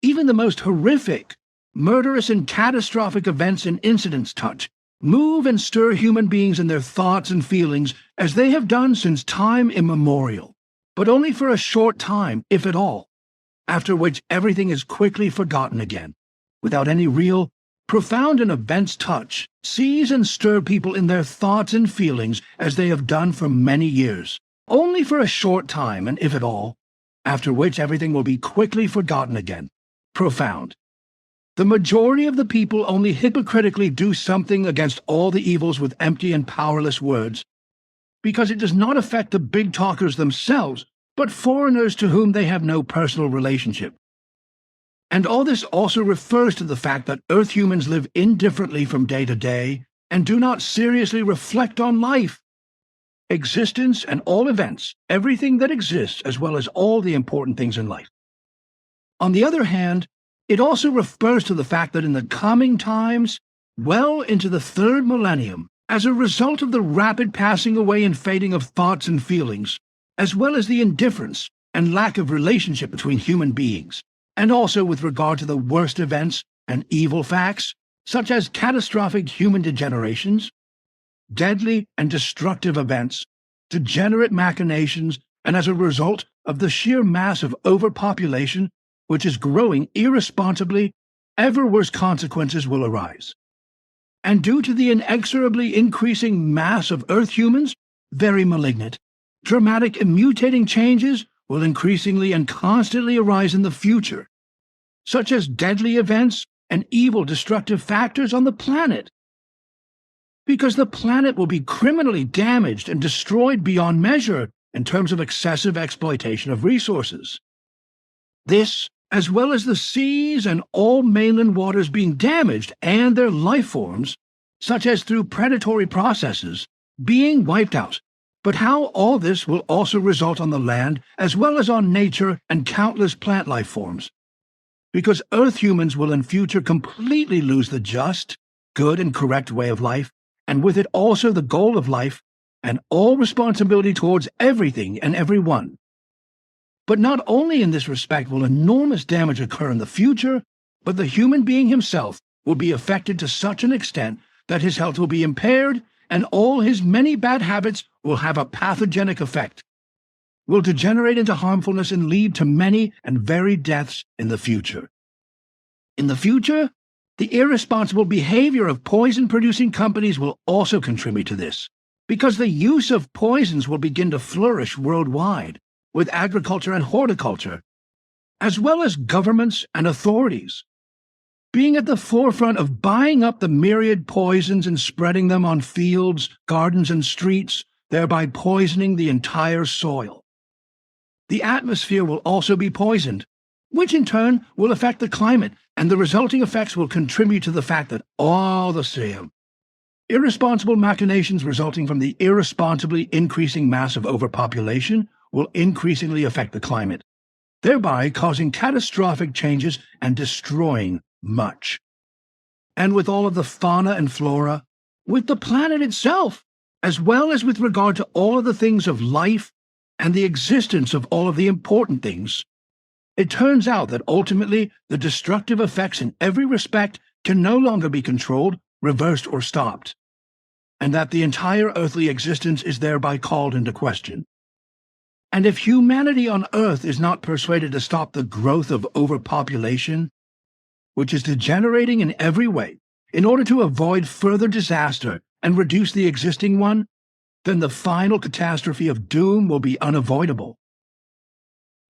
Even the most horrific, murderous, and catastrophic events and incidents touch, move and stir human beings in their thoughts and feelings as they have done since time immemorial, but only for a short time, if at all, after which everything is quickly forgotten again, without any real, profound and events touch, seize and stir people in their thoughts and feelings as they have done for many years, only for a short time, and if at all, after which everything will be quickly forgotten again, profound. The majority of the people only hypocritically do something against all the evils with empty and powerless words, because it does not affect the big talkers themselves, but foreigners to whom they have no personal relationship. And all this also refers to the fact that Earth humans live indifferently from day to day and do not seriously reflect on life, existence, and all events, everything that exists, as well as all the important things in life. On the other hand, it also refers to the fact that in the coming times, well into the third millennium, as a result of the rapid passing away and fading of thoughts and feelings, as well as the indifference and lack of relationship between human beings, and also with regard to the worst events and evil facts, such as catastrophic human degenerations, deadly and destructive events, degenerate machinations, and as a result of the sheer mass of overpopulation, which is growing irresponsibly, ever worse consequences will arise. And due to the inexorably increasing mass of Earth humans, very malignant, dramatic and mutating changes will increasingly and constantly arise in the future, such as deadly events and evil destructive factors on the planet. because the planet will be criminally damaged and destroyed beyond measure in terms of excessive exploitation of resources. This, as well as the seas and all mainland waters being damaged and their life forms, such as through predatory processes, being wiped out. But how all this will also result on the land as well as on nature and countless plant life forms. Because Earth humans will in future completely lose the just, good, and correct way of life, and with it also the goal of life, and all responsibility towards everything and everyone. But not only in this respect will enormous damage occur in the future, but the human being himself will be affected to such an extent that his health will be impaired, and all his many bad habits will have a pathogenic effect, will degenerate into harmfulness and lead to many and varied deaths in the future. In the future, the irresponsible behavior of poison-producing companies will also contribute to this, because the use of poisons will begin to flourish worldwide, with agriculture and horticulture, as well as governments and authorities, being at the forefront of buying up the myriad poisons and spreading them on fields, gardens, and streets, thereby poisoning the entire soil. The atmosphere will also be poisoned, which in turn will affect the climate, and the resulting effects will contribute to the fact that all the same, irresponsible machinations resulting from the irresponsibly increasing mass of overpopulation will increasingly affect the climate, thereby causing catastrophic changes and destroying much. And with all of the fauna and flora, with the planet itself, as well as with regard to all of the things of life and the existence of all of the important things, it turns out that ultimately the destructive effects in every respect can no longer be controlled, reversed, or stopped, and that the entire earthly existence is thereby called into question. And if humanity on Earth is not persuaded to stop the growth of overpopulation, which is degenerating in every way, in order to avoid further disaster and reduce the existing one, then the final catastrophe of doom will be unavoidable.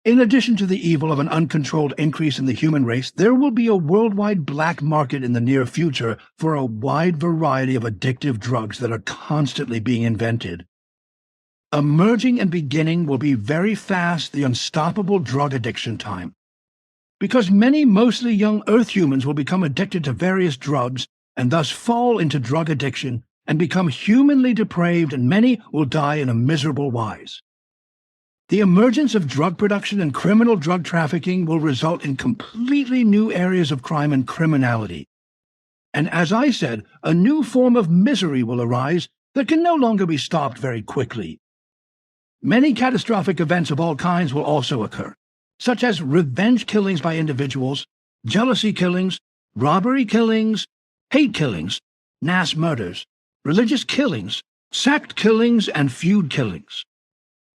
In addition to the evil of an uncontrolled increase in the human race, there will be a worldwide black market in the near future for a wide variety of addictive drugs that are constantly being invented. Emerging and beginning will be very fast the unstoppable drug addiction time, because many mostly young Earth humans will become addicted to various drugs and thus fall into drug addiction and become humanly depraved, and many will die in a miserable wise. The emergence of drug production and criminal drug trafficking will result in completely new areas of crime and criminality. And as I said, a new form of misery will arise that can no longer be stopped very quickly. Many catastrophic events of all kinds will also occur, such as revenge killings by individuals, jealousy killings, robbery killings, hate killings, mass murders, religious killings, sect killings, and feud killings,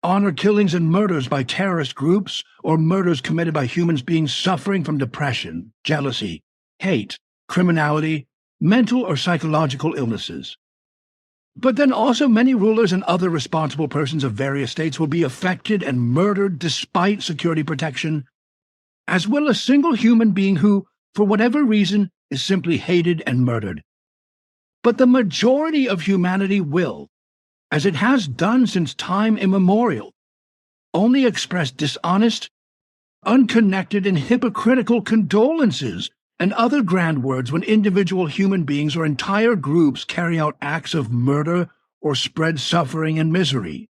honor killings and murders by terrorist groups, or murders committed by humans being suffering from depression, jealousy, hate, criminality, mental or psychological illnesses. But then also many rulers and other responsible persons of various states will be affected and murdered despite security protection, as well as a single human being who, for whatever reason, is simply hated and murdered. But the majority of humanity will, as it has done since time immemorial, only express dishonest, unconnected, and hypocritical condolences and other grand words when individual human beings or entire groups carry out acts of murder or spread suffering and misery.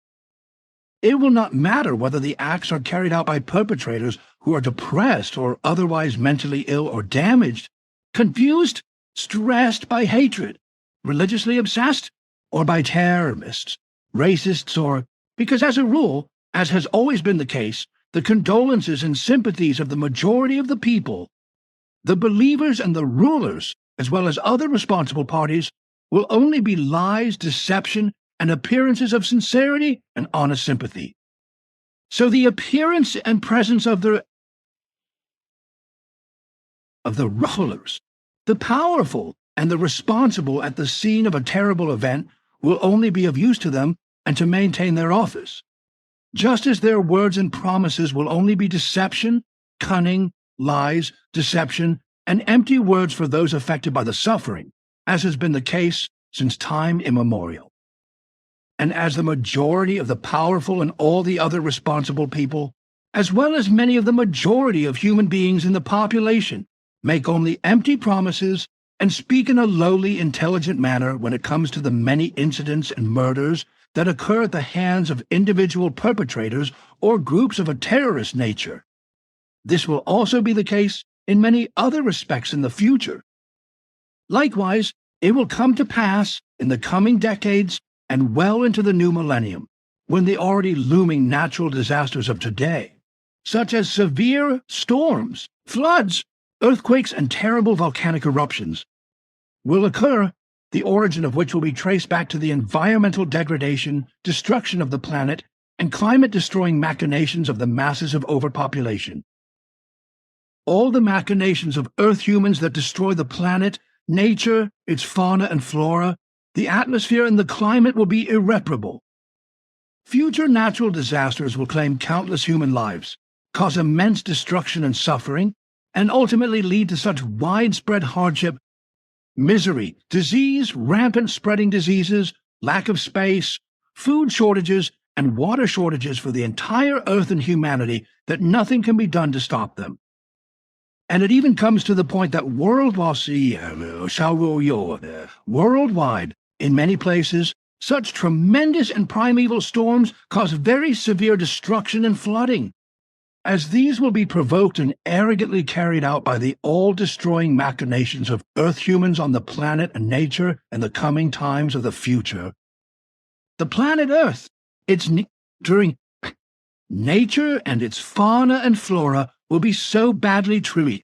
It will not matter whether the acts are carried out by perpetrators who are depressed or otherwise mentally ill or damaged, confused, stressed by hatred, religiously obsessed, or by terrorists, racists, or because as a rule, as has always been the case, the condolences and sympathies of the majority of the people, the believers and the rulers, as well as other responsible parties, will only be lies, deception, and appearances of sincerity and honest sympathy. So the appearance and presence of the rulers, the powerful and the responsible at the scene of a terrible event will only be of use to them and to maintain their office, just as their words and promises will only be deception, cunning, lies, deception, and empty words for those affected by the suffering, as has been the case since time immemorial. And as the majority of the powerful and all the other responsible people, as well as many of the majority of human beings in the population, make only empty promises and speak in a lowly, intelligent manner when it comes to the many incidents and murders that occur at the hands of individual perpetrators or groups of a terrorist nature. This will also be the case in many other respects in the future. Likewise, it will come to pass in the coming decades and well into the new millennium, when the already looming natural disasters of today, such as severe storms, floods, earthquakes, and terrible volcanic eruptions, will occur, the origin of which will be traced back to the environmental degradation, destruction of the planet, and climate-destroying machinations of the masses of overpopulation. All the machinations of Earth humans that destroy the planet, nature, its fauna and flora, the atmosphere and the climate will be irreparable. Future natural disasters will claim countless human lives, cause immense destruction and suffering, and ultimately lead to such widespread hardship, misery, disease, rampant spreading diseases, lack of space, food shortages, and water shortages for the entire Earth and humanity that nothing can be done to stop them. And it even comes to the point that worldwide, in many places, such tremendous and primeval storms cause very severe destruction and flooding, as these will be provoked and arrogantly carried out by the all-destroying machinations of Earth humans on the planet and nature and the coming times of the future. The planet Earth, during nature and its fauna and flora will be so badly treated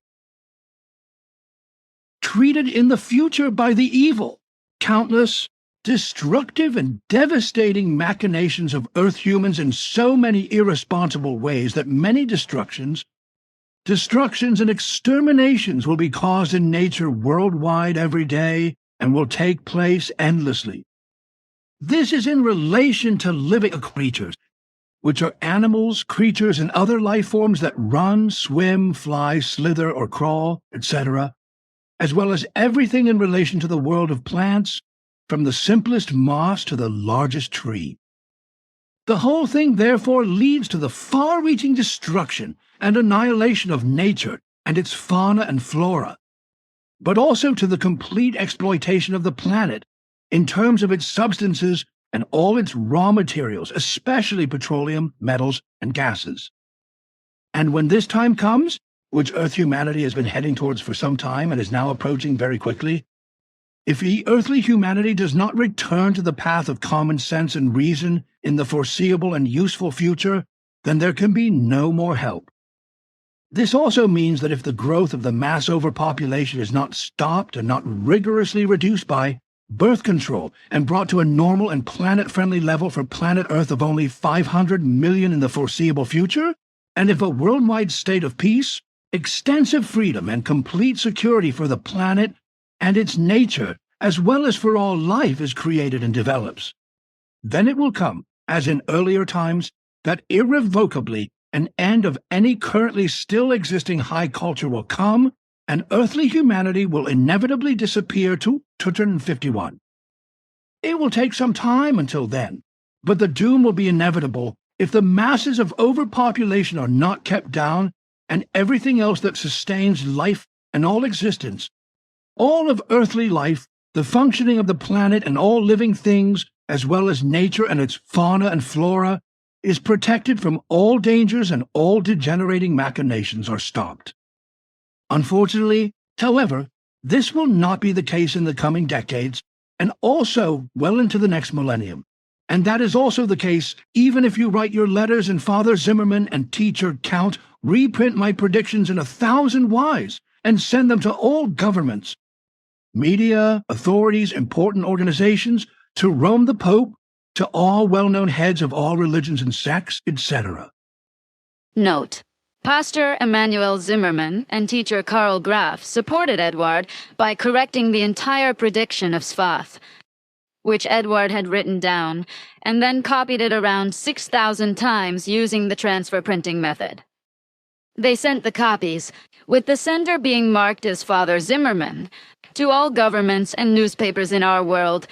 in the future by the evil, countless, destructive and devastating machinations of Earth humans in so many irresponsible ways that many destructions and exterminations will be caused in nature worldwide every day and will take place endlessly. This is in relation to living creatures, which are animals, creatures, and other life forms that run, swim, fly, slither, or crawl, etc., as well as everything in relation to the world of plants, from the simplest moss to the largest tree. The whole thing, therefore, leads to the far-reaching destruction and annihilation of nature and its fauna and flora, but also to the complete exploitation of the planet in terms of its substances and all its raw materials, especially petroleum, metals, and gases. And when this time comes, which Earth humanity has been heading towards for some time and is now approaching very quickly, if the earthly humanity does not return to the path of common sense and reason in the foreseeable and useful future, then there can be no more help. This also means that if the growth of the mass overpopulation is not stopped and not rigorously reduced by birth control and brought to a normal and planet-friendly level for planet Earth of only 500 million in the foreseeable future, and if a worldwide state of peace, extensive freedom, and complete security for the planet and its nature, as well as for all life, is created and develops, then it will come, as in earlier times, that irrevocably an end of any currently still existing high culture will come, and earthly humanity will inevitably disappear to 251. It will take some time until then, but the doom will be inevitable if the masses of overpopulation are not kept down, and everything else that sustains life and all existence, all of earthly life, the functioning of the planet and all living things, as well as nature and its fauna and flora, is protected from all dangers and all degenerating machinations are stopped. Unfortunately, however, this will not be the case in the coming decades and also well into the next millennium. And that is also the case even if you write your letters and Father Zimmerman and Teacher Count reprint my predictions in 1,000 Ys and send them to all governments, media, authorities, important organizations, to Rome the Pope, to all well-known heads of all religions and sects, etc. Note: Pastor Emanuel Zimmerman and teacher Karl Graf supported Edward by correcting the entire prediction of Sfath, which Edward had written down, and then copied it around 6,000 times using the transfer printing method. They sent the copies, with the sender being marked as Father Zimmerman, to all governments and newspapers in our world,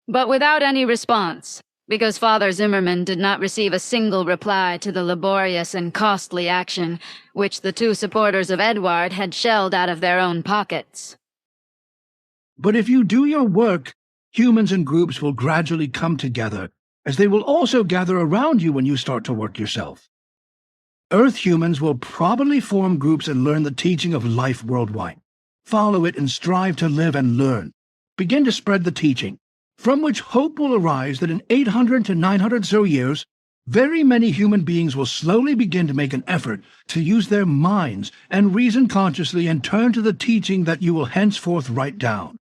but without any response, because Father Zimmerman did not receive a single reply to the laborious and costly action which the two supporters of Edward had shelled out of their own pockets. But if you do your work, humans and groups will gradually come together, as they will also gather around you when you start to work yourself. Earth humans will probably form groups and learn the teaching of life worldwide, follow it and strive to live and learn, begin to spread the teaching, from which hope will arise that in 800 to 900 so years, very many human beings will slowly begin to make an effort to use their minds and reason consciously and turn to the teaching that you will henceforth write down.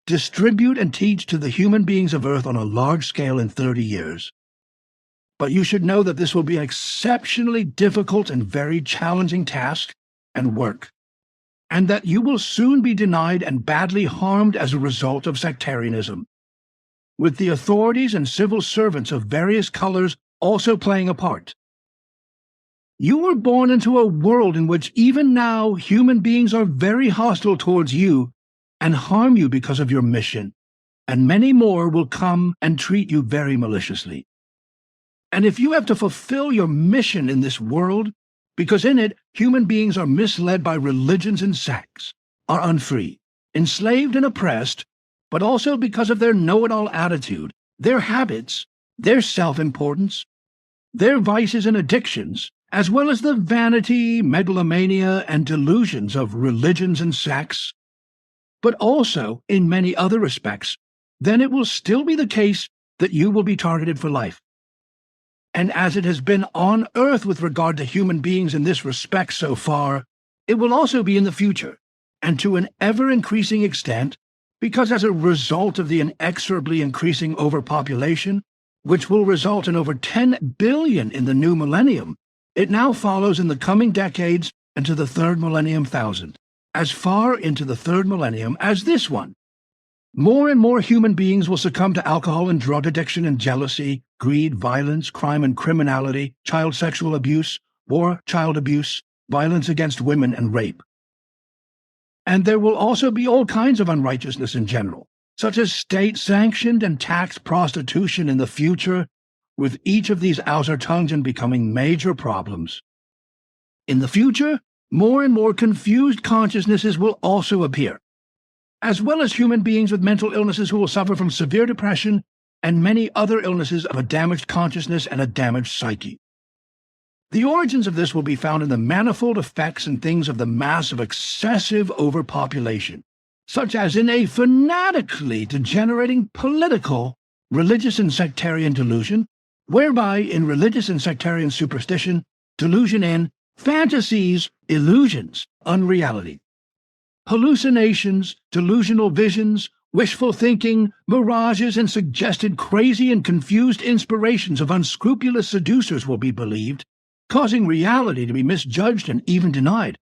Distribute and teach to the human beings of Earth on a large scale in 30 years. But you should know that this will be an exceptionally difficult and very challenging task and work, and that you will soon be denied and badly harmed as a result of sectarianism, with the authorities and civil servants of various colors also playing a part. You were born into a world in which even now human beings are very hostile towards you and harm you because of your mission, and many more will come and treat you very maliciously. And if you have to fulfill your mission in this world, because in it human beings are misled by religions and sects, are unfree, enslaved and oppressed, but also because of their know-it-all attitude, their habits, their self-importance, their vices and addictions, as well as the vanity, megalomania, and delusions of religions and sects, but also in many other respects, then it will still be the case that you will be targeted for life. And as it has been on Earth with regard to human beings in this respect so far, it will also be in the future, and to an ever-increasing extent, because as a result of the inexorably increasing overpopulation, which will result in over 10 billion in the new millennium, it now follows in the coming decades into the third millennium thousand, as far into the third millennium as this one. More and more human beings will succumb to alcohol and drug addiction and jealousy, greed, violence, crime and criminality, child sexual abuse, war, child abuse, violence against women, and rape. And there will also be all kinds of unrighteousness in general, such as state-sanctioned and taxed prostitution in the future, with each of these outer tongues and becoming major problems. In the future, more and more confused consciousnesses will also appear, as well as human beings with mental illnesses who will suffer from severe depression and many other illnesses of a damaged consciousness and a damaged psyche. The origins of this will be found in the manifold effects and things of the mass of excessive overpopulation, such as in a fanatically degenerating political, religious and sectarian delusion, whereby in religious and sectarian superstition, delusion in fantasies, illusions, unreality, hallucinations, delusional visions, wishful thinking, mirages, and suggested crazy and confused inspirations of unscrupulous seducers will be believed, causing reality to be misjudged and even denied.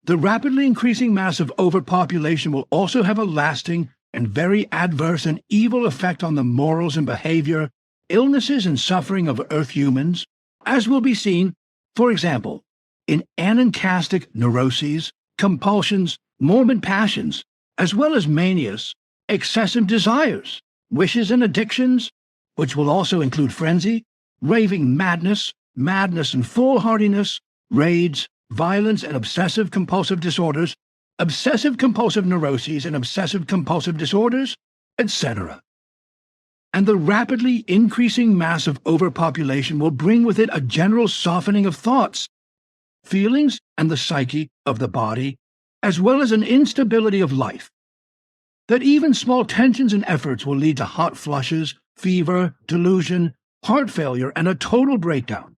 The rapidly increasing mass of overpopulation will also have a lasting and very adverse and evil effect on the morals and behavior, illnesses and suffering of Earth humans, as will be seen, for example, in anancastic neuroses, compulsions, morbid passions, as well as manias, excessive desires, wishes and addictions, which will also include frenzy, raving madness, madness and foolhardiness, rage, violence and obsessive-compulsive disorders, obsessive-compulsive neuroses and obsessive-compulsive disorders, etc. And the rapidly increasing mass of overpopulation will bring with it a general softening of thoughts, feelings, and the psyche of the body, as well as an instability of life, that even small tensions and efforts will lead to hot flushes, fever, delusion, heart failure, and a total breakdown.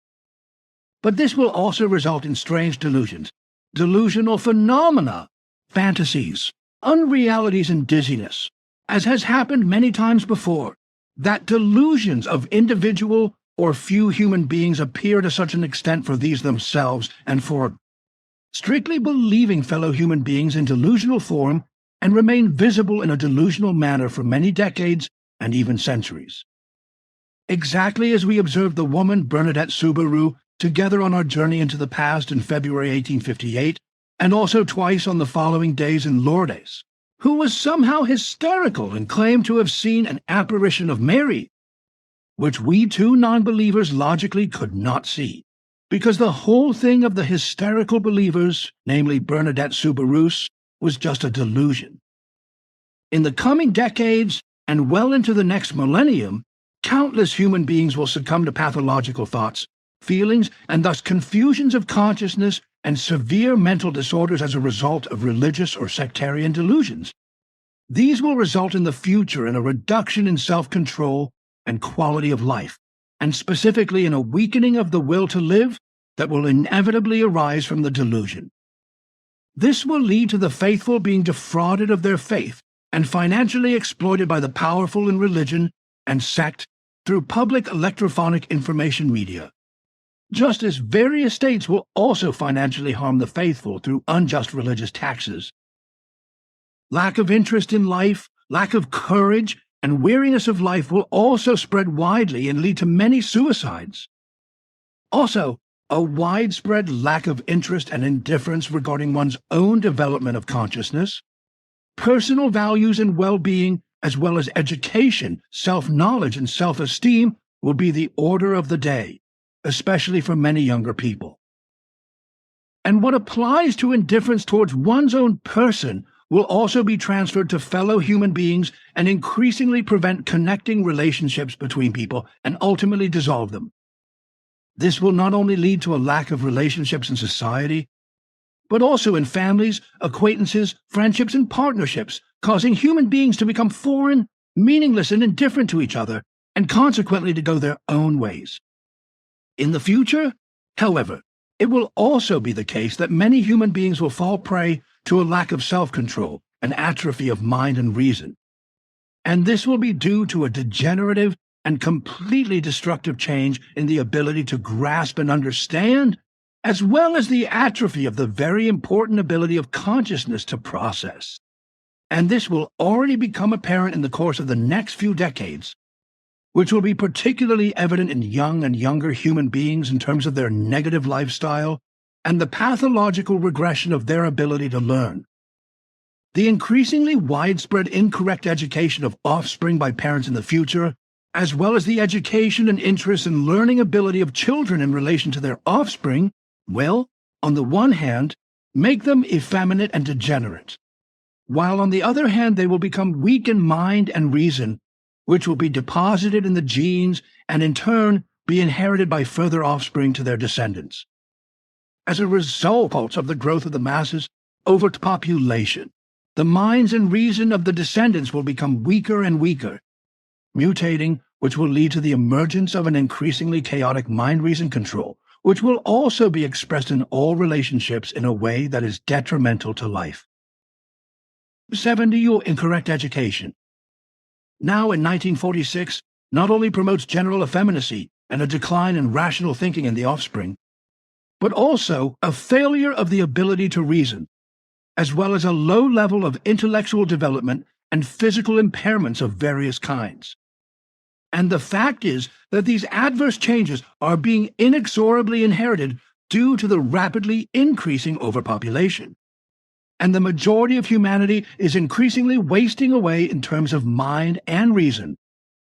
But this will also result in strange delusions, delusional phenomena, fantasies, unrealities, and dizziness, as has happened many times before, that delusions of individual or few human beings appear to such an extent for these themselves and for strictly believing fellow human beings in delusional form and remain visible in a delusional manner for many decades and even centuries. Exactly as we observed the woman Bernadette Subaru together on our journey into the past in February 1858, and also twice on the following days in Lourdes, who was somehow hysterical and claimed to have seen an apparition of Mary, which we two non-believers logically could not see, because the whole thing of the hysterical believers, namely Bernadette Subarus, was just a delusion. In the coming decades, and well into the next millennium, countless human beings will succumb to pathological thoughts, feelings, and thus confusions of consciousness and severe mental disorders as a result of religious or sectarian delusions. These will result in the future in a reduction in self-control and quality of life, and specifically in a weakening of the will to live that will inevitably arise from the delusion. This will lead to the faithful being defrauded of their faith and financially exploited by the powerful in religion and sect through public electrophonic information media, just as various states will also financially harm the faithful through unjust religious taxes. Lack of interest in life, lack of courage, and weariness of life will also spread widely and lead to many suicides. Also, a widespread lack of interest and indifference regarding one's own development of consciousness, personal values and well-being, as well as education, self-knowledge, and self-esteem will be the order of the day, especially for many younger people. And what applies to indifference towards one's own person will also be transferred to fellow human beings and increasingly prevent connecting relationships between people and ultimately dissolve them. This will not only lead to a lack of relationships in society, but also in families, acquaintances, friendships, and partnerships, causing human beings to become foreign, meaningless, and indifferent to each other, and consequently to go their own ways. In the future, however, it will also be the case that many human beings will fall prey to a lack of self-control, an atrophy of mind and reason. And this will be due to a degenerative and completely destructive change in the ability to grasp and understand, as well as the atrophy of the very important ability of consciousness to process. And this will already become apparent in the course of the next few decades, which will be particularly evident in young and younger human beings in terms of their negative lifestyle and the pathological regression of their ability to learn. The increasingly widespread incorrect education of offspring by parents in the future, as well as the education and interest and learning ability of children in relation to their offspring, will, on the one hand, make them effeminate and degenerate, while on the other hand they will become weak in mind and reason, which will be deposited in the genes and in turn be inherited by further offspring to their descendants. As a result of the growth of the masses, overpopulation, the minds and reason of the descendants will become weaker and weaker, mutating, which will lead to the emergence of an increasingly chaotic mind-reason control, which will also be expressed in all relationships in a way that is detrimental to life. 70. Incorrect education. Now in 1946, not only promotes general effeminacy and a decline in rational thinking in the offspring, but also a failure of the ability to reason, as well as a low level of intellectual development and physical impairments of various kinds. And the fact is that these adverse changes are being inexorably inherited due to the rapidly increasing overpopulation. And the majority of humanity is increasingly wasting away in terms of mind and reason,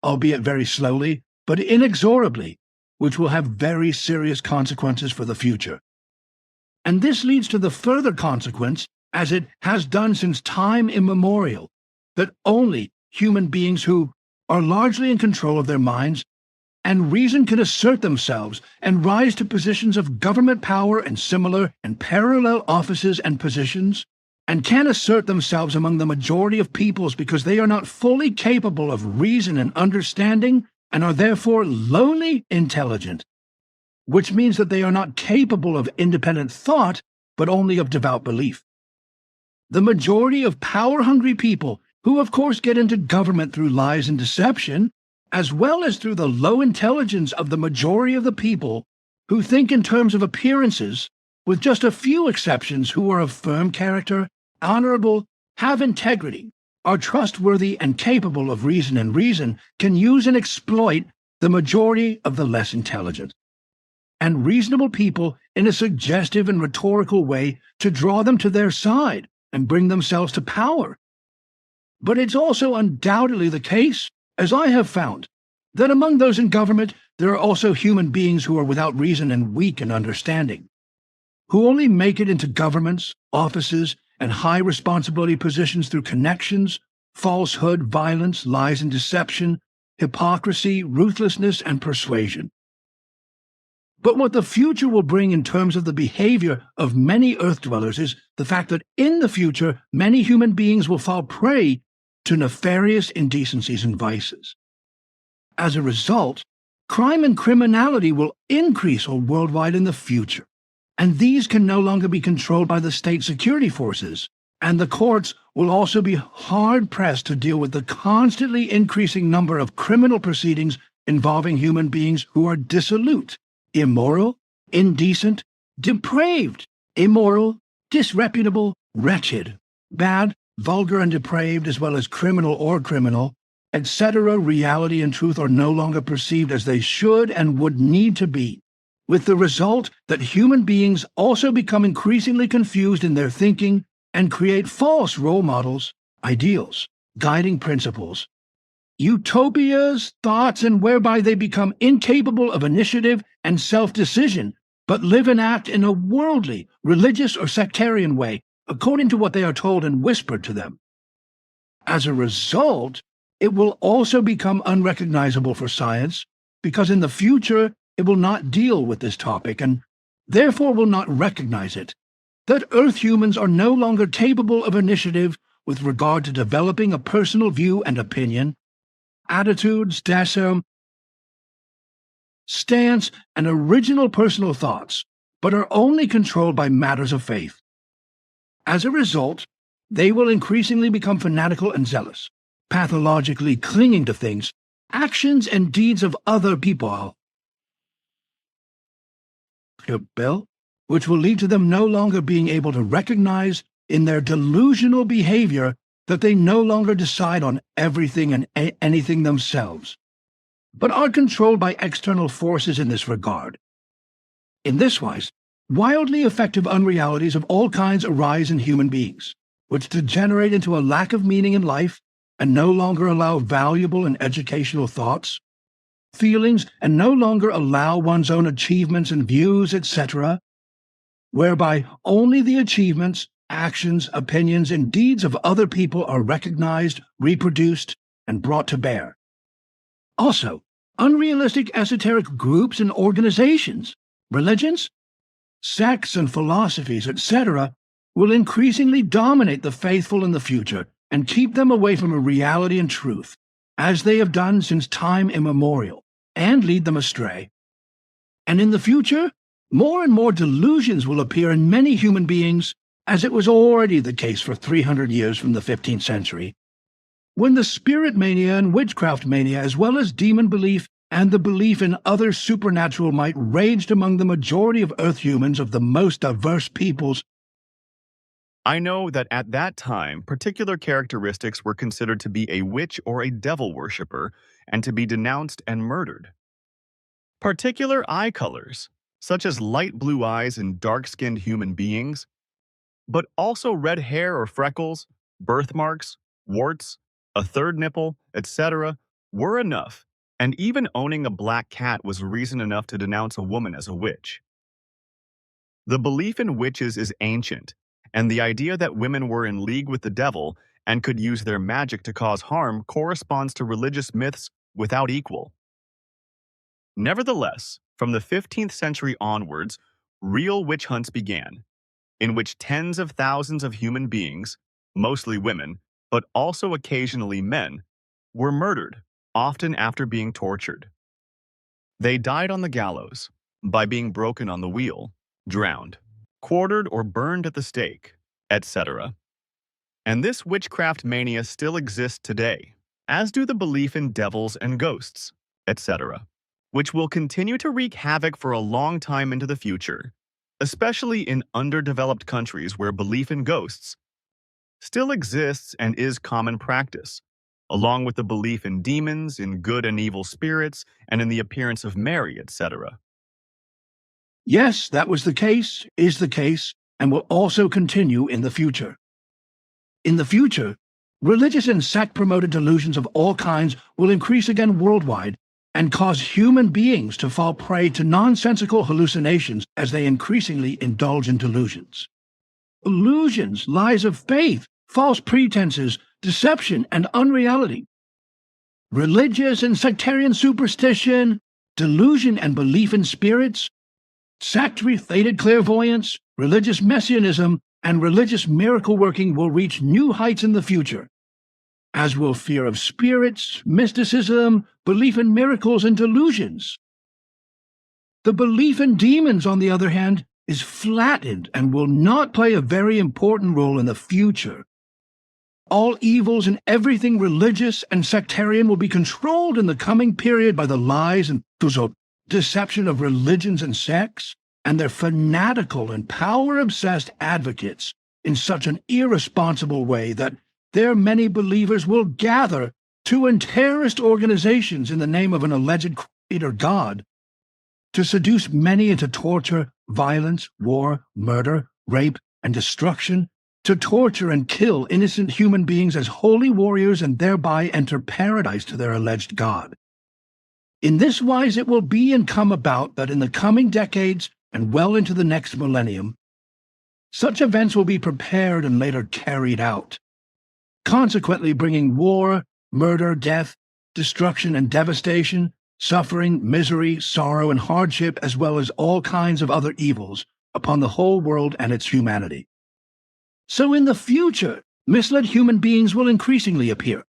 albeit very slowly, but inexorably, which will have very serious consequences for the future. And this leads to the further consequence, as it has done since time immemorial, that only human beings who are largely in control of their minds and reason can assert themselves and rise to positions of government power and similar and parallel offices and positions, and can assert themselves among the majority of peoples because they are not fully capable of reason and understanding and are therefore lowly intelligent, which means that they are not capable of independent thought but only of devout belief. The majority of power-hungry people, who of course get into government through lies and deception, as well as through the low intelligence of the majority of the people who think in terms of appearances, with just a few exceptions who are of firm character, honorable, have integrity, are trustworthy and capable of reason, and reason can use and exploit the majority of the less intelligent and reasonable people in a suggestive and rhetorical way to draw them to their side and bring themselves to power, But it's also undoubtedly the case, as I have found, that among those in government there are also human beings who are without reason and weak in understanding, who only make it into governments, offices, and high responsibility positions through connections, falsehood, violence, lies and deception, hypocrisy, ruthlessness, and persuasion. But what the future will bring in terms of the behavior of many Earth dwellers is the fact that in the future many human beings will fall prey to nefarious indecencies and vices. As a result, crime and criminality will increase worldwide in the future, and these can no longer be controlled by the state security forces, and the courts will also be hard-pressed to deal with the constantly increasing number of criminal proceedings involving human beings who are dissolute, immoral, indecent, depraved, immoral, disreputable, wretched, bad, vulgar and depraved, as well as criminal or criminal, etc. Reality and truth are no longer perceived as they should and would need to be, with the result that human beings also become increasingly confused in their thinking and create false role models, ideals, guiding principles, utopias, thoughts, and whereby they become incapable of initiative and self-decision, but live and act in a worldly, religious, or sectarian way, according to what they are told and whispered to them. As a result, it will also become unrecognizable for science, because in the future it will not deal with this topic and therefore will not recognize it, that Earth humans are no longer capable of initiative with regard to developing a personal view and opinion, attitudes, stance, and original personal thoughts, but are only controlled by matters of faith. As a result, they will increasingly become fanatical and zealous, pathologically clinging to things, actions, and deeds of other people, which will lead to them no longer being able to recognize in their delusional behavior that they no longer decide on everything and anything themselves, but are controlled by external forces in this regard. In this wise, wildly effective unrealities of all kinds arise in human beings, which degenerate into a lack of meaning in life and no longer allow valuable and educational thoughts, feelings, and no longer allow one's own achievements and views, etc., whereby only the achievements, actions, opinions, and deeds of other people are recognized, reproduced, and brought to bear. Also, unrealistic esoteric groups and organizations, religions, sects and philosophies, etc., will increasingly dominate the faithful in the future and keep them away from a reality and truth, as they have done since time immemorial, and lead them astray. And in the future, more and more delusions will appear in many human beings, as it was already the case for 300 years from the 15th century, when the spirit mania and witchcraft mania, as well as demon belief and the belief in other supernatural might, raged among the majority of Earth humans of the most diverse peoples. I know that at that time, particular characteristics were considered to be a witch or a devil worshipper and to be denounced and murdered. Particular eye colors, such as light blue eyes in dark-skinned human beings, but also red hair or freckles, birthmarks, warts, a third nipple, etc., were enough, and even owning a black cat was reason enough to denounce a woman as a witch. The belief in witches is ancient, and the idea that women were in league with the devil and could use their magic to cause harm corresponds to religious myths without equal. Nevertheless, from the 15th century onwards, real witch hunts began, in which tens of thousands of human beings, mostly women, but also occasionally men, were murdered, often after being tortured. They died on the gallows, by being broken on the wheel, drowned, quartered or burned at the stake, etc. And this witchcraft mania still exists today, as do the belief in devils and ghosts, etc., which will continue to wreak havoc for a long time into the future, especially in underdeveloped countries where belief in ghosts still exists and is common practice, along with the belief in demons, in good and evil spirits, and in the appearance of Mary, etc. Yes, that was the case, is the case, and will also continue in the future. In the future, Religious and sect-promoted delusions of all kinds will increase again worldwide and cause human beings to fall prey to nonsensical hallucinations as they increasingly indulge in delusions. Illusions, lies of faith, false pretenses, deception, and unreality. Religious and sectarian superstition, delusion and belief in spirits, sect-related clairvoyance, religious messianism, and religious miracle-working will reach new heights in the future, as will fear of spirits, mysticism, belief in miracles, and delusions. The belief in demons, on the other hand, is flattened and will not play a very important role in the future. All evils and everything religious and sectarian will be controlled in the coming period by the lies and deception of religions and sects, and their fanatical and power-obsessed advocates in such an irresponsible way that their many believers will gather to terrorist organizations in the name of an alleged creator God to seduce many into torture, violence, war, murder, rape, and destruction, to torture and kill innocent human beings as holy warriors and thereby enter paradise to their alleged God. In this wise it will be and come about that in the coming decades and well into the next millennium, such events will be prepared and later carried out, consequently bringing war, murder, death, destruction and devastation, suffering, misery, sorrow, and hardship, as well as all kinds of other evils upon the whole world and its humanity. So in the future, misled human beings will increasingly appear,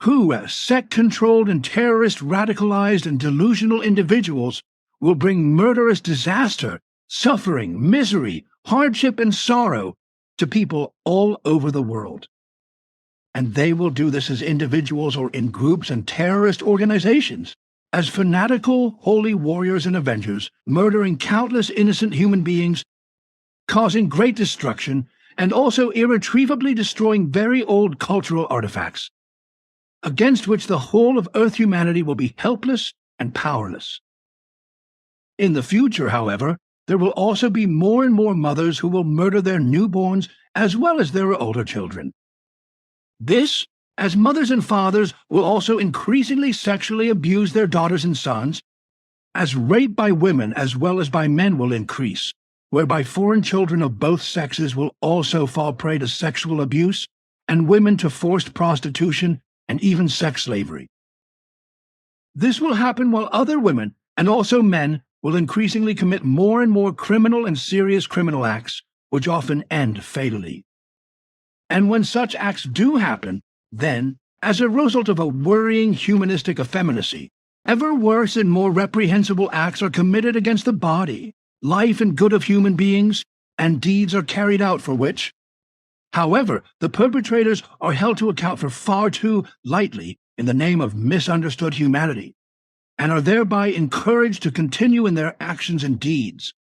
who, as sect-controlled and terrorist radicalized and delusional individuals, will bring murderous disaster, suffering, misery, hardship, and sorrow to people all over the world. And they will do this as individuals or in groups and terrorist organizations, as fanatical holy warriors and avengers, murdering countless innocent human beings, causing great destruction, and also irretrievably destroying very old cultural artifacts, against which the whole of Earth humanity will be helpless and powerless. In the future, however, there will also be more and more mothers who will murder their newborns as well as their older children. This, as mothers and fathers will also increasingly sexually abuse their daughters and sons, as rape by women as well as by men will increase, whereby foreign children of both sexes will also fall prey to sexual abuse, and women to forced prostitution and even sex slavery. This will happen while other women, and also men, will increasingly commit more and more criminal and serious criminal acts, which often end fatally. And when such acts do happen, then, as a result of a worrying humanistic effeminacy, ever worse and more reprehensible acts are committed against the body, life and good of human beings, and deeds are carried out for which, however, the perpetrators are held to account for far too lightly in the name of misunderstood humanity, and are thereby encouraged to continue in their actions and deeds.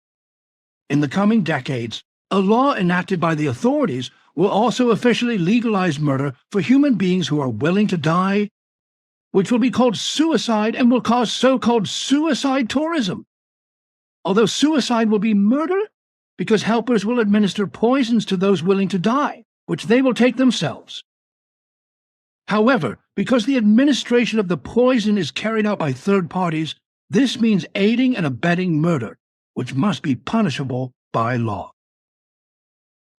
In the coming decades, a law enacted by the authorities will also officially legalize murder for human beings who are willing to die, which will be called suicide and will cause so-called suicide tourism. Although suicide will be murder, because helpers will administer poisons to those willing to die, which they will take themselves. However, because the administration of the poison is carried out by third parties, this means aiding and abetting murder, which must be punishable by law.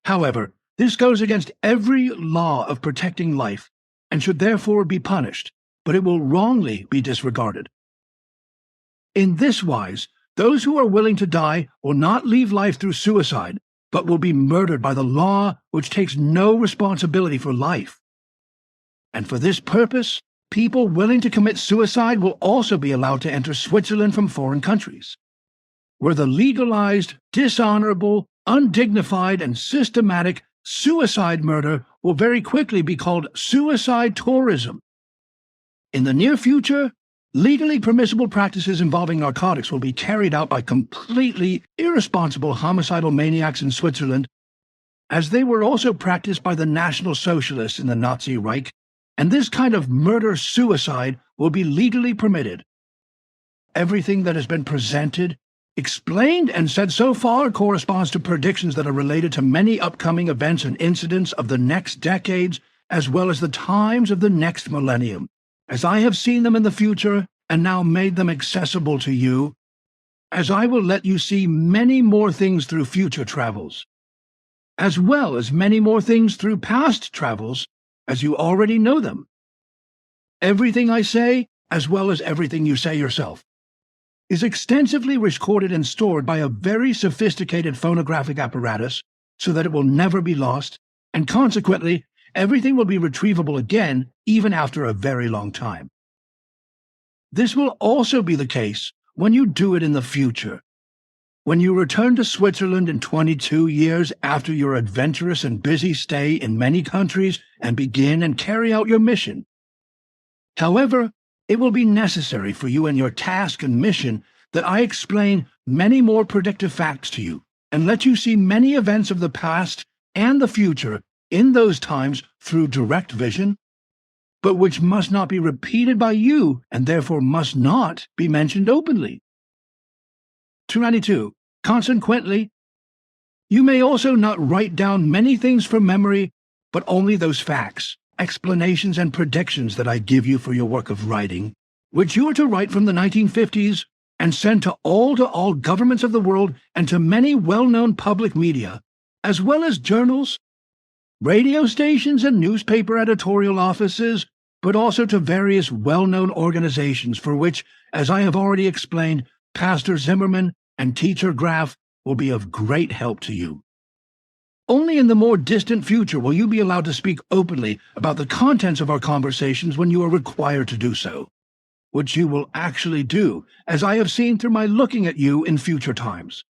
However, this goes against every law of protecting life, and should therefore be punished, but it will wrongly be disregarded. In this wise, those who are willing to die will not leave life through suicide, but will be murdered by the law which takes no responsibility for life. And for this purpose, people willing to commit suicide will also be allowed to enter Switzerland from foreign countries, where the legalized, dishonorable, undignified, and systematic suicide murder will very quickly be called suicide tourism. In the near future, legally permissible practices involving narcotics will be carried out by completely irresponsible homicidal maniacs in Switzerland, as they were also practiced by the National Socialists in the Nazi Reich, and this kind of murder-suicide will be legally permitted. Everything that has been presented, explained, and said so far corresponds to predictions that are related to many upcoming events and incidents of the next decades as well as the times of the next millennium, as I have seen them in the future and now made them accessible to you, as I will let you see many more things through future travels, as well as many more things through past travels, as you already know them. Everything I say, as well as everything you say yourself, is extensively recorded and stored by a very sophisticated phonographic apparatus so that it will never be lost, and consequently, everything will be retrievable again even after a very long time. This will also be the case when you do it in the future. When you return to Switzerland in 22 years after your adventurous and busy stay in many countries and begin and carry out your mission. However, it will be necessary for you in your task and mission that I explain many more predictive facts to you and let you see many events of the past and the future in those times through direct vision, but which must not be repeated by you and therefore must not be mentioned openly. 292. Consequently, you may also not write down many things from memory, but only those facts, explanations, and predictions that I give you for your work of writing, which you are to write from the 1950s and send to all governments of the world and to many well-known public media, as well as journals, radio stations, and newspaper editorial offices, but also to various well-known organizations for which, as I have already explained, Pastor Zimmerman and Teacher Graf will be of great help to you. Only in the more distant future will you be allowed to speak openly about the contents of our conversations when you are required to do so, which you will actually do, as I have seen through my looking at you in future times.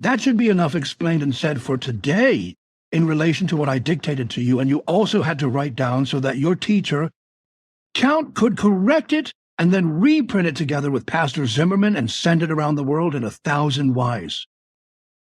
That should be enough explained and said for today in relation to what I dictated to you, and you also had to write down so that your teacher, Count, could correct it and then reprint it together with Pastor Zimmerman and send it around the world in 1,000 whys.